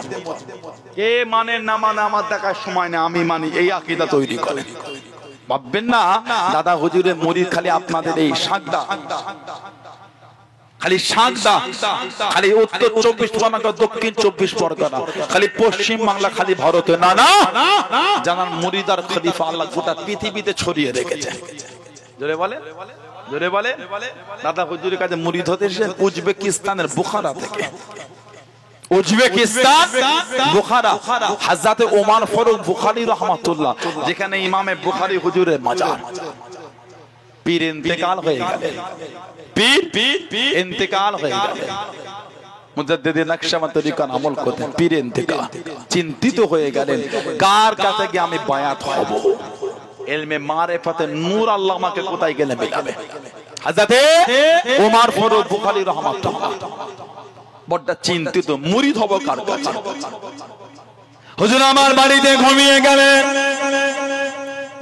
কে মানে না মানে আমার দেখার সময় না, আমি মানি, এই আকীদা তৈরি করে। ভাববেন না দাদা হুজুরের মুরিদ খালি আপনাদের এই সাগদা, খালি সাগদা, খালি উত্তর 24 পরগনা, দক্ষিণ 24 পরগনা, খালি পশ্চিম বাংলা, খালি ভারতে না, না জানান মুরিদ আর খলিফা আল্লাহ গোটা পৃথিবীতে ছড়িয়ে রেখেছে। জোরে বলে, জোরে বলে। দাদা হুজুরের কাছে মুরিদ হতে এসেছেন উজবেকিস্তানের বুখারা থেকে, উজবেকিস্তান বুখারা, হযরত ওমর ফারুক বুখারী রাহমাতুল্লাহ, যেখানে ইমামে বুখারী হুজুরের মাজার। পীর ইন্তেকাল হয়ে গেলেন, পীর ইন্তেকাল হয়ে গেলেন, মুজাদ্দিদে নকশবন্দ তরিকার আমল করতেন, পীর ইন্তেকাল, চিন্তিত হয়ে গেলেন কার কাছে গিয়ে আমি বায়াত হব। ইলমে মারিফাতে নূর আল্লাহ আমাকে কোথায় গেলে মিলাবে? হযরত ওমর ফারুক বুখারী রাহমাতুল্লাহ বড় চিন্তিত, মুরিদ হব কার কাছে? হুজুর আমার বাড়িতে ঘুমিয়ে গেলেন।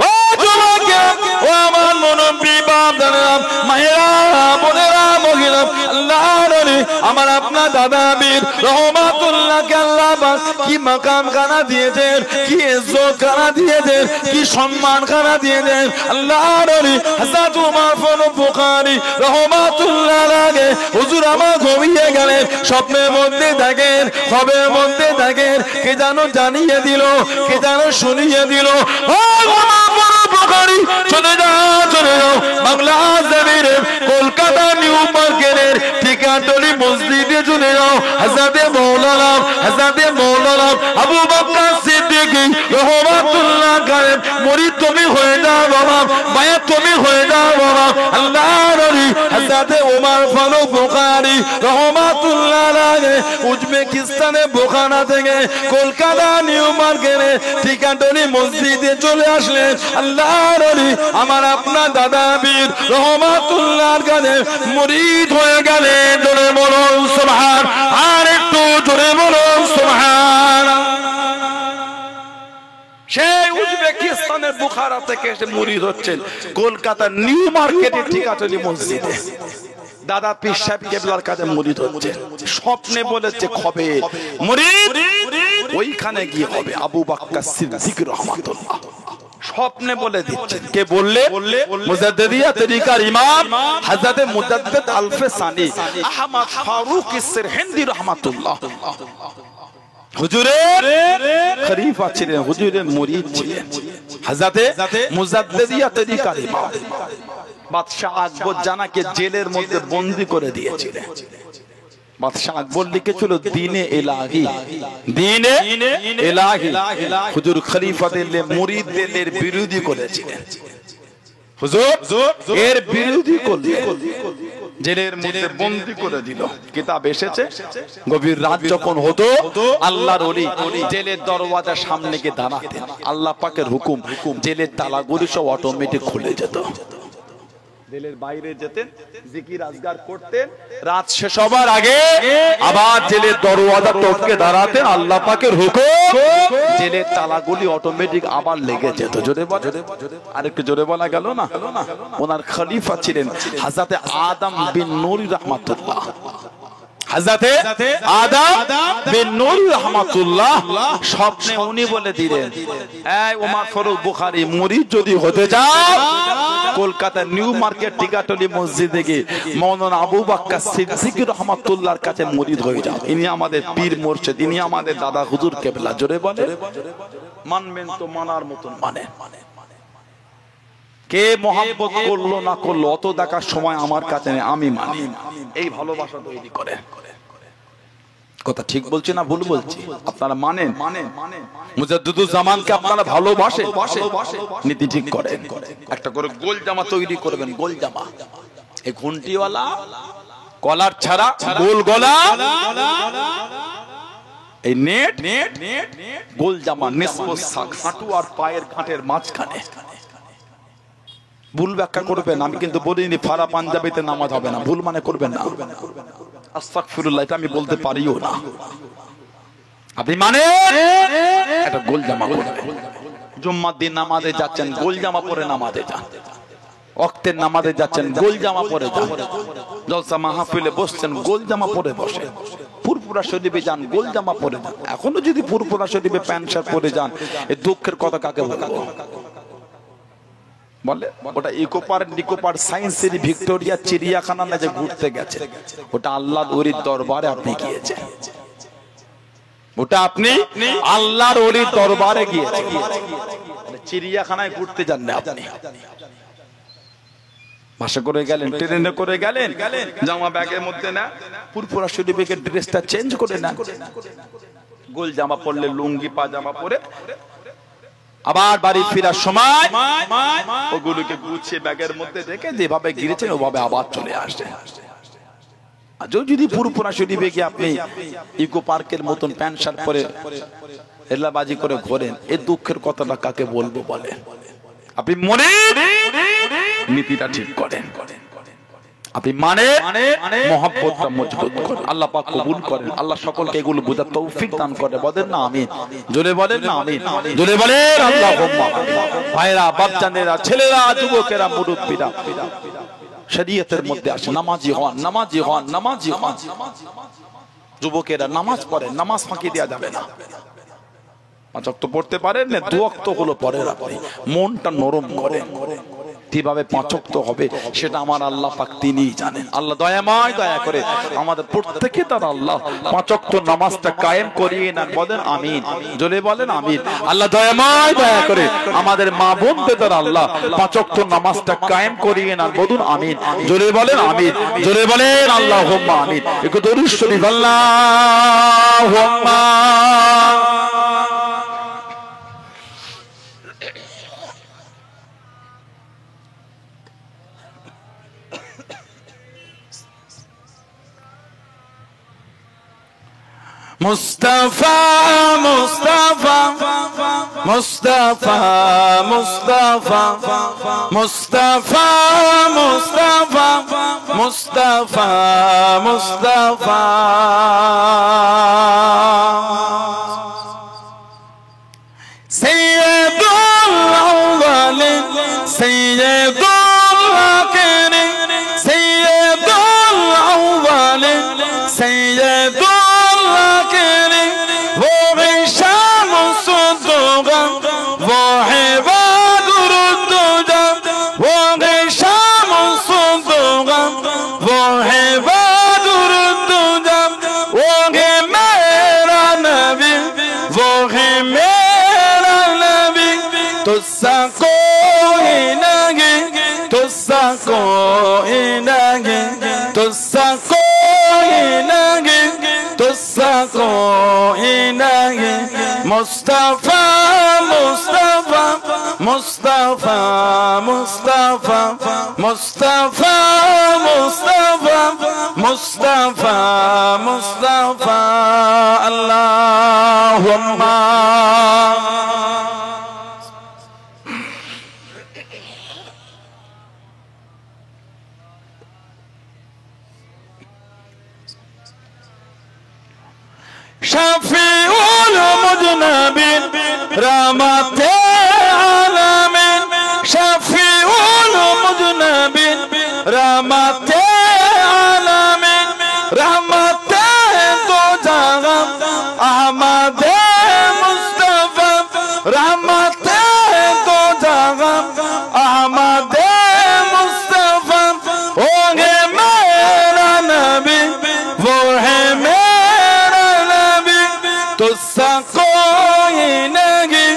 ও যুবকে, ও আমার মুনব্বী বাপ দাদারা, মায়েরা, বোনেরা, মহিলা, আল্লাহর ওলি, আমার আপনার দাদা পীর রহমাতুল্লাহকে আল্লাহ পাক কি মাকাম খানা দিয়েছেন, কি ইজ্জত খানা দিয়েছেন, কি সম্মান খানা দিয়েছেন। আল্লাহর ওলি হযরত ওমর ফারুক বুখারী রহমাতুল্লাহ আলাইহি হুজুর আমার ঘুমিয়ে গেলেন, স্বপ্নের মধ্যে দেখেন, খবের মধ্যে দেখেন, কে যেন জানিয়ে দিল, কে যেন শুনিয়ে দিল, ও বুখারী চলে যাও, চলে যাও বাংলাদেশের কলকাতা নিউ মার্কেটের টিকাটলি মসজিদে চলে যাও। হযরতে মাওলানা আবু বকর সিদ্দিকী রাহমাতুল্লাহ আলাইহি মুরিদ তুমি হয়ে যাও বাবা, বায়াত তুমি হয়ে যাও বাবা। আল্লাহর ওলি হযরতে ওমর ফারুক বুখারী রাহমাতুল্লাহ আলাইহি উজবেকিস্তানের বুখারা থেকে কলকাতা নিউ মার্কেটে টিকাটলি মসজিদে চলে আসলেন। আল্লাহর ওলি আমার আপনার দাদা পীর রহমাতুল্লাহর কাছে মুরিদ হয়ে গেলেন। জোরে বলুন সুবহান, আর একটু জোরে বলুন সুবহান। সেই উজবেকিস্তানের বুখারা থেকে এসে মুরিদ হচ্ছেন কলকাতার নিউ মার্কেটে টিকাটলি মসজিদে। দাদা পীর সাহেব কেবলার কাছে মুরিদ হচ্ছে, স্বপ্নে বলেছে খবে মুরিদ ওইখানে গিয়ে হবে আবু বকর সিদ্দিকী রাহমাতুল্লাহ, স্বপ্নে বলে দিচ্ছেন। কে বললে? মুজাদ্দিদিয়া তরিকার ইমাম হযরত মুজাদ্দিদ আলফসানি আহমদ ফারুক সিরহিন্দি রাহমাতুল্লাহ হুজুরের খলিফা ছিলেন, হুজুরের মুরিদ ছিলেন, হযরত মুজাদ্দিদিয়া তরিকার ইমাম। বাদশাহ আকবর জানাকে জেলের মধ্যে বন্দী করে দিয়েছিলেন। বাদশাহ আকবর লিখেছিল দ্বীনে ইলাহি, দ্বীনে ইলাহি। হুজুর খলিফাদের মুরিদদের বিরোধী করেছিলেন, হুজুর এর বিরোধী করলেন, জেলের মধ্যে বন্দী করে দিল। কিতাব এসেছে গভীর রাত যখন হতো আল্লাহর ওলি জেলের দরওয়াজার সামনে গিয়ে দাঁড়াতেন, আল্লাহ পাকের হুকুম জেলের তালাগুলি সব অটোমেটিক খুলে যেত। জেলের বাইরে যেতেন, জিকির আজগার করতেন, রাত শেষ হবার আগে আবার জেলের দরওয়াজা টপকে দাঁড়াতেন, আল্লাহ পাকের হুকুম জেলের তালাগুলি অটোমেটিক আবার লেগে যেত। জোরে বলে, আরেকটু জোরে বলা গেল না? ওনার খলিফা ছিলেন হযরত আদম বিন নূর রাহমাতুল্লাহ, হযরতে আদম বিন নূর রাহমাতুল্লাহ। স্বপ্নে উনি বলে দিলেন, এই ওমর ফারুক বুখারী মুরিদ যদি হতে চাও কলকাতা নিউ মার্কেট টিকাটলি মসজিদে গিয়ে মাওলানা আবু বকর সিদ্দিকী রাহমাতুল্লাহর কাছে মুরিদ হয়ে যাও। ইনি আমাদের পীর মুর্শিদ, ইনি আমাদের দাদা হুজুর কেবলা। জোরে বলে, মানবেন তো মানার মতন মানে। কে মহব্বত করলো না করলো অত দেখার সময় আমার কাছে নেই, আমি মানি। এই ভালোবাসা তৈরি করে। কথা ঠিক বলছি না ভুল বলছি? আপনারা মানেন? মুজাদ্দিদুল জামানকে আপনারা ভালোবাসেন? নীতি ঠিক করেন। একটা করে গোল জামা তৈরি করবেন, গোল জামা, এই ঘুন্টিওয়ালা, কলার ছাড়া, গোল গলা, এই নেট গোল জামা, হাঁটু আর পায়ের ঘাটের মাঝখানে। ভুল ব্যাখ্যা করবেন, আমি কিন্তু বলিনি ফারা পাঞ্জাবিতে নামাজ হবে না, ভুল মানে করবেন না। আস্তাগফিরুল্লাহ, এটা আমি বলতে পারিও না। আপনি মানে একটা গোল জামা পরবেন। জুম্মার দিন নামাজে যাচ্ছেন, গোল জামা পরে নামাজে যান। ওয়াক্তের নামাজে যাচ্ছেন, গোল জামা পরে যান। জলসা মাহফিলে বসছেন, গোল জামা পরে বসেন। ফুরফুরা শরীফে যান, গোল জামা পরে যান। এখনো যদি ফুরফুরা শরীফে প্যান্ট শার্ট পরে যান, এই দুঃখের কথা কাকে বলবো? বলে ওটা eco park, Nicco park, science city, Victoria, চিড়িয়াখানা না যে ঘুরতে গেছে, ওটা আল্লাহর ওলির দরবারে আপনি গিয়েছেন। ওটা আপনি আল্লাহর ওলির দরবারে গিয়েছেন, চিড়িয়াখানায় ঘুরতে যান না আপনি। বাসে করে গেলেন, ট্রেনে করে গেলেন, জামা ব্যাগের মধ্যে না, ফুরফুরা শরীফে ড্রেসটা চেঞ্জ করে না, গোল জামা পরলে, লুঙ্গি পাজামা পরে আবার বাড়ি ফেরার সময় ওগুলোকে গুছিয়ে ব্যাগের মধ্যে রেখে যেভাবে গিয়েছেন ওভাবে আবার চলে আসে। আজও যদি ফুরফুরা শরীফে গিয়ে আপনি ইকো পার্কের মতন প্যান্ট শার্ট পরে হেলাবাজি করে ঘোরেন, এই দুঃখের কথাটা কাকে বলবো বলে? আপনি মনে নীতিটা ঠিক করেন, আপনি মানে মহব্বতটা মজবুত করেন। আল্লাহ পাক কবুল করেন। আল্লাহ সকলকে এগুলো বোঝার তৌফিক দান করে। বলেন না আমিন? জোরে বলেন না আমিন? জোরে বলেন আল্লাহুম্মা। ভাইরা, বাচ্চানেরা, ছেলেরা, যুবকেরা, মুরব্বীরা শরীয়তের মধ্যে আসে, নামাজি হন, নামাজি হন, নামাজি হন। যুবকেরা নামাজ পড়েন, নামাজ ফাঁকি দেওয়া যাবে না। 5 ওয়াক্ত পড়তে পারেন না, 2 ওয়াক্ত হলো পড়েন। আপনি মনটা নরম করেন। কিভাবে 5 ওয়াক্ত হবে সেটা আমার আল্লাহ পাক তিনিই জানেন। আল্লাহ দয়াময়, দয়া করে আমাদের প্রত্যেককে তার আল্লাহ 5 ওয়াক্ত নামাজটা কায়েম করিয়ে নেন। বলেন আমিন? জোরে বলেন আমিন। আল্লাহ দয়াময়, দয়া করে আমাদের মা বোনদের তার আল্লাহ 5 ওয়াক্ত নামাজটা কায়েম করিয়ে নেন। বলুন আমিন। জোরে বলেন আমিন। জোরে বলেন আল্লাহুম্মা আমিন। একটু দরুদ শরীফ আল্লাহুম্মা Mustafa Mustafa Mustafa Mustafa Mustafa Mustafa Mustafa Mustafa সাইয়্যিদুল আউয়ালিন সাইয়্যিদুল আখিরিন সাইয়্যিদুল আউয়ালিন সাইয়্যিদুল Mustafa Mustafa Mustafa Mustafa Mustafa Mustafa Mustafa Mustafa Allahumma Shafi'ul Mudnabin Rahmate Alamin Shafi'ul Mudnabin Rahmate Alamin Rahmate to jagam Ahmade Mustafa Rahmate to jagam Ahmade Mustafa Oge mera Nabi wo hai तुस्सा कोई नहीं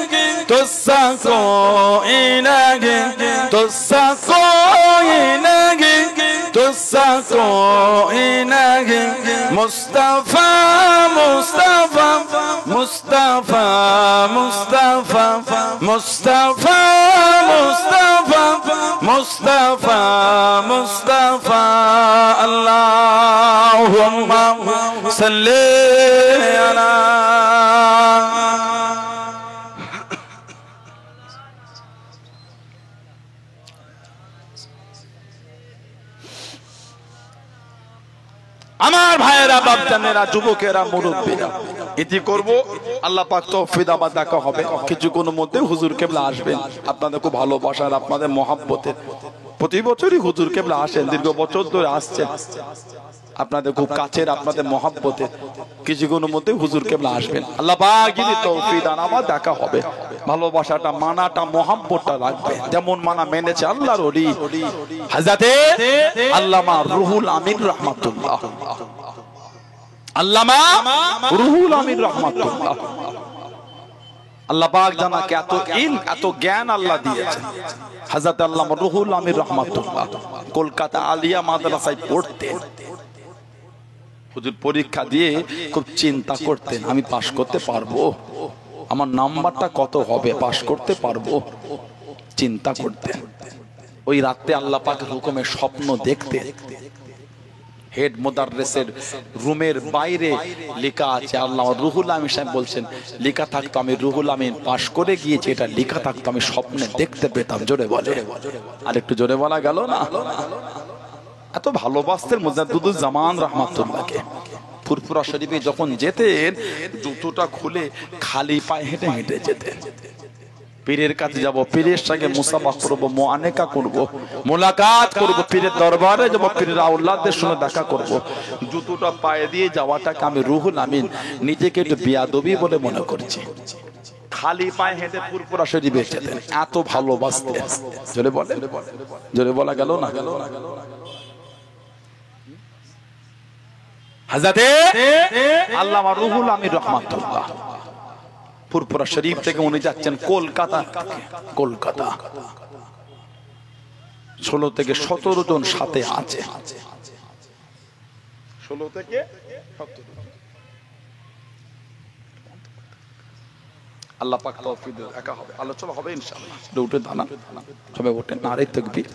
तुस्सा कोई नहीं तुस्सा कोई नहीं तुस्सा कोई नहीं मुस्तफा मुस्तफा मुस्तफा मुस्तफा मुस्तफा मुस्तफा मुस्तफा मुस्तफा अल्लाहुम्मा सल्ली अला আমার ভাইয়েরা বাপজানেরা যুবকেরা মুরব্বীরা ইতি করব আল্লাহ পাক তৌফিক দান দেখা হবে কিছুক্ষণের মধ্যে হুজুর কেবলা আসবেন আপনাদের খুব ভালোবাসার আপনাদের মহব্বতের প্রতি বছরই হুজুর কেবলা আসেন দীর্ঘ বছর ধরে আসছেন আপনাদের খুব কাছের আপনাদের মহব্বতের কিছুক্ষণের মধ্যে হুজুর কেবলা আসবেন আল্লাহ পাক যদি তৌফিক দান আমার দেখা হবে ভালোবাসাটা মানাটা মহব্বতটা রাখবে যেমন মানা মেনেছে আল্লাহর ওলি হযরতে আল্লামা রুহুল আমিন রাহমাতুল্লাহ আল্লামা রুহুল আমিন রাহমাতুল্লাহ আল্লাহ পাক জানাকে এত ইলম এত জ্ঞান আল্লাহ দিয়েছেন হযরত আল্লামা রুহুল আমিন রাহমাতুল্লাহ কলকাতা আলিয়া মাদ্রাসায় পড়তেন হুজুর পরীক্ষা দিয়ে খুব চিন্তা করতেন আমি পাশ করতে পারবো আমার নাম্বারটা কত হবে পাশ করতে পারবো চিন্তা করতেন ওই রাতে আল্লাহ পাকের হুকুমে স্বপ্ন দেখতে হেড মুদাররিসের রুমের বাইরে লেখা আছে আল্লাহ রুহুল আমিন সাহেব বলছেন লেখা থাকতো আমি রুহুল আমিন পাশ করে গিয়েছি এটা লেখা থাকতো আমি স্বপ্নে দেখতে পেতাম জোরে বলে আর একটু জোরে বলা গেল না এত ভালোবাসতেন মুজাদ্দিদুল জামান রাহমাতুল্লাহকে ফুরফুরা শরীফে যখন যেতেন জুতোটা খুলে খালি পায়ে হেঁটে হেঁটে যেতেন পীরের কাছে যাব পীরের সঙ্গে মুসাফা করব মুআনেকা করব মোলাকাত করব পীরের দরবারে যাব পীরের আওলাদদের সঙ্গে দেখা করব জুতোটা পায়ে দিয়ে যাওয়াটাকে আমি রুহুল আমিন নিজেকে একটু বিয়াদবি বলে মনে করছি খালি পায়ে হেঁটে ফুরফুরা শরীফে যেতেন এত ভালোবাসতেন জোরে বলে জোরে বলা গেল না হযরতে আল্লামা রুহুল আমিন রাহমাতুল্লাহ ফুরফুরা শরীফ থেকে উনি যাচ্ছেন কলকাতা 16 থেকে 17 জন সাথে আছে 16 থেকে 17 আল্লাহ পাক তৌফিক দেন একা হবে আলোচনা হবে ইনশাআল্লাহ উঠে দানা সবাই ওঠেন নারে তাকবীর